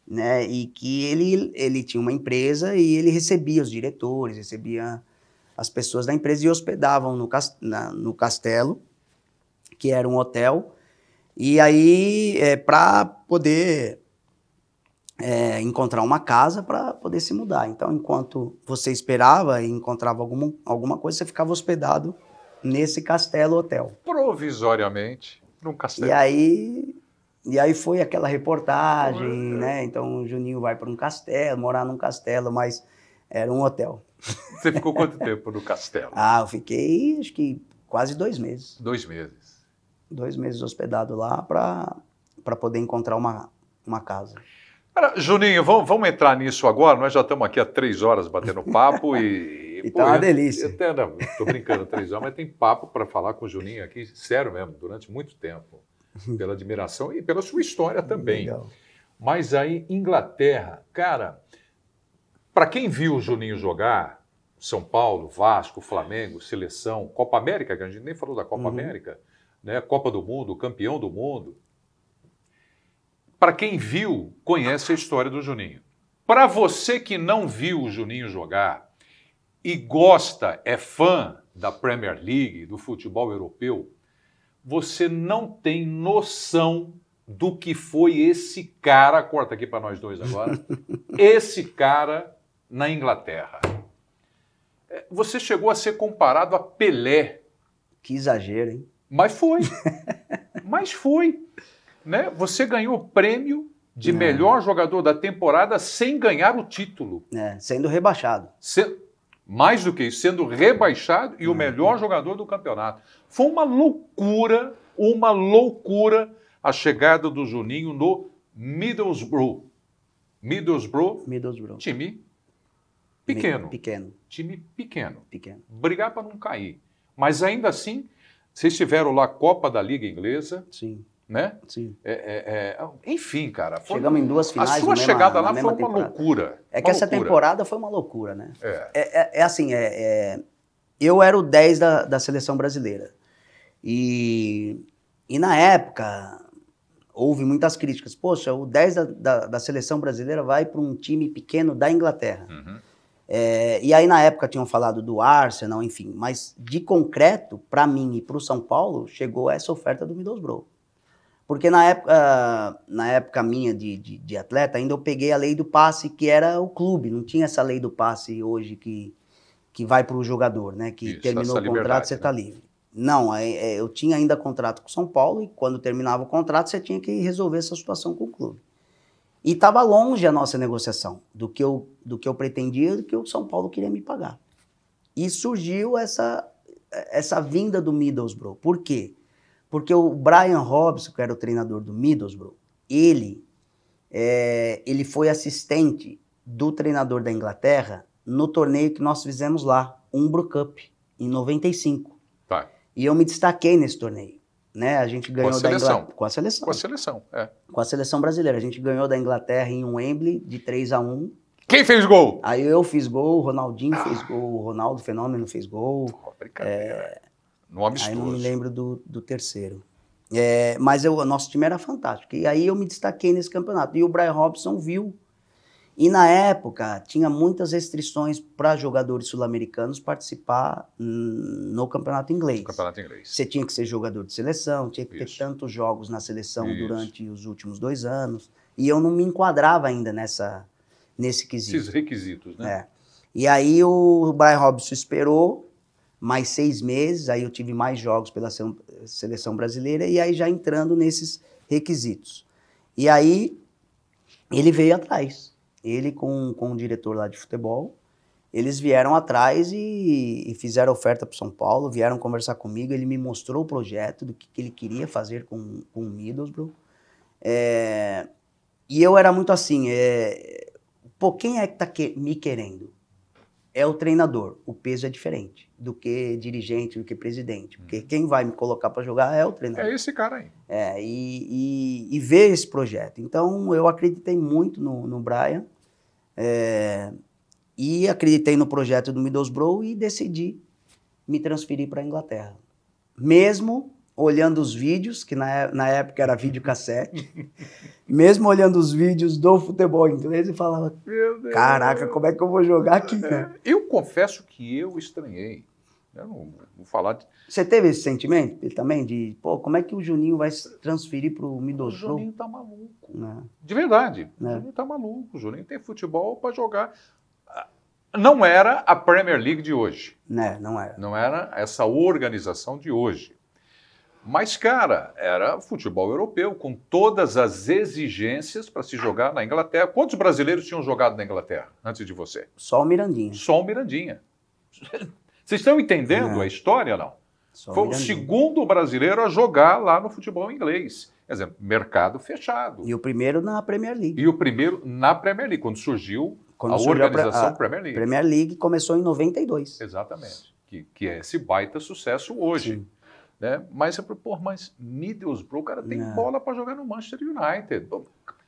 Speaker 2: né, e que ele tinha uma empresa e ele recebia os diretores, recebia as pessoas da empresa e hospedavam no castelo, que era um hotel, e aí para poder encontrar uma casa para poder se mudar. Então, enquanto você esperava e encontrava alguma coisa, você ficava hospedado nesse castelo-hotel.
Speaker 1: Provisoriamente, num castelo.
Speaker 2: E aí foi aquela reportagem, né? Então o Juninho vai para um castelo, morar num castelo, mas era um hotel.
Speaker 1: Você ficou quanto tempo no castelo?
Speaker 2: Eu fiquei, acho que quase 2 meses.
Speaker 1: 2 meses.
Speaker 2: 2 meses hospedado lá para poder encontrar uma casa.
Speaker 1: Cara, Juninho, vamos entrar nisso agora. Nós já estamos aqui há 3 horas batendo papo e
Speaker 2: tá uma delícia.
Speaker 1: Estou brincando 3 horas, mas tem papo para falar com o Juninho aqui, sério mesmo, durante muito tempo. Pela admiração e pela sua história também.
Speaker 2: Legal.
Speaker 1: Mas aí, Inglaterra, cara, para quem viu o Juninho jogar, São Paulo, Vasco, Flamengo, Seleção, Copa América, que a gente nem falou da Copa América, né? Copa do Mundo, campeão do mundo. Para quem viu, conhece a história do Juninho. Para você que não viu o Juninho jogar e gosta, é fã da Premier League, do futebol europeu, você não tem noção do que foi esse cara, corta aqui para nós dois agora, esse cara na Inglaterra. Você chegou a ser comparado a Pelé.
Speaker 2: Que exagero, hein?
Speaker 1: Mas foi. Mas foi. Né? Você ganhou o prêmio de melhor jogador da temporada sem ganhar o título.
Speaker 2: Sendo rebaixado.
Speaker 1: Mais do que isso, sendo rebaixado e o melhor jogador do campeonato. Foi uma loucura a chegada do Juninho no Middlesbrough. Middlesbrough, time pequeno. Time pequeno. Brigar para não cair. Mas ainda assim, vocês tiveram lá a Copa da Liga Inglesa.
Speaker 2: Sim.
Speaker 1: Né?
Speaker 2: Sim.
Speaker 1: Enfim, cara.
Speaker 2: Chegamos em 2 finais.
Speaker 1: A sua chegada lá foi uma loucura.
Speaker 2: Essa temporada foi uma loucura, né? Eu era o 10 da seleção brasileira. E na época, houve muitas críticas. Poxa, o 10 da seleção brasileira vai para um time pequeno da Inglaterra.
Speaker 1: Uhum.
Speaker 2: E aí, na época, tinham falado do Arsenal, enfim. Mas, de concreto, para mim e para o São Paulo, chegou essa oferta do Middlesbrough. Porque na época minha de atleta, ainda eu peguei a lei do passe, que era o clube. Não tinha essa lei do passe hoje que vai para o jogador, né? Que terminou o contrato, você está livre. Não, eu tinha ainda contrato com o São Paulo e quando terminava o contrato, você tinha que resolver essa situação com o clube. E estava longe a nossa negociação do que eu pretendia, do que o São Paulo queria me pagar. E surgiu essa vinda do Middlesbrough. Por quê? Porque o Brian Robson, que era o treinador do Middlesbrough, ele foi assistente do treinador da Inglaterra no torneio que nós fizemos lá, Umbro Cup, em 95.
Speaker 1: Tá.
Speaker 2: E eu me destaquei nesse torneio. Né? A gente ganhou da Inglaterra. Com a seleção. Com a seleção brasileira. A gente ganhou da Inglaterra em Wembley, de 3-1.
Speaker 1: Quem fez gol?
Speaker 2: Aí eu fiz gol, o Ronaldinho fez gol, o Ronaldo Fenômeno fez gol.
Speaker 1: Brincadeira. No amistoso.
Speaker 2: Aí não me lembro do terceiro. Mas o nosso time era fantástico. E aí eu me destaquei nesse campeonato. E o Brian Robson viu. E na época tinha muitas restrições para jogadores sul-americanos participar no campeonato inglês. Você tinha que ser jogador de seleção, tinha que ter tantos jogos na seleção durante os últimos 2 anos. E eu não me enquadrava ainda nesse quesito.
Speaker 1: Esses requisitos, né?
Speaker 2: E aí o Brian Robson esperou mais 6 meses, aí eu tive mais jogos pela seleção brasileira, e aí já entrando nesses requisitos. E aí ele veio atrás. Ele com o diretor lá de futebol, eles vieram atrás e fizeram oferta para o São Paulo, vieram conversar comigo, ele me mostrou o projeto do que ele queria fazer com o Middlesbrough. E eu era muito assim, quem é que está me querendo? É o treinador, o peso é diferente do que dirigente, do que presidente, porque quem vai me colocar para jogar é o treinador.
Speaker 1: É esse cara aí.
Speaker 2: E ver esse projeto. Então eu acreditei muito no Brian, e acreditei no projeto do Middlesbrough e decidi me transferir para a Inglaterra. Mesmo olhando os vídeos, que na época era videocassete, mesmo olhando os vídeos do futebol inglês, e falava, caraca, como é que eu vou jogar aqui?
Speaker 1: Eu confesso que eu estranhei. Eu não vou falar de...
Speaker 2: Você teve esse sentimento também de, como é que o Juninho vai se transferir para o Middlesbrough?
Speaker 1: O Juninho tá maluco. De verdade. O Juninho tá maluco. O Juninho tem futebol para jogar. Não era a Premier League de hoje.
Speaker 2: Não era.
Speaker 1: Não era essa organização de hoje. Mas, cara, era futebol europeu, com todas as exigências para se jogar na Inglaterra. Quantos brasileiros tinham jogado na Inglaterra antes de você?
Speaker 2: Só o Mirandinha.
Speaker 1: Só o Mirandinha. Vocês estão entendendo a história, não? Foi o segundo brasileiro a jogar lá no futebol inglês. Quer dizer, mercado fechado.
Speaker 2: E o primeiro na Premier League.
Speaker 1: E o primeiro na Premier League, quando surgiu a organização Premier League.
Speaker 2: Premier League começou em 92.
Speaker 1: Exatamente. Que é esse baita sucesso hoje.
Speaker 2: Sim.
Speaker 1: Né? Mas Middlesbrough, o cara tem bola para jogar no Manchester United.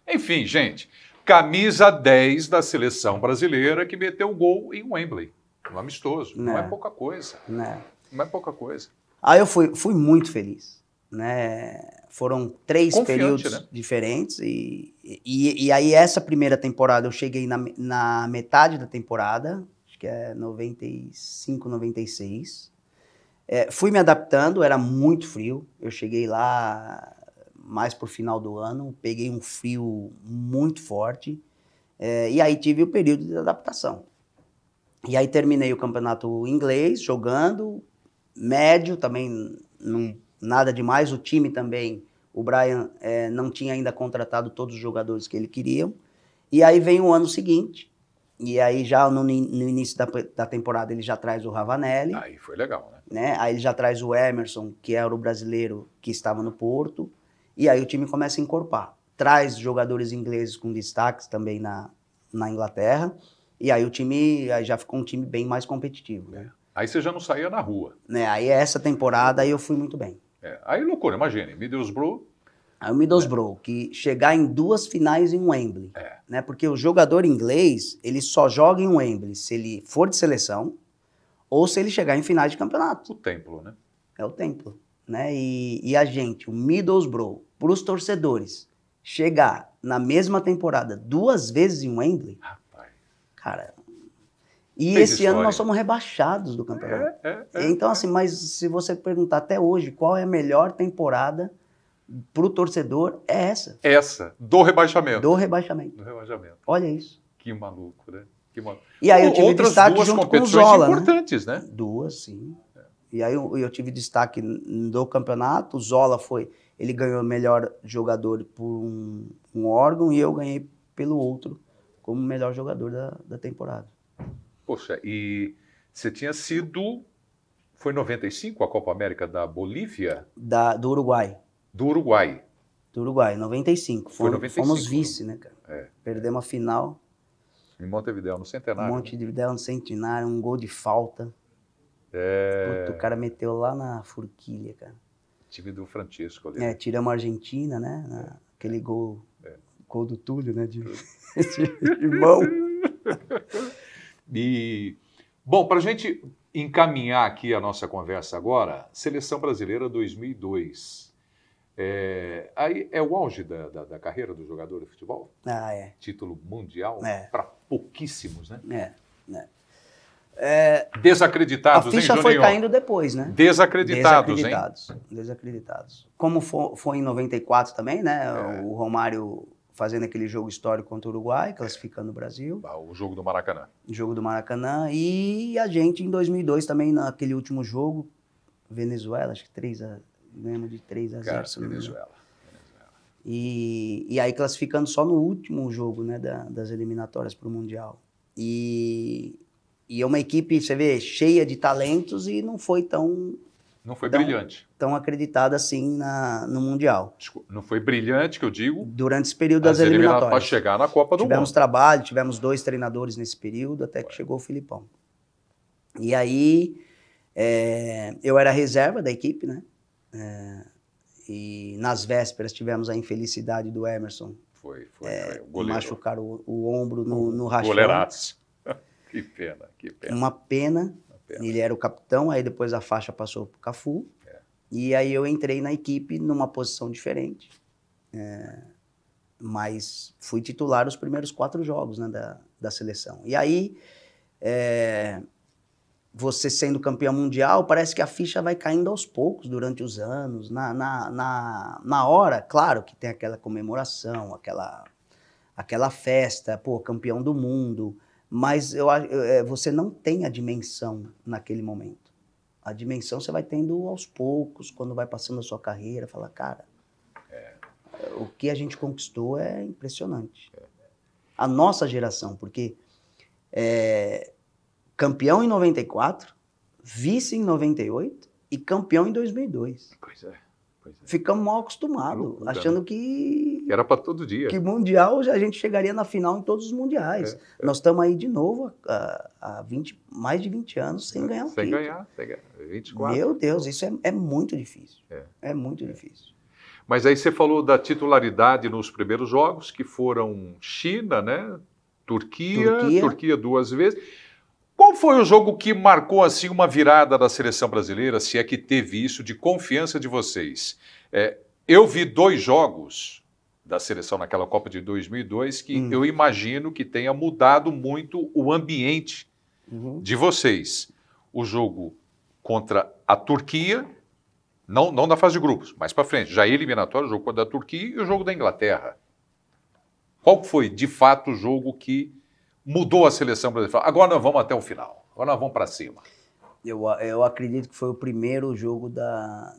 Speaker 1: Enfim, gente, camisa 10 da seleção brasileira que meteu gol em Wembley, no amistoso. Não é pouca coisa. Não é pouca coisa.
Speaker 2: Aí eu fui muito feliz. Né? Foram 3 períodos diferentes e aí essa primeira temporada eu cheguei na metade da temporada, acho que é 95, 96. Fui me adaptando, era muito frio. Eu cheguei lá mais pro final do ano, peguei um frio muito forte, e aí tive o período de adaptação. E aí terminei o campeonato inglês, jogando, médio também, nada demais. O time também, o Brian não tinha ainda contratado todos os jogadores que ele queria. E aí vem o ano seguinte, e aí já no início da temporada ele já traz o Ravanelli.
Speaker 1: Aí foi legal,
Speaker 2: né? Aí ele já traz o Emerson, que era o brasileiro que estava no Porto. E aí o time começa a encorpar. Traz jogadores ingleses com destaques também na Inglaterra. E aí o time aí já ficou um time bem mais competitivo. Né?
Speaker 1: Aí você já não saía na rua.
Speaker 2: Né? Aí essa temporada aí eu fui muito bem.
Speaker 1: Aí loucura, imagine, Middlesbrough.
Speaker 2: Aí o Middlesbrough, que chegar em 2 finais em Wembley. Né? Porque o jogador inglês, ele só joga em Wembley se ele for de seleção ou se ele chegar em finais de campeonato.
Speaker 1: O templo, né?
Speaker 2: É o templo. Né? E a gente, o Middlesbrough, para os torcedores, chegar na mesma temporada 2 vezes em Wembley,
Speaker 1: Rapaz.
Speaker 2: cara... E
Speaker 1: Fez
Speaker 2: esse ano
Speaker 1: história.
Speaker 2: nós somos rebaixados do campeonato. Então, assim, mas se você perguntar até hoje qual é a melhor temporada para o torcedor, é essa.
Speaker 1: Essa, do rebaixamento.
Speaker 2: Do rebaixamento.
Speaker 1: Do rebaixamento.
Speaker 2: Olha isso.
Speaker 1: Que maluco, né? Que maluco.
Speaker 2: E aí eu tive
Speaker 1: Outras
Speaker 2: destaque
Speaker 1: duas
Speaker 2: junto com o
Speaker 1: competições
Speaker 2: Zola,
Speaker 1: importantes, né?
Speaker 2: 2, sim. E aí eu tive destaque do campeonato. O Zola ele ganhou melhor jogador por um órgão e eu ganhei pelo outro como melhor jogador da temporada.
Speaker 1: Poxa, e você tinha sido... Foi em 95 a Copa América da Bolívia?
Speaker 2: Do Uruguai.
Speaker 1: Do Uruguai.
Speaker 2: Do Uruguai, 95.
Speaker 1: Foi 95.
Speaker 2: Fomos vice, né, cara? Perdemos a final.
Speaker 1: Em Montevidéu, no Centenário.
Speaker 2: Montevidéu, no Centenário, um gol de falta. Puta, o cara meteu lá na forquilha, cara.
Speaker 1: Time do Francisco ali.
Speaker 2: Tiramos a Argentina, né? Aquele gol, gol do Túlio, né? De mão.
Speaker 1: E, bom, para a gente encaminhar aqui a nossa conversa agora, Seleção Brasileira 2002. Aí é o auge da carreira do jogador de futebol? Título mundial para pouquíssimos, né? Desacreditados,
Speaker 2: hein, Juninho? A ficha foi caindo depois, né?
Speaker 1: Desacreditados, hein?
Speaker 2: Desacreditados. Como foi em 94 também, né? O Romário fazendo aquele jogo histórico contra o Uruguai, classificando o Brasil.
Speaker 1: O jogo do Maracanã.
Speaker 2: O jogo do Maracanã. E a gente, em 2002, também, naquele último jogo, Venezuela, acho que ganhamos de 3-0.
Speaker 1: Venezuela.
Speaker 2: E aí classificando só no último jogo, né, das eliminatórias para o Mundial. E é uma equipe, você vê, cheia de talentos e não foi
Speaker 1: brilhante.
Speaker 2: Tão acreditada assim no Mundial.
Speaker 1: Não foi brilhante, que eu digo.
Speaker 2: Durante esse período das eliminatórias.
Speaker 1: Para chegar na Copa do Mundo.
Speaker 2: Tivemos trabalho, tivemos 2 treinadores nesse período, até que chegou o Filipão. E aí, eu era reserva da equipe, né? E nas vésperas tivemos a infelicidade do Emerson.
Speaker 1: Foi o goleiro.
Speaker 2: Machucar o ombro no rachão.
Speaker 1: Goleiraço. Que pena.
Speaker 2: Uma pena. Ele era o capitão, aí depois a faixa passou pro Cafu. E aí eu entrei na equipe numa posição diferente. Mas fui titular os primeiros 4 jogos, né, da seleção. E aí, você sendo campeão mundial, parece que a ficha vai caindo aos poucos durante os anos. Na hora, claro que tem aquela comemoração, aquela festa, campeão do mundo. Mas você não tem a dimensão naquele momento. A dimensão você vai tendo aos poucos, quando vai passando a sua carreira, fala, cara, o que a gente conquistou é impressionante. A nossa geração, porque campeão em 94, vice em 98 e campeão em 2002.
Speaker 1: Pois é.
Speaker 2: Ficamos mal acostumados, achando que
Speaker 1: era para todo dia.
Speaker 2: Que mundial a gente chegaria na final em todos os mundiais. Nós estamos aí de novo há mais de 20 anos sem ganhar um título.
Speaker 1: Sem ganhar. 24.
Speaker 2: Meu Deus, isso é muito difícil. É muito difícil.
Speaker 1: Mas aí você falou da titularidade nos primeiros jogos, que foram China, né? Turquia 2 vezes. Qual foi o jogo que marcou assim uma virada da seleção brasileira, se é que teve isso, de confiança de vocês? Eu vi 2 jogos da seleção naquela Copa de 2002 que eu imagino que tenha mudado muito o ambiente de vocês. O jogo contra a Turquia, não na fase de grupos, mais para frente, já eliminatório, o jogo contra a Turquia e o jogo da Inglaterra. Qual foi, de fato, o jogo que mudou a seleção brasileira? Agora nós vamos até o final. Agora nós vamos para cima.
Speaker 2: Eu acredito que foi o primeiro jogo da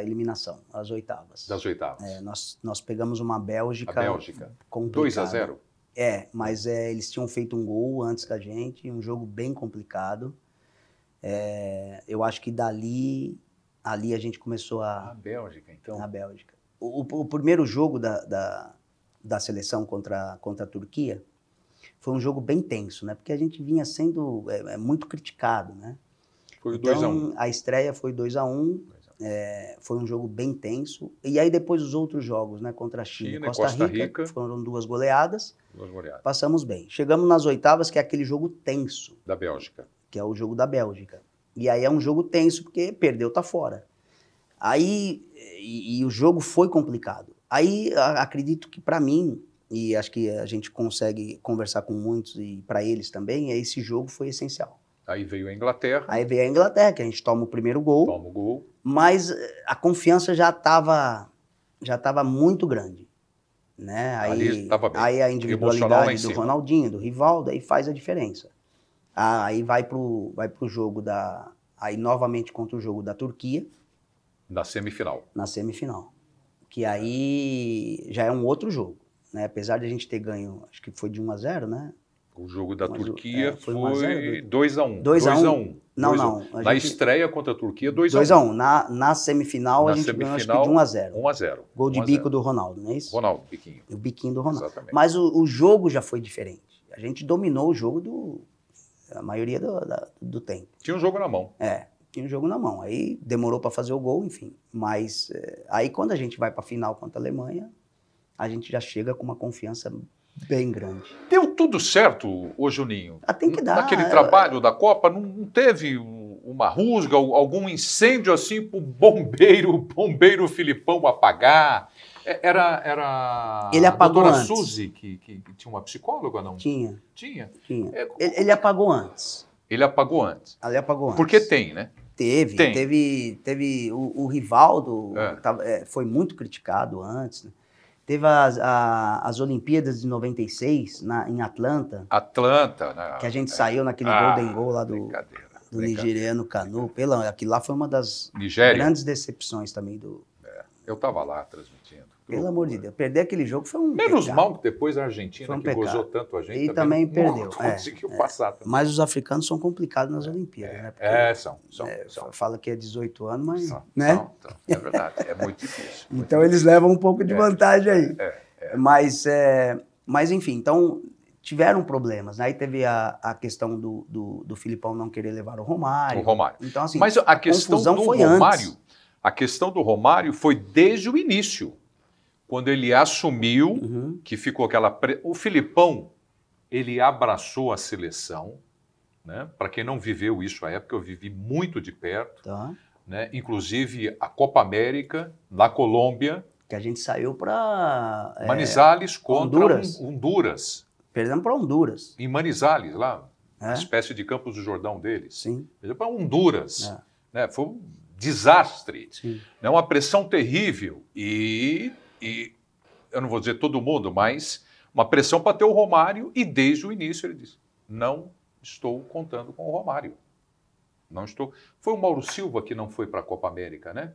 Speaker 2: eliminação, as oitavas.
Speaker 1: Das oitavas.
Speaker 2: Nós pegamos uma Bélgica.
Speaker 1: A Bélgica.
Speaker 2: Complicada.
Speaker 1: 2-0.
Speaker 2: Mas eles tinham feito um gol antes da gente, um jogo bem complicado. Eu acho que dali Ali a gente começou
Speaker 1: A Bélgica, então.
Speaker 2: na Bélgica. O primeiro jogo da seleção contra a Turquia foi um jogo bem tenso, né? Porque a gente vinha sendo muito criticado, né?
Speaker 1: Foi o
Speaker 2: Então,
Speaker 1: 2-1.
Speaker 2: a estreia foi 2-1, foi um jogo bem tenso. E aí depois os outros jogos, né? Contra a China e Costa Rica, foram 2 goleadas.
Speaker 1: 2 goleadas.
Speaker 2: Passamos bem. Chegamos nas oitavas, que é aquele jogo tenso.
Speaker 1: Da Bélgica.
Speaker 2: Que é o jogo da Bélgica. E aí é um jogo tenso, porque perdeu, tá fora. Aí, e o jogo foi complicado. Aí, acredito que para mim, e acho que a gente consegue conversar com muitos, e para eles também, esse jogo foi essencial.
Speaker 1: Aí veio a Inglaterra.
Speaker 2: Aí veio a Inglaterra, que a gente toma o primeiro gol.
Speaker 1: Toma o gol.
Speaker 2: Mas a confiança já estava muito grande. Né? Aí a individualidade do Ronaldinho, do Rivaldo, aí faz a diferença. Aí vai pro jogo aí novamente contra o jogo da Turquia.
Speaker 1: Na semifinal.
Speaker 2: Na semifinal. Que aí já é um outro jogo. Né? Apesar de a gente ter ganho, acho que foi de 1-0, né?
Speaker 1: O jogo da Turquia foi
Speaker 2: 2-1.
Speaker 1: 2-1.
Speaker 2: Não.
Speaker 1: Na estreia contra a Turquia, 2-1.
Speaker 2: 2-1. Na semifinal, a gente ganhou, acho que de 1-0.
Speaker 1: 1-0.
Speaker 2: Gol de bico do Ronaldo, não é isso?
Speaker 1: Ronaldo, biquinho.
Speaker 2: O biquinho do Ronaldo.
Speaker 1: Exatamente.
Speaker 2: Mas o jogo já foi diferente. A gente dominou o jogo a maioria do tempo.
Speaker 1: Tinha um jogo na mão.
Speaker 2: Tinha um jogo na mão. Aí demorou para fazer o gol, enfim. Mas aí quando a gente vai para a final contra a Alemanha, a gente já chega com uma confiança bem grande.
Speaker 1: Deu tudo certo, ô Juninho?
Speaker 2: Tem que dar.
Speaker 1: Naquele trabalho da Copa, não teve uma rusga, algum incêndio assim pro bombeiro Filipão apagar? Era
Speaker 2: ele apagou
Speaker 1: a doutora
Speaker 2: antes.
Speaker 1: Suzy, que tinha uma psicóloga, não?
Speaker 2: Tinha.
Speaker 1: Ele
Speaker 2: apagou antes.
Speaker 1: Ele apagou antes.
Speaker 2: Ele apagou antes.
Speaker 1: Porque tem, né?
Speaker 2: Teve o Rivaldo, foi muito criticado antes, né? Teve as Olimpíadas de 96 em Atlanta.
Speaker 1: Né?
Speaker 2: Que a gente saiu naquele Golden Goal lá do
Speaker 1: Brincadeira.
Speaker 2: nigeriano Canu. Aquilo lá foi uma das grandes decepções também do...
Speaker 1: Eu estava lá transmitindo.
Speaker 2: Pelo amor de Deus, perder aquele jogo foi um
Speaker 1: Menos
Speaker 2: pecado.
Speaker 1: mal que depois a Argentina, que gozou tanto a gente,
Speaker 2: e também perdeu.
Speaker 1: Conseguiu passar também.
Speaker 2: Mas os africanos são complicados nas Olimpíadas, né? Porque,
Speaker 1: são.
Speaker 2: Fala que é 18 anos, mas...
Speaker 1: São,
Speaker 2: né?
Speaker 1: É verdade, é muito difícil.
Speaker 2: Então eles levam um pouco de vantagem aí. Mas enfim, então tiveram problemas. Né? Aí teve a questão do Filipão não querer levar o Romário. Então, assim,
Speaker 1: mas a questão do Romário, a questão do Romário foi desde o início. Quando ele assumiu, que ficou aquela... O Filipão, ele abraçou a seleção, né? Para quem não viveu isso à época, eu vivi muito de perto.
Speaker 2: Tá.
Speaker 1: Né? Inclusive a Copa América, na Colômbia.
Speaker 2: Que a gente saiu para...
Speaker 1: Manizales contra Honduras.
Speaker 2: Perdemos para Honduras.
Speaker 1: Em Manizales, lá, uma espécie de Campos do Jordão deles.
Speaker 2: Sim.
Speaker 1: Perdemos para Honduras. Né? Foi um desastre.
Speaker 2: Sim.
Speaker 1: Né? Uma pressão terrível. E eu não vou dizer todo mundo, mas uma pressão para ter o Romário, e desde o início ele disse, não estou contando com o Romário. Não estou. Foi o Mauro Silva que não foi para a Copa América, né?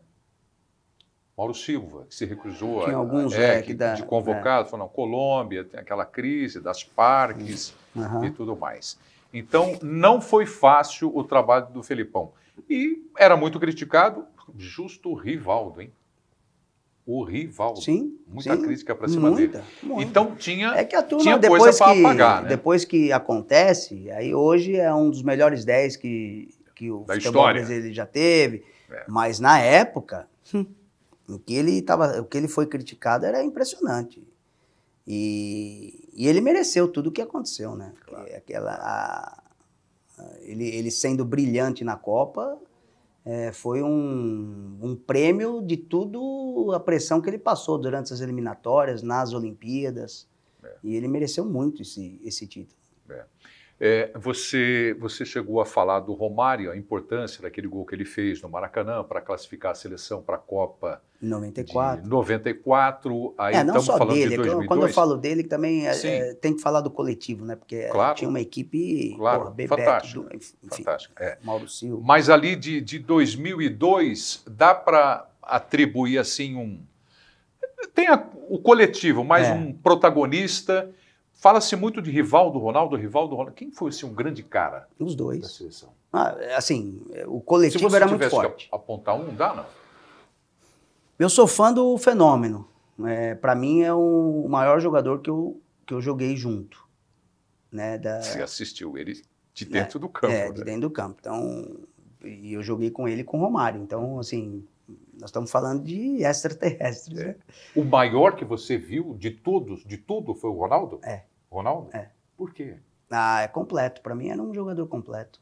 Speaker 1: Mauro Silva, que se recusou de convocado, falou, não, Colômbia, tem aquela crise das Parques e tudo mais. Então, não foi fácil o trabalho do Felipão. E era muito criticado, justo o Rivaldo, hein? O Rivaldo.
Speaker 2: Sim.
Speaker 1: Muita crítica para cima dele.
Speaker 2: Muita.
Speaker 1: Então tinha,
Speaker 2: que a turma,
Speaker 1: tinha coisa para apagar, né?
Speaker 2: Depois que acontece, aí hoje é um dos melhores 10 que o futebol brasileiro já teve. Mas na época, o que ele foi criticado era impressionante. E ele mereceu tudo o que aconteceu, né? Claro. Ele sendo brilhante na Copa... foi um prêmio de tudo a pressão que ele passou durante as eliminatórias, nas Olimpíadas. E ele mereceu muito esse título.
Speaker 1: Você chegou a falar do Romário, a importância daquele gol que ele fez no Maracanã para classificar a seleção para a Copa
Speaker 2: 94.
Speaker 1: De 94. Aí
Speaker 2: não
Speaker 1: estamos
Speaker 2: só
Speaker 1: falando
Speaker 2: dele,
Speaker 1: de 2002.
Speaker 2: Quando eu falo dele, também tem que falar do coletivo, né? Porque tinha uma equipe
Speaker 1: fantástica.
Speaker 2: Mauro Silva.
Speaker 1: Mas ali de 2002, dá para atribuir assim tem o coletivo, mais um protagonista. Fala-se muito de Rivaldo, Ronaldo. Quem foi assim, um grande cara
Speaker 2: Os dois.
Speaker 1: da seleção?
Speaker 2: Assim, o coletivo era muito forte.
Speaker 1: Se você tivesse que apontar um, dá, não?
Speaker 2: Eu sou fã do Fenômeno. Para mim é o maior jogador que eu joguei junto. Né,
Speaker 1: Você assistiu ele de dentro do campo.
Speaker 2: Né? De dentro do campo. Então, e eu joguei com ele e com o Romário. Então, assim, nós estamos falando de extraterrestres. Né?
Speaker 1: O maior que você viu de tudo, foi o Ronaldo? Ronaldo? Por quê?
Speaker 2: É completo. Para mim era um jogador completo.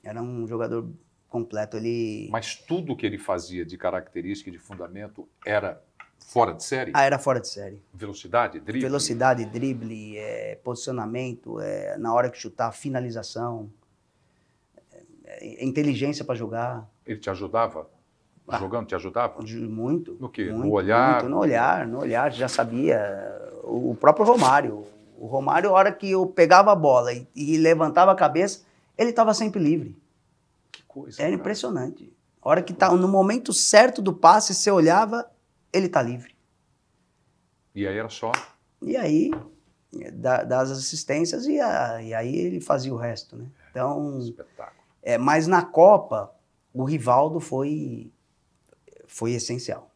Speaker 2: Era um jogador completo.
Speaker 1: Mas tudo que ele fazia de característica e de fundamento era fora de série?
Speaker 2: Era fora de série.
Speaker 1: Velocidade, drible?
Speaker 2: Velocidade, drible, posicionamento, na hora que chutar, finalização, inteligência para jogar.
Speaker 1: Ele te ajudava? Jogando, te ajudava?
Speaker 2: Muito.
Speaker 1: No quê?
Speaker 2: Muito,
Speaker 1: no olhar?
Speaker 2: Muito, no olhar, já sabia. O próprio Romário. O Romário, a hora que eu pegava a bola e levantava a cabeça, ele estava sempre livre.
Speaker 1: Que coisa.
Speaker 2: Era impressionante. A hora que tá no momento certo do passe, você olhava, ele tá livre.
Speaker 1: E aí era só?
Speaker 2: E aí, das assistências, e aí ele fazia o resto, né? Então,
Speaker 1: espetáculo.
Speaker 2: Mas na Copa, o Rivaldo foi essencial.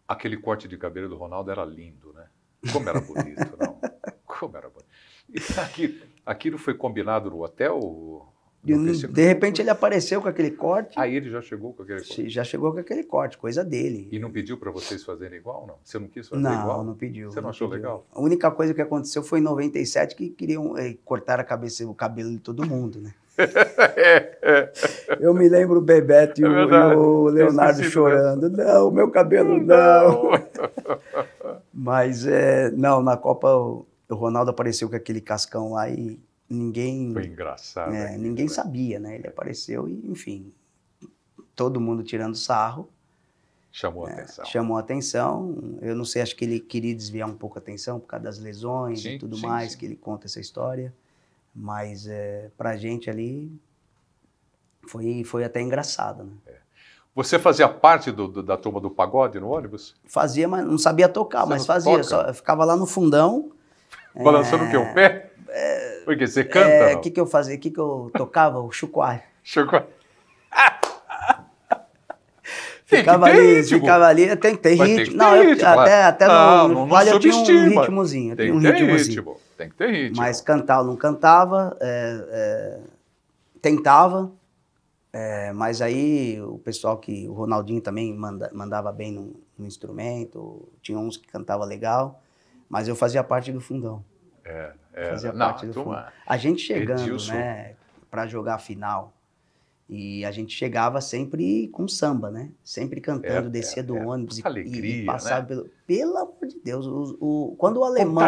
Speaker 1: Aquele corte de cabelo do Ronaldo era lindo, né? Como era bonito, não? Como era bonito. E aquilo foi combinado no hotel?
Speaker 2: De repente ele apareceu com aquele corte.
Speaker 1: Aí ele já chegou com aquele corte?
Speaker 2: Já chegou com aquele corte, coisa dele.
Speaker 1: E não pediu para vocês fazerem igual, não? Você não quis fazer igual?
Speaker 2: Não, não pediu.
Speaker 1: Você não achou legal?
Speaker 2: A única coisa que aconteceu foi em 97 que queriam cortar o cabelo de todo mundo, né? Eu me lembro o Bebeto e o Leonardo chorando. Não, meu cabelo não. Mas, não, na Copa o Ronaldo apareceu com aquele cascão lá e ninguém...
Speaker 1: Foi engraçado.
Speaker 2: Ninguém sabia, né? Ele apareceu e, enfim, todo mundo tirando sarro.
Speaker 1: Chamou a atenção.
Speaker 2: Chamou a atenção. Eu não sei, acho que ele queria desviar um pouco a atenção por causa das lesões e tudo mais, que ele conta essa história. Mas pra gente ali foi até engraçado, né?
Speaker 1: Você fazia parte da turma do pagode no ônibus?
Speaker 2: Fazia, mas não sabia tocar, mas fazia. Eu ficava lá no fundão.
Speaker 1: Balançando o quê? O pé? Porque você canta,
Speaker 2: O que eu fazia? O que eu tocava? O chucuai.
Speaker 1: Chucuai.
Speaker 2: Ficava ali, tem ritmo. Não, até no vale eu tinha um ritmozinho.
Speaker 1: Tem que ter ritmo. Tem que ter ritmo.
Speaker 2: Mas cantar eu não cantava, tentava, mas aí o pessoal o Ronaldinho também mandava bem no instrumento, tinha uns que cantava legal, mas eu fazia parte do fundão. Fazia parte do fundão. A gente chegando, Edilson, né, para jogar a final, e a gente chegava sempre com samba, né? Sempre cantando, descia do ônibus
Speaker 1: alegria,
Speaker 2: e passava
Speaker 1: né?
Speaker 2: Pelo amor de Deus, quando o alemão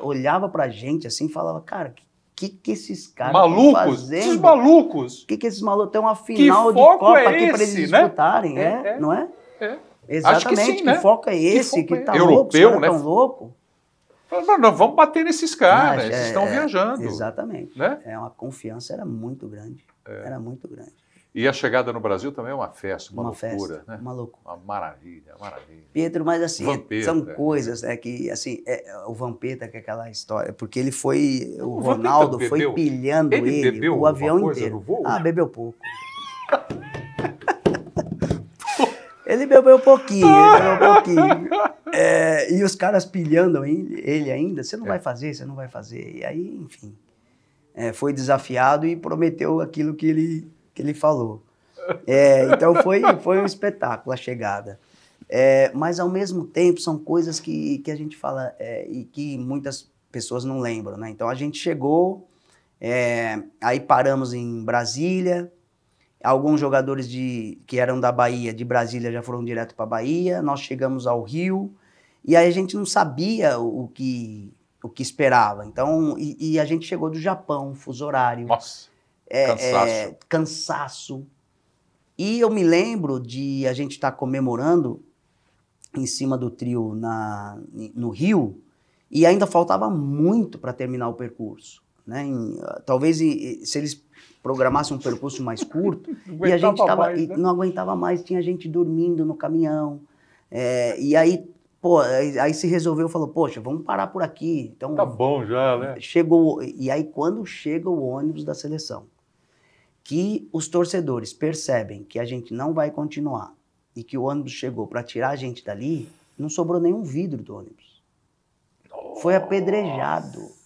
Speaker 2: olhava pra gente assim, falava, cara, que esses caras estão fazendo?
Speaker 1: Esses malucos!
Speaker 2: Que esses malucos? Tem uma final de Copa aqui pra eles disputarem, não é? Exatamente,
Speaker 1: acho que sim, né?
Speaker 2: foco é esse? Que tá
Speaker 1: europeu,
Speaker 2: louco,
Speaker 1: né?
Speaker 2: Tão louco.
Speaker 1: Não, vamos bater nesses caras, eles estão viajando.
Speaker 2: Exatamente.
Speaker 1: Né?
Speaker 2: A confiança era muito grande. Era muito grande.
Speaker 1: E a chegada no Brasil também é uma festa, uma loucura.
Speaker 2: Festa,
Speaker 1: né?
Speaker 2: uma loucura.
Speaker 1: Uma maravilha, maravilha.
Speaker 2: Pedro, mas assim,
Speaker 1: Vampeta,
Speaker 2: são coisas que, assim, o Vampeta, que é aquela história, porque ele foi, o Ronaldo foi pilhando ele o avião inteiro. Bebeu pouco. Ele bebeu pouquinho, e os caras pilhando ele ainda, você não vai fazer, você não vai fazer. E aí, enfim, foi desafiado e prometeu aquilo que ele falou. Então foi um espetáculo a chegada. Mas ao mesmo tempo são coisas que a gente fala e que muitas pessoas não lembram, né? Então a gente chegou, aí paramos em Brasília. Alguns jogadores que eram da Bahia, de Brasília, já foram direto para a Bahia. Nós chegamos ao Rio e aí a gente não sabia o que esperava. Então, e a gente chegou do Japão, fuso horário.
Speaker 1: Nossa,
Speaker 2: cansaço. E eu me lembro de a gente estar comemorando em cima do trio no Rio e ainda faltava muito para terminar o percurso. Né? Talvez se eles programassem um percurso mais curto e a gente não aguentava mais, tinha gente dormindo no caminhão. E aí Pô, aí se resolveu, falou, poxa, vamos parar por aqui. Então,
Speaker 1: Tá bom já, né?
Speaker 2: chegou, e aí quando chega o ônibus da seleção, que os torcedores percebem que a gente não vai continuar e que o ônibus chegou para tirar a gente dali, não sobrou nenhum vidro do ônibus. Foi apedrejado.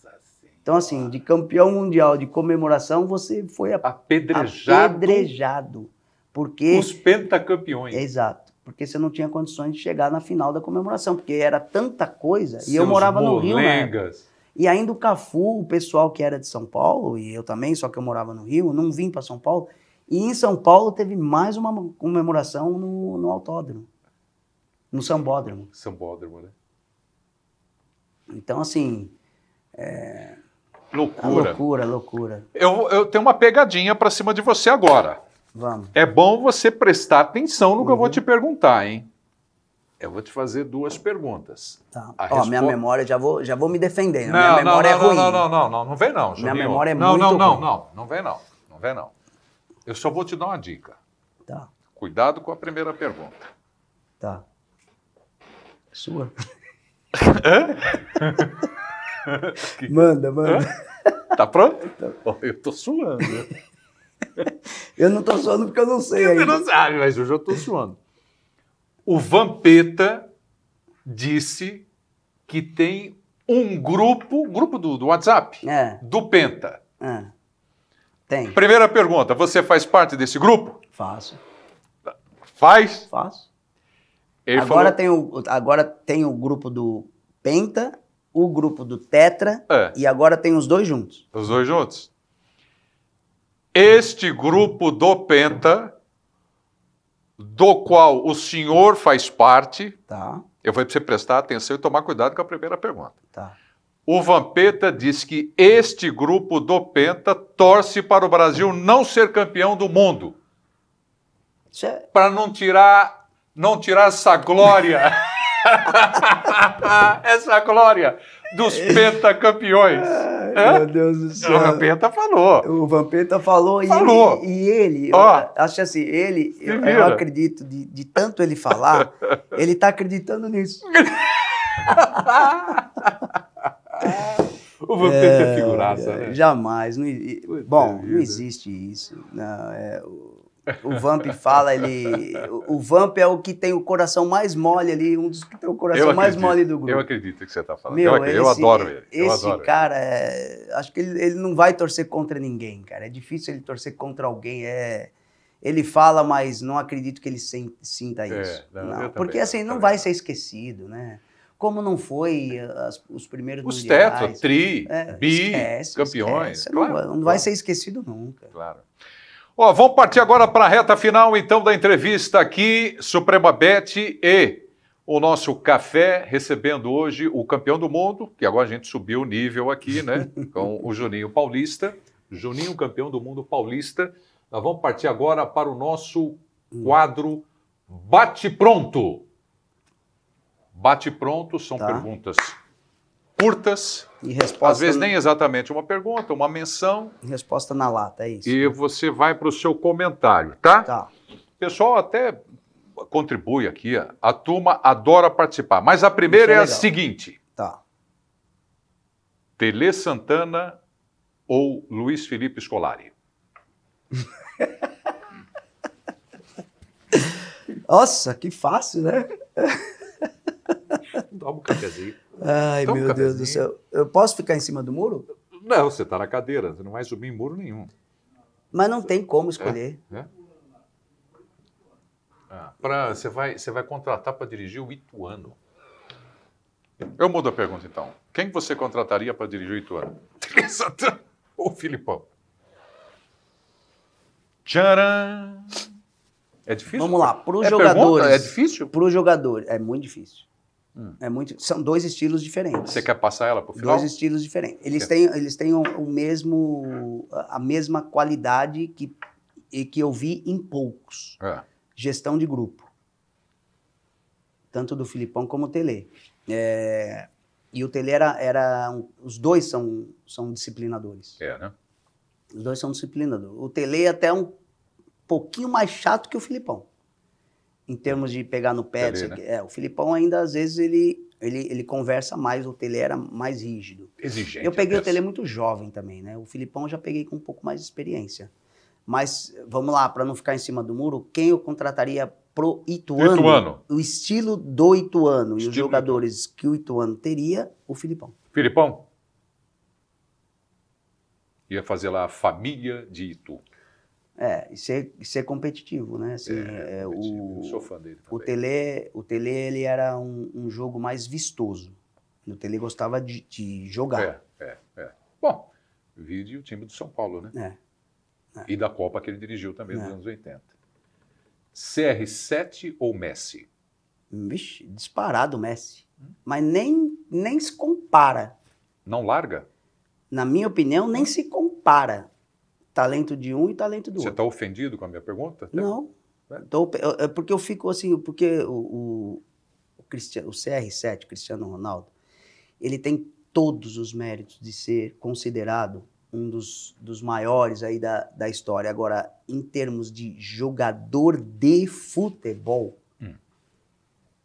Speaker 2: Então, assim, de campeão mundial de comemoração, você foi apedrejado. Porque...
Speaker 1: Os pentacampeões.
Speaker 2: Exato. Porque você não tinha condições de chegar na final da comemoração, porque era tanta coisa. E eu morava no Rio, né? E ainda o Cafu, o pessoal que era de São Paulo, e eu também, só que eu morava no Rio, não vim para São Paulo. E em São Paulo teve mais uma comemoração no autódromo. No Sambódromo.
Speaker 1: Sambódromo, né?
Speaker 2: Então, assim...
Speaker 1: Loucura.
Speaker 2: Loucura.
Speaker 1: Eu tenho uma pegadinha para cima de você agora.
Speaker 2: Vamos.
Speaker 1: É bom você prestar atenção no que eu vou te perguntar, hein? Eu vou te fazer 2 perguntas.
Speaker 2: Tá. Ó, minha memória, já vou me defender. Minha
Speaker 1: Não,
Speaker 2: memória é ruim.
Speaker 1: Não vem não, Juninho.
Speaker 2: Minha memória é muito ruim.
Speaker 1: Não vem não. Eu só vou te dar uma dica.
Speaker 2: Tá.
Speaker 1: Cuidado com a primeira pergunta.
Speaker 2: Tá. Sua. Manda.
Speaker 1: Tá pronto? Eu tô suando.
Speaker 2: Eu não tô suando porque eu não sei ainda.
Speaker 1: Mas eu já tô suando. O Vampeta disse que tem um grupo do WhatsApp, do Penta.
Speaker 2: Tem.
Speaker 1: Primeira pergunta, você faz parte desse grupo?
Speaker 2: Faço.
Speaker 1: Faz?
Speaker 2: Faço.
Speaker 1: Agora
Speaker 2: tem o grupo do Penta, o grupo do Tetra, e agora tem os 2 juntos.
Speaker 1: Os 2 juntos? Este grupo do Penta, do qual o senhor faz parte,
Speaker 2: tá.
Speaker 1: Eu vou para você prestar atenção e tomar cuidado com a primeira pergunta.
Speaker 2: Tá.
Speaker 1: O Vampeta diz que este grupo do Penta torce para o Brasil não ser campeão do mundo. Para não tirar essa glória, essa glória dos pentacampeões.
Speaker 2: Meu Deus do céu.
Speaker 1: O Vampeta falou.
Speaker 2: O Vampeta falou. E ele, eu acho assim, eu acredito, de tanto ele falar, ele tá acreditando nisso.
Speaker 1: O Vampeta é figuraça, né?
Speaker 2: Jamais. Não existe isso. O Vamp fala, o Vamp é o que tem o coração mais mole ali, um dos que tem o coração mais mole do grupo.
Speaker 1: Eu acredito que você está falando.
Speaker 2: Meu,
Speaker 1: eu adoro ele.
Speaker 2: Esse cara, acho que ele não vai torcer contra ninguém, cara. É difícil ele torcer contra alguém. Ele fala, mas não acredito que ele sinta isso. Não, porque assim, não vai ser esquecido, né? Como não foi os primeiros mundiais.
Speaker 1: Os Tetra, Bi, campeões.
Speaker 2: Esquece. Claro, não vai ser esquecido nunca.
Speaker 1: Claro. Vamos partir agora para a reta final, então, da entrevista aqui, Suprema Bet e o nosso café, recebendo hoje o campeão do mundo, que agora a gente subiu o nível aqui, né, com o Juninho Paulista. Juninho, campeão do mundo paulista. Nós vamos partir agora para o nosso quadro Bate Pronto. Bate Pronto são perguntas curtas,
Speaker 2: e resposta,
Speaker 1: às vezes nem exatamente uma pergunta, uma menção.
Speaker 2: Resposta na lata, é isso.
Speaker 1: E você vai para o seu comentário, tá?
Speaker 2: Tá.
Speaker 1: O pessoal até contribui aqui, a turma adora participar. Mas a primeira é a seguinte.
Speaker 2: Tá.
Speaker 1: Tele Santana ou Luiz Felipe Scolari?
Speaker 2: Nossa, que fácil, né?
Speaker 1: Toma um cafezinho.
Speaker 2: Ai, meu Deus do céu. Eu posso ficar em cima do muro?
Speaker 1: Não, você está na cadeira, você não vai subir em muro nenhum.
Speaker 2: Mas não tem como escolher.
Speaker 1: Você vai contratar para dirigir o Ituano. Eu mudo a pergunta, então. Quem você contrataria para dirigir o Ituano? Ou Filipão? Tcharam! É difícil?
Speaker 2: Vamos lá, para os jogadores.
Speaker 1: É difícil?
Speaker 2: Para os jogadores, é muito difícil. São 2 estilos diferentes.
Speaker 1: Você quer passar ela para o final?
Speaker 2: 2 estilos diferentes. Eles têm a mesma qualidade que eu vi em poucos. Gestão de grupo. Tanto do Filipão como o Tele. E o Tele os 2 são disciplinadores.
Speaker 1: Né?
Speaker 2: Os 2 são disciplinadores. O Tele é até um pouquinho mais chato que o Filipão. em termos de pegar no pé.
Speaker 1: Tele, né?
Speaker 2: O Filipão ainda, às vezes, ele conversa mais, o Tele era mais rígido.
Speaker 1: Exigente.
Speaker 2: Eu peguei o Tele muito jovem também, né? O Filipão eu já peguei com um pouco mais de experiência. Mas, vamos lá, para não ficar em cima do muro, quem eu contrataria pro Ituano? O estilo do Ituano e os jogadores que o Ituano teria, o Filipão.
Speaker 1: Filipão? Ia fazer lá a família de Itu.
Speaker 2: E ser competitivo, né? Assim,
Speaker 1: eu sou fã dele também.
Speaker 2: O Tele ele era um jogo mais vistoso. O Tele gostava de jogar.
Speaker 1: Bom, vide o time do São Paulo, né? E da Copa que ele dirigiu também nos anos 80. CR7 ou Messi?
Speaker 2: Vixe, disparado o Messi. Mas nem se compara.
Speaker 1: Não larga?
Speaker 2: Na minha opinião, nem se compara. Talento de um e talento do outro.
Speaker 1: Você está ofendido com a minha pergunta?
Speaker 2: Não. Porque eu fico assim, porque o CR7, Cristiano Ronaldo, ele tem todos os méritos de ser considerado um dos maiores aí da história. Agora, em termos de jogador de futebol,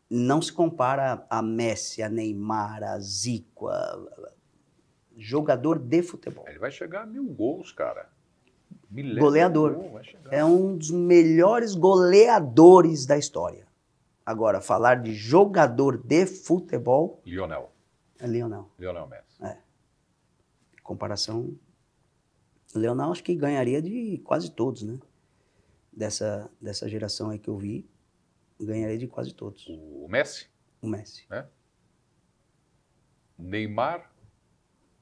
Speaker 2: não se compara a Messi, a Neymar, a Zico, jogador de futebol.
Speaker 1: Ele vai chegar a 1000 gols, cara.
Speaker 2: Goleador. É um dos melhores goleadores da história. Agora, falar de jogador de futebol...
Speaker 1: Lionel.
Speaker 2: É Lionel.
Speaker 1: Lionel Messi.
Speaker 2: Comparação... O Lionel acho que ganharia de quase todos, né? Dessa geração aí que eu vi, ganharia de quase todos.
Speaker 1: O Messi?
Speaker 2: O Messi.
Speaker 1: Neymar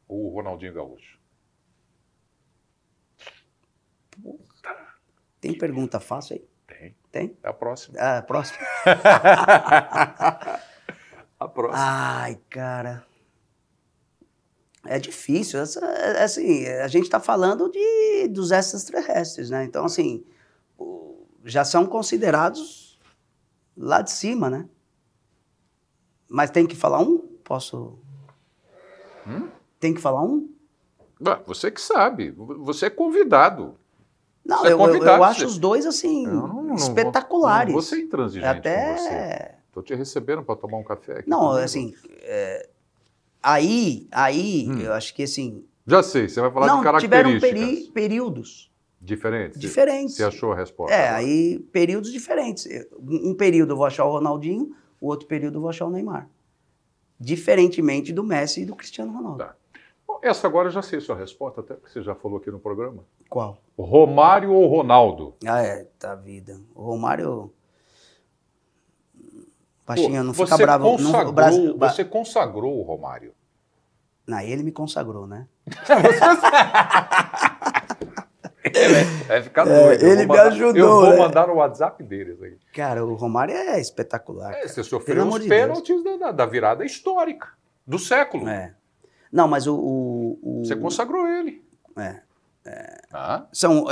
Speaker 1: ou o Ronaldinho Gaúcho?
Speaker 2: Tem pergunta fácil aí? Tem?
Speaker 1: É a próxima.
Speaker 2: A próxima?
Speaker 1: A próxima.
Speaker 2: Ai, cara... É difícil, assim, a gente está falando dos extraterrestres, né? Então, assim, já são considerados lá de cima, né? Mas tem que falar um? Posso? Tem que falar um?
Speaker 1: Você que sabe, você é convidado.
Speaker 2: Não, eu acho os dois, assim, espetaculares.
Speaker 1: Não vou ser intransigente com você. Estou te recebendo para tomar um café aqui.
Speaker 2: Não,
Speaker 1: comigo.
Speaker 2: Assim... Aí, eu acho que assim...
Speaker 1: Já sei, você vai falar de características.
Speaker 2: Tiveram períodos.
Speaker 1: Diferentes?
Speaker 2: Diferentes.
Speaker 1: Você achou a resposta?
Speaker 2: Aí períodos diferentes. Um período eu vou achar o Ronaldinho, o outro período eu vou achar o Neymar. Diferentemente do Messi e do Cristiano Ronaldo.
Speaker 1: Tá. Bom, essa agora eu já sei a sua resposta, até porque você já falou aqui no programa.
Speaker 2: Qual?
Speaker 1: Romário ou Ronaldo?
Speaker 2: Tá vida. O Romário... Baixinho, não fica
Speaker 1: você
Speaker 2: bravo.
Speaker 1: Você consagrou o Romário.
Speaker 2: Não, ele me consagrou, né?
Speaker 1: Vai ficar doido.
Speaker 2: Ele me ajudou.
Speaker 1: Eu vou mandar no WhatsApp deles aí.
Speaker 2: Cara, o Romário é espetacular.
Speaker 1: Você sofreu os pênaltis da virada histórica do século.
Speaker 2: Não, mas você
Speaker 1: consagrou ele.
Speaker 2: São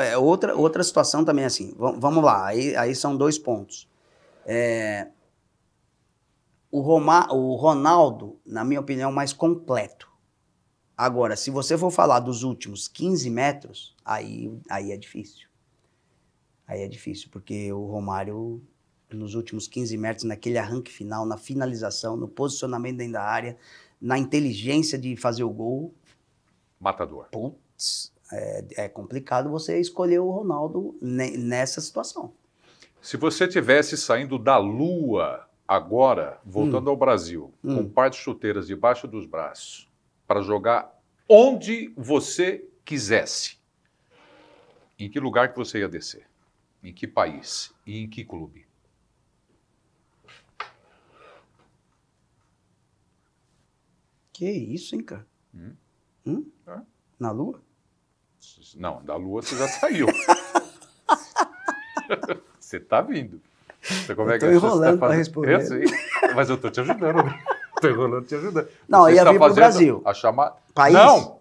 Speaker 2: outra situação também, assim. Vamos lá, aí são 2 pontos. O Ronaldo, na minha opinião, mais completo. Agora, se você for falar dos últimos 15 metros, aí é difícil. Aí é difícil, porque o Romário, nos últimos 15 metros, naquele arranque final, na finalização, no posicionamento dentro da área, na inteligência de fazer o gol...
Speaker 1: Matador.
Speaker 2: Putz, é complicado você escolher o Ronaldo nessa situação.
Speaker 1: Se você tivesse saindo da Lua... Agora, voltando ao Brasil, com um par de chuteiras debaixo dos braços, para jogar onde você quisesse, em que lugar que você ia descer? Em que país? E em que clube?
Speaker 2: Que isso, hein, cara? Na Lua?
Speaker 1: Não, da Lua você já saiu. Você está vindo.
Speaker 2: Estou enrolando para responder.
Speaker 1: Mas eu estou te ajudando. Estou enrolando te ajudando.
Speaker 2: Não, eu ia vir para o Brasil.
Speaker 1: A chamar...
Speaker 2: País?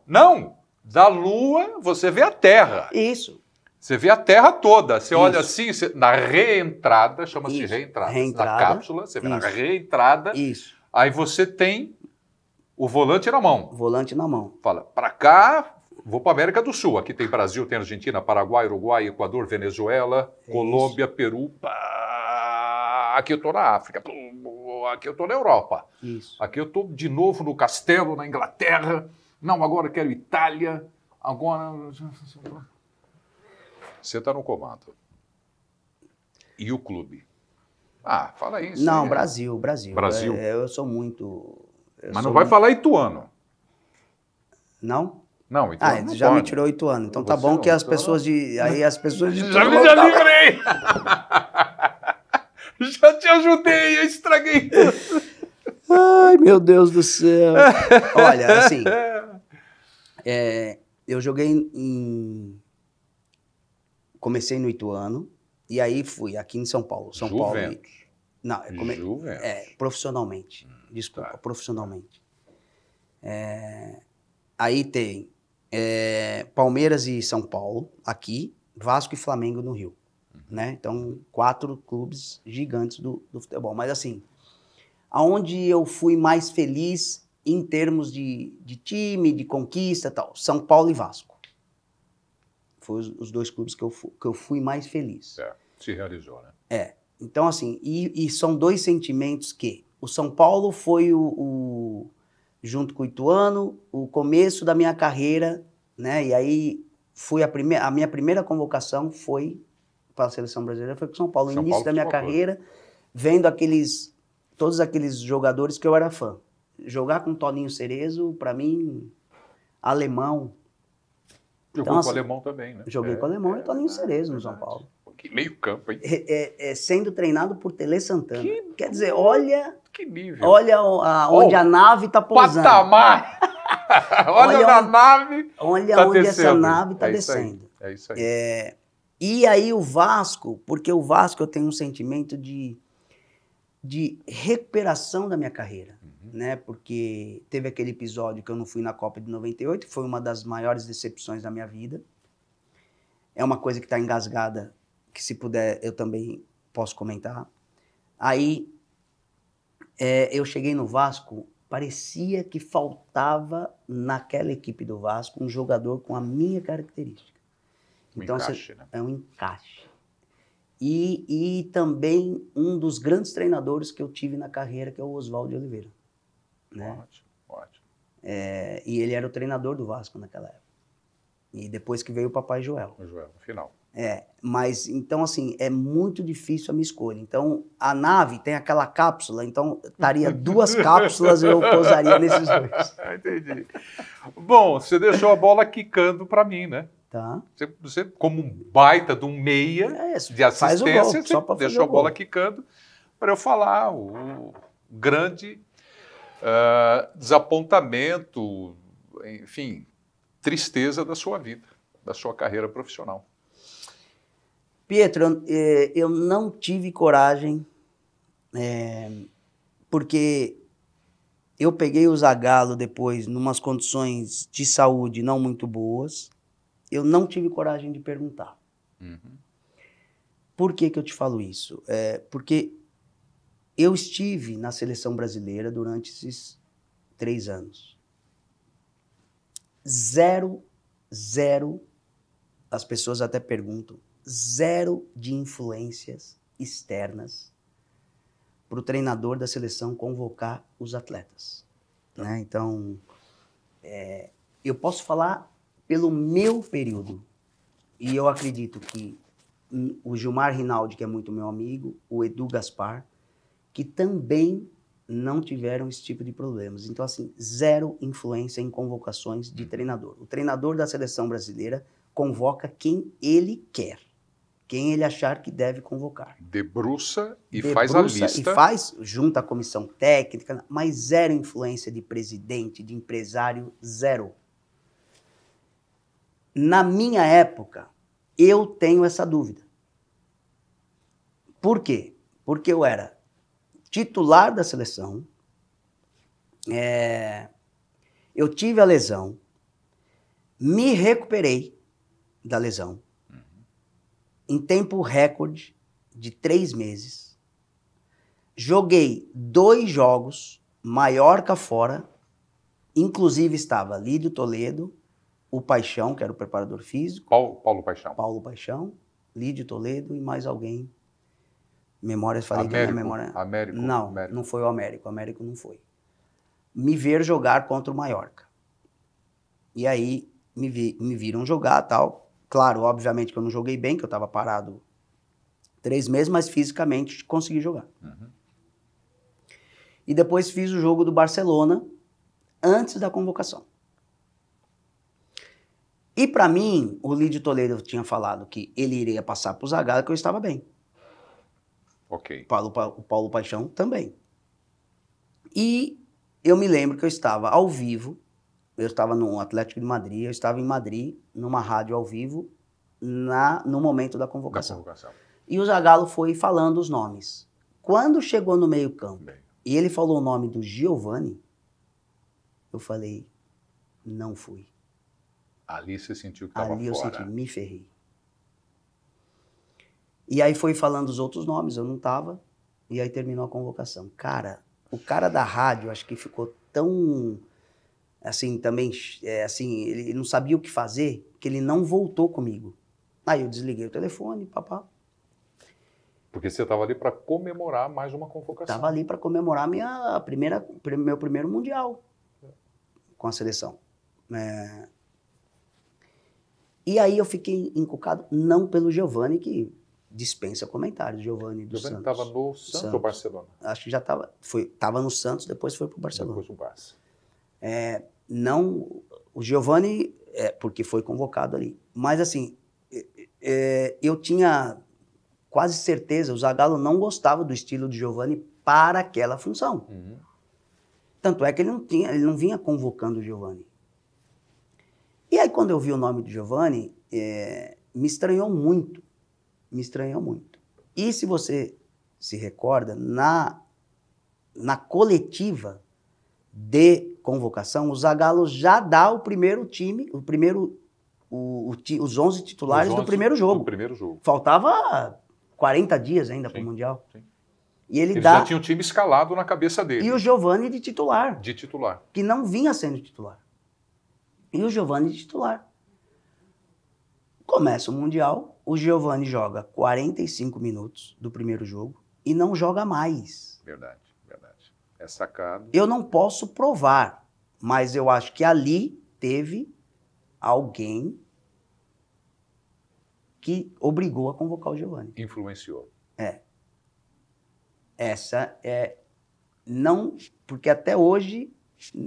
Speaker 1: Não. Da Lua você vê a Terra.
Speaker 2: Isso.
Speaker 1: Você vê a Terra toda. Você olha assim, na reentrada, chama-se reentrada. Na cápsula, você vê na reentrada.
Speaker 2: Isso.
Speaker 1: Aí você tem o volante na mão.
Speaker 2: Volante na mão.
Speaker 1: Fala, para cá... Vou para a América do Sul. Aqui tem Brasil, tem Argentina, Paraguai, Uruguai, Equador, Venezuela, Colômbia, Peru. aqui eu estou na África, aqui eu estou na Europa.
Speaker 2: Isso.
Speaker 1: Aqui eu estou de novo no Castelo, na Inglaterra. Não, agora eu quero Itália. Agora... Você está no comando. E o clube? Ah, fala aí.
Speaker 2: Não, Brasil.
Speaker 1: Brasil.
Speaker 2: Eu sou muito...
Speaker 1: Mas não vai falar Ituano.
Speaker 2: Não?
Speaker 1: Não, Ituano não
Speaker 2: já
Speaker 1: pode.
Speaker 2: me tirou Ituano. Então tá
Speaker 1: Você
Speaker 2: bom
Speaker 1: não,
Speaker 2: que as
Speaker 1: Ituano
Speaker 2: pessoas de... Aí as pessoas de...
Speaker 1: Já livrei! Já te ajudei, eu estraguei tudo.
Speaker 2: Ai, meu Deus do céu. Olha, assim... eu joguei comecei no Ituano e aí fui aqui em São Paulo.
Speaker 1: Juventus.
Speaker 2: Não,
Speaker 1: Juventus.
Speaker 2: profissionalmente. Desculpa,
Speaker 1: Tá.
Speaker 2: profissionalmente. Aí tem Palmeiras e São Paulo aqui, Vasco e Flamengo no Rio. Né? Então, 4 clubes gigantes do futebol. Mas assim, aonde eu fui mais feliz em termos de time, de conquista e tal, São Paulo e Vasco. Foram os 2 clubes que eu fui mais feliz.
Speaker 1: Se realizou, né?
Speaker 2: Então, assim, e são 2 sentimentos que o São Paulo foi junto com o Ituano, o começo da minha carreira, né? E aí a minha primeira convocação foi para a seleção brasileira, foi com o São Paulo. No início da minha carreira, vendo todos aqueles jogadores que eu era fã. Jogar com Toninho Cerezo, para mim, alemão.
Speaker 1: Jogou
Speaker 2: Então,
Speaker 1: com
Speaker 2: assim,
Speaker 1: o alemão também, né?
Speaker 2: Joguei com o alemão e Toninho Cerezo no São Paulo.
Speaker 1: Que meio campo, hein?
Speaker 2: Sendo treinado por Tele Santana.
Speaker 1: Quer
Speaker 2: dizer, olha...
Speaker 1: Que nível.
Speaker 2: Olha onde a nave está pousando.
Speaker 1: Patamar! olha na nave.
Speaker 2: Olha
Speaker 1: tá
Speaker 2: onde
Speaker 1: descendo.
Speaker 2: essa nave está descendo.
Speaker 1: É isso aí.
Speaker 2: E aí o Vasco, porque o Vasco eu tenho um sentimento de recuperação da minha carreira. Né? Porque teve aquele episódio que eu não fui na Copa de 98, que foi uma das maiores decepções da minha vida. É uma coisa que está engasgada, que se puder eu também posso comentar. Aí eu cheguei no Vasco, parecia que faltava naquela equipe do Vasco um jogador com a minha característica. Então,
Speaker 1: encaixe, né?
Speaker 2: É um encaixe. E também um dos grandes treinadores que eu tive na carreira, que é o Oswaldo de Oliveira. Né?
Speaker 1: Ótimo.
Speaker 2: E ele era o treinador do Vasco naquela época. E depois que veio o Papai Joel.
Speaker 1: O Joel, no final.
Speaker 2: Mas, então, assim, é muito difícil a minha escolha. Então, a nave tem aquela cápsula, então estaria 2 cápsulas, eu pousaria nesses 2.
Speaker 1: Entendi. Bom, você deixou a bola quicando para mim, né?
Speaker 2: Tá.
Speaker 1: Você, como um baita de um meia de assistência, você deixou a bola quicando para eu falar o grande desapontamento, enfim, tristeza da sua vida, da sua carreira profissional.
Speaker 2: Pietro, eu não tive coragem, porque eu peguei o Zagallo depois, numas condições de saúde não muito boas, eu não tive coragem de perguntar. Por que eu te falo isso? Porque eu estive na seleção brasileira durante esses 3 anos. Zero, as pessoas até perguntam, 0 de influências externas para o treinador da seleção convocar os atletas. Né? Então, eu posso falar pelo meu período. E eu acredito que o Gilmar Rinaldi, que é muito meu amigo, o Edu Gaspar, que também não tiveram esse tipo de problemas. Então, assim, 0 influência em convocações de treinador. O treinador da seleção brasileira convoca quem ele quer, quem ele achar que deve convocar.
Speaker 1: Debruça e faz a lista.
Speaker 2: E faz, junto à comissão técnica, mas 0 influência de presidente, de empresário, 0. Na minha época, eu tenho essa dúvida. Por quê? Porque eu era titular da seleção, eu tive a lesão, me recuperei da lesão, em tempo recorde de 3 meses, joguei 2 jogos, Mallorca fora, inclusive estava Lídio Toledo, o Paixão, que era o preparador físico.
Speaker 1: Paulo Paixão.
Speaker 2: Paulo Paixão, Lídio Toledo e mais alguém. Memória, falei que a minha memória...
Speaker 1: Américo?
Speaker 2: Não,
Speaker 1: Américo.
Speaker 2: Não foi o Américo. O Américo não foi. Me ver jogar contra o Mallorca. E aí me viram jogar e tal. Claro, obviamente que eu não joguei bem, que eu estava parado 3 meses, mas fisicamente consegui jogar.
Speaker 1: Uhum.
Speaker 2: E depois fiz o jogo do Barcelona antes da convocação. E para mim, o Lídio Toledo tinha falado que ele iria passar para o Zagallo, que eu estava bem.
Speaker 1: Ok.
Speaker 2: O Paulo Paixão também. E eu me lembro que eu estava ao vivo, eu estava no Atlético de Madrid, eu estava em Madrid, numa rádio ao vivo, no momento da convocação. E o Zagallo foi falando os nomes. Quando chegou no meio-campo e ele falou o nome do Giovani, eu falei, não fui.
Speaker 1: Ali você sentiu que estava fora.
Speaker 2: Ali eu senti, me ferrei. E aí foi falando os outros nomes, eu não estava, e aí terminou a convocação. Cara, o cara da rádio, acho que ficou tão, assim, também, assim, ele não sabia o que fazer, que ele não voltou comigo. Aí eu desliguei o telefone, papá.
Speaker 1: Porque você estava ali para comemorar mais uma convocação.
Speaker 2: Estava ali para comemorar meu primeiro Mundial com a seleção. E aí eu fiquei encucado, não pelo Giovani, que dispensa comentários, Giovani do Santos.
Speaker 1: Giovani estava no Santos ou Barcelona?
Speaker 2: Acho que já estava. Estava no Santos, depois foi para o Barcelona.
Speaker 1: Depois o Barça.
Speaker 2: Não, o Giovani, porque foi convocado ali. Mas assim, eu tinha quase certeza, o Zagallo não gostava do estilo de Giovani para aquela função.
Speaker 1: Uhum.
Speaker 2: Tanto é que ele não vinha convocando o Giovani. E aí quando eu vi o nome do Giovani, me estranhou muito. Me estranhou muito. E se você se recorda, na coletiva de convocação, o Zagallo já dá o primeiro time, os 11 titulares do primeiro jogo.
Speaker 1: Do primeiro jogo.
Speaker 2: Faltava 40 dias ainda para o Mundial.
Speaker 1: Sim.
Speaker 2: E ele
Speaker 1: já tinha o time escalado na cabeça dele.
Speaker 2: E o Giovani de titular.
Speaker 1: De titular.
Speaker 2: Que não vinha sendo titular. E o Giovani de titular. Começa o Mundial, o Giovani joga 45 minutos do primeiro jogo e não joga mais.
Speaker 1: Verdade, verdade. É sacado.
Speaker 2: Eu não posso provar, mas eu acho que ali teve alguém que obrigou a convocar o Giovani.
Speaker 1: Influenciou.
Speaker 2: Essa é... Não, porque até hoje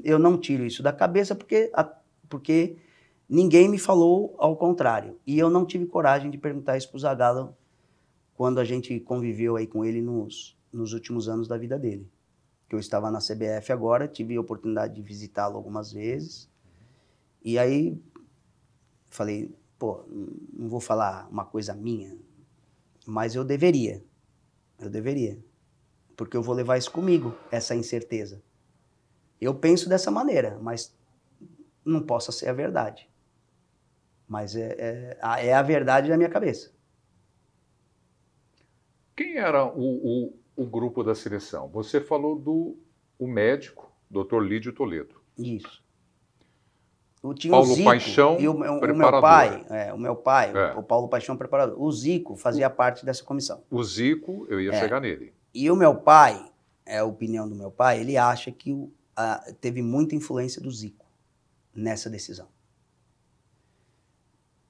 Speaker 2: eu não tiro isso da cabeça porque ninguém me falou ao contrário. E eu não tive coragem de perguntar isso para o Zagallo quando a gente conviveu aí com ele nos últimos anos da vida dele. Que eu estava na CBF agora, tive a oportunidade de visitá-lo algumas vezes. E aí falei, pô, não vou falar uma coisa minha, mas eu deveria. Eu deveria. Porque eu vou levar isso comigo, essa incerteza. Eu penso dessa maneira, mas não possa ser a verdade. Mas é a verdade da minha cabeça.
Speaker 1: Quem era o grupo da seleção? Você falou do médico, Dr. Lídio Toledo.
Speaker 2: Isso. Tinha
Speaker 1: Paulo
Speaker 2: o Zico,
Speaker 1: Paixão,
Speaker 2: e o meu pai, o Paulo Paixão, preparador. O Zico fazia parte dessa comissão.
Speaker 1: O Zico, eu ia chegar nele.
Speaker 2: E o meu pai, a opinião do meu pai, ele acha que teve muita influência do Zico nessa decisão.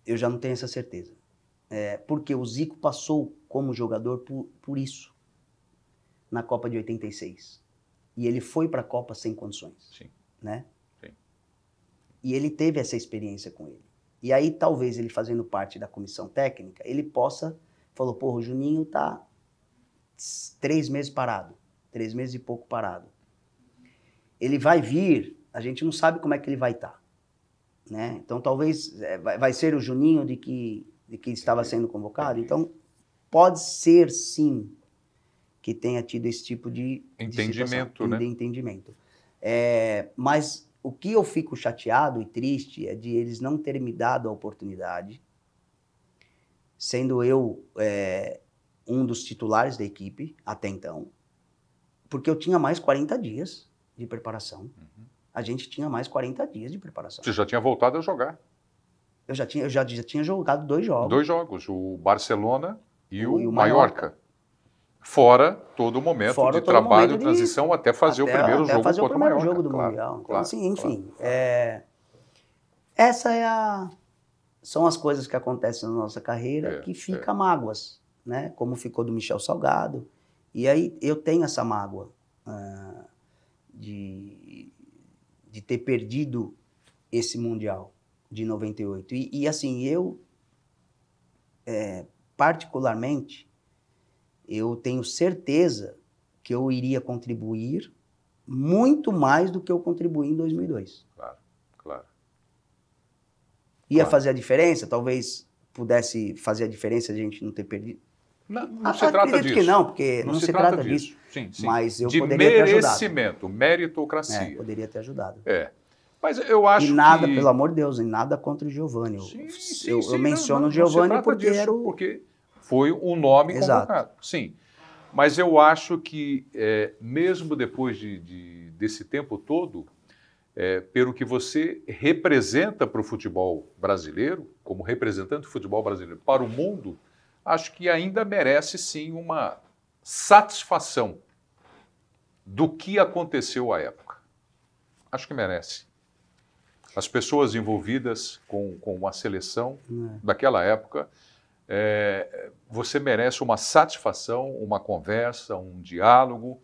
Speaker 2: Eu já não tenho essa certeza. Porque o Zico passou como jogador por isso na Copa de 86. E ele foi para a Copa sem condições.
Speaker 1: Sim.
Speaker 2: Né?
Speaker 1: Sim.
Speaker 2: E ele teve essa experiência com ele. E aí, talvez, ele fazendo parte da comissão técnica, ele falou, porra, o Juninho tá 3 meses parado. 3 meses e pouco parado. Ele vai vir, a gente não sabe como é que ele vai estar. Né? Então, talvez vai ser o Juninho de que estava sendo convocado. Então, pode ser, sim, que tenha tido esse tipo de
Speaker 1: entendimento,
Speaker 2: de entendimento. Mas o que eu fico chateado e triste é de eles não terem me dado a oportunidade, sendo eu um dos titulares da equipe até então, porque eu tinha mais 40 dias de preparação.
Speaker 1: Uhum.
Speaker 2: A gente tinha mais 40 dias de preparação.
Speaker 1: Você já tinha voltado a jogar?
Speaker 2: Eu já tinha jogado 2 jogos.
Speaker 1: 2 jogos, o Barcelona e o Mallorca. Fora todo o momento
Speaker 2: Fora
Speaker 1: de
Speaker 2: todo
Speaker 1: trabalho,
Speaker 2: momento de-
Speaker 1: transição, até fazer o primeiro
Speaker 2: até
Speaker 1: jogo
Speaker 2: fazer o
Speaker 1: contra o
Speaker 2: primeiro
Speaker 1: Mallorca.
Speaker 2: jogo do
Speaker 1: Claro,
Speaker 2: Mundial. Então,
Speaker 1: claro,
Speaker 2: assim, enfim,
Speaker 1: claro.
Speaker 2: essa são as coisas que acontecem na nossa carreira que fica mágoas, né? Como ficou do Michel Salgado. E aí eu tenho essa mágoa de ter perdido esse Mundial de 98. E assim, eu, particularmente, eu tenho certeza que eu iria contribuir muito mais do que eu contribuí em 2002.
Speaker 1: Claro.
Speaker 2: Ia fazer a diferença? Talvez pudesse fazer a diferença a gente não ter perdido.
Speaker 1: Não se trata disso.
Speaker 2: Que não, porque não se trata disso.
Speaker 1: Sim.
Speaker 2: Mas eu
Speaker 1: de
Speaker 2: poderia ter ajudado.
Speaker 1: merecimento, meritocracia.
Speaker 2: Poderia ter ajudado.
Speaker 1: Mas eu acho
Speaker 2: e nada,
Speaker 1: que...
Speaker 2: pelo amor de Deus, em nada contra o Giovani. Eu menciono o
Speaker 1: não
Speaker 2: Giovani
Speaker 1: se trata
Speaker 2: porque
Speaker 1: disso, porque foi um nome convocado. Sim. Mas eu acho que, mesmo depois desse tempo todo, pelo que você representa para o futebol brasileiro, como representante do futebol brasileiro para o mundo, acho que ainda merece, sim, uma satisfação do que aconteceu à época. Acho que merece. As pessoas envolvidas com a seleção daquela época, você merece uma satisfação, uma conversa, um diálogo,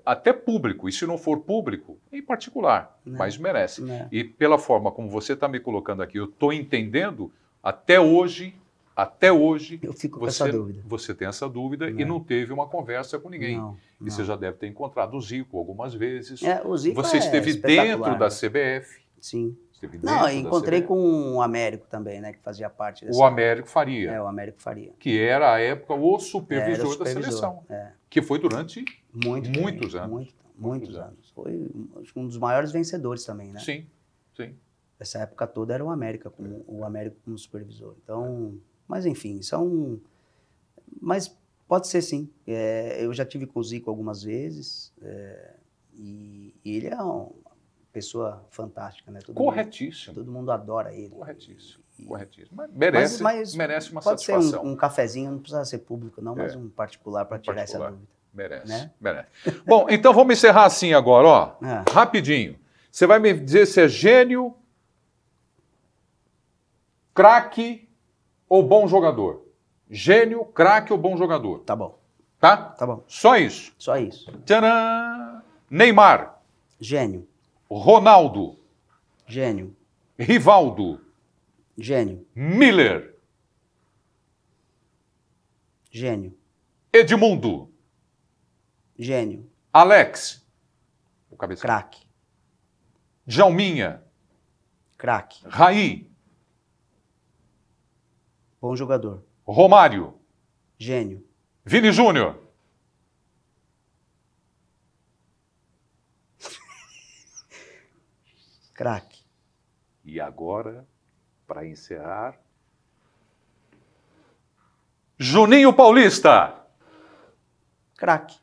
Speaker 1: até público, e se não for público, em particular, mas merece. E pela forma como você está me colocando aqui, eu estou entendendo, até hoje
Speaker 2: eu fico com essa dúvida.
Speaker 1: Você tem essa dúvida e não teve uma conversa com ninguém.
Speaker 2: Não.
Speaker 1: E você já deve ter encontrado o Zico algumas vezes.
Speaker 2: O Zico
Speaker 1: você esteve dentro da CBF.
Speaker 2: Sim.
Speaker 1: Esteve dentro
Speaker 2: encontrei
Speaker 1: da CBF.
Speaker 2: com o Américo também, né, que fazia parte dessa...
Speaker 1: O Américo Faria.
Speaker 2: O Américo Faria.
Speaker 1: Que era, à época, o supervisor da seleção. Que foi durante muitos anos.
Speaker 2: Muitos anos. Foi um dos maiores vencedores também, né?
Speaker 1: Sim.
Speaker 2: Essa época toda era o Américo como supervisor. Então, mas enfim, mas pode ser sim. Eu já tive com o Zico algumas vezes e ele é uma pessoa fantástica, né?
Speaker 1: Corretíssimo.
Speaker 2: Todo mundo adora ele.
Speaker 1: Corretíssimo. Mas merece uma satisfação.
Speaker 2: Pode ser um cafezinho, não precisa ser público não, mas um particular para tirar essa dúvida.
Speaker 1: Merece. Bom, então vamos encerrar assim agora, ó. Rapidinho. Você vai me dizer se é gênio, craque ou bom jogador. Gênio, craque ou bom jogador.
Speaker 2: Tá bom.
Speaker 1: Tá bom. Só isso.
Speaker 2: Só isso.
Speaker 1: Tcharam! Neymar.
Speaker 2: Gênio.
Speaker 1: Ronaldo.
Speaker 2: Gênio.
Speaker 1: Rivaldo.
Speaker 2: Gênio.
Speaker 1: Miller.
Speaker 2: Gênio.
Speaker 1: Edmundo.
Speaker 2: Gênio.
Speaker 1: Alex. O cabeça.
Speaker 2: Craque.
Speaker 1: Djalminha.
Speaker 2: Craque.
Speaker 1: Raí.
Speaker 2: Bom jogador.
Speaker 1: Romário.
Speaker 2: Gênio.
Speaker 1: Vini Júnior.
Speaker 2: Craque.
Speaker 1: E agora, para encerrar, Juninho Paulista.
Speaker 2: Craque.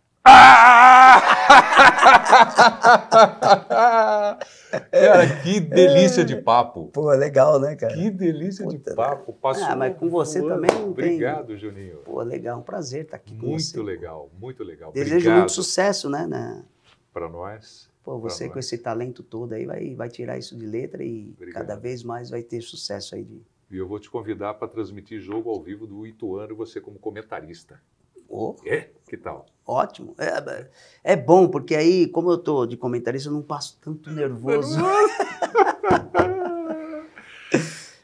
Speaker 1: Cara, que delícia de papo.
Speaker 2: Pô, legal, né, cara?
Speaker 1: Que delícia de papo. Passou
Speaker 2: mas com você também não tem...
Speaker 1: Obrigado, Juninho.
Speaker 2: Pô, legal, um prazer estar aqui com você.
Speaker 1: Muito legal.
Speaker 2: Desejo
Speaker 1: Obrigado.
Speaker 2: muito sucesso, né?
Speaker 1: Para nós.
Speaker 2: Pô, você com esse talento todo aí vai tirar isso de letra e cada vez mais vai ter sucesso aí.
Speaker 1: E eu vou te convidar para transmitir jogo ao vivo do Ituano e você como comentarista. Que tal?
Speaker 2: Ótimo. É bom, porque aí, como eu tô de comentarista, eu não passo tanto nervoso.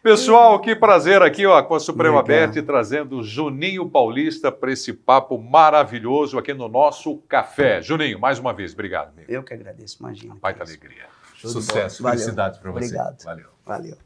Speaker 1: Pessoal, que prazer aqui com a Suprema Bet, trazendo Juninho Paulista para esse papo maravilhoso aqui no nosso café. Juninho, mais uma vez, obrigado. Amigo.
Speaker 2: Eu que agradeço, imagina.
Speaker 1: Baita alegria. Sucesso, felicidades para você.
Speaker 2: Obrigado.
Speaker 1: Valeu.
Speaker 2: Valeu.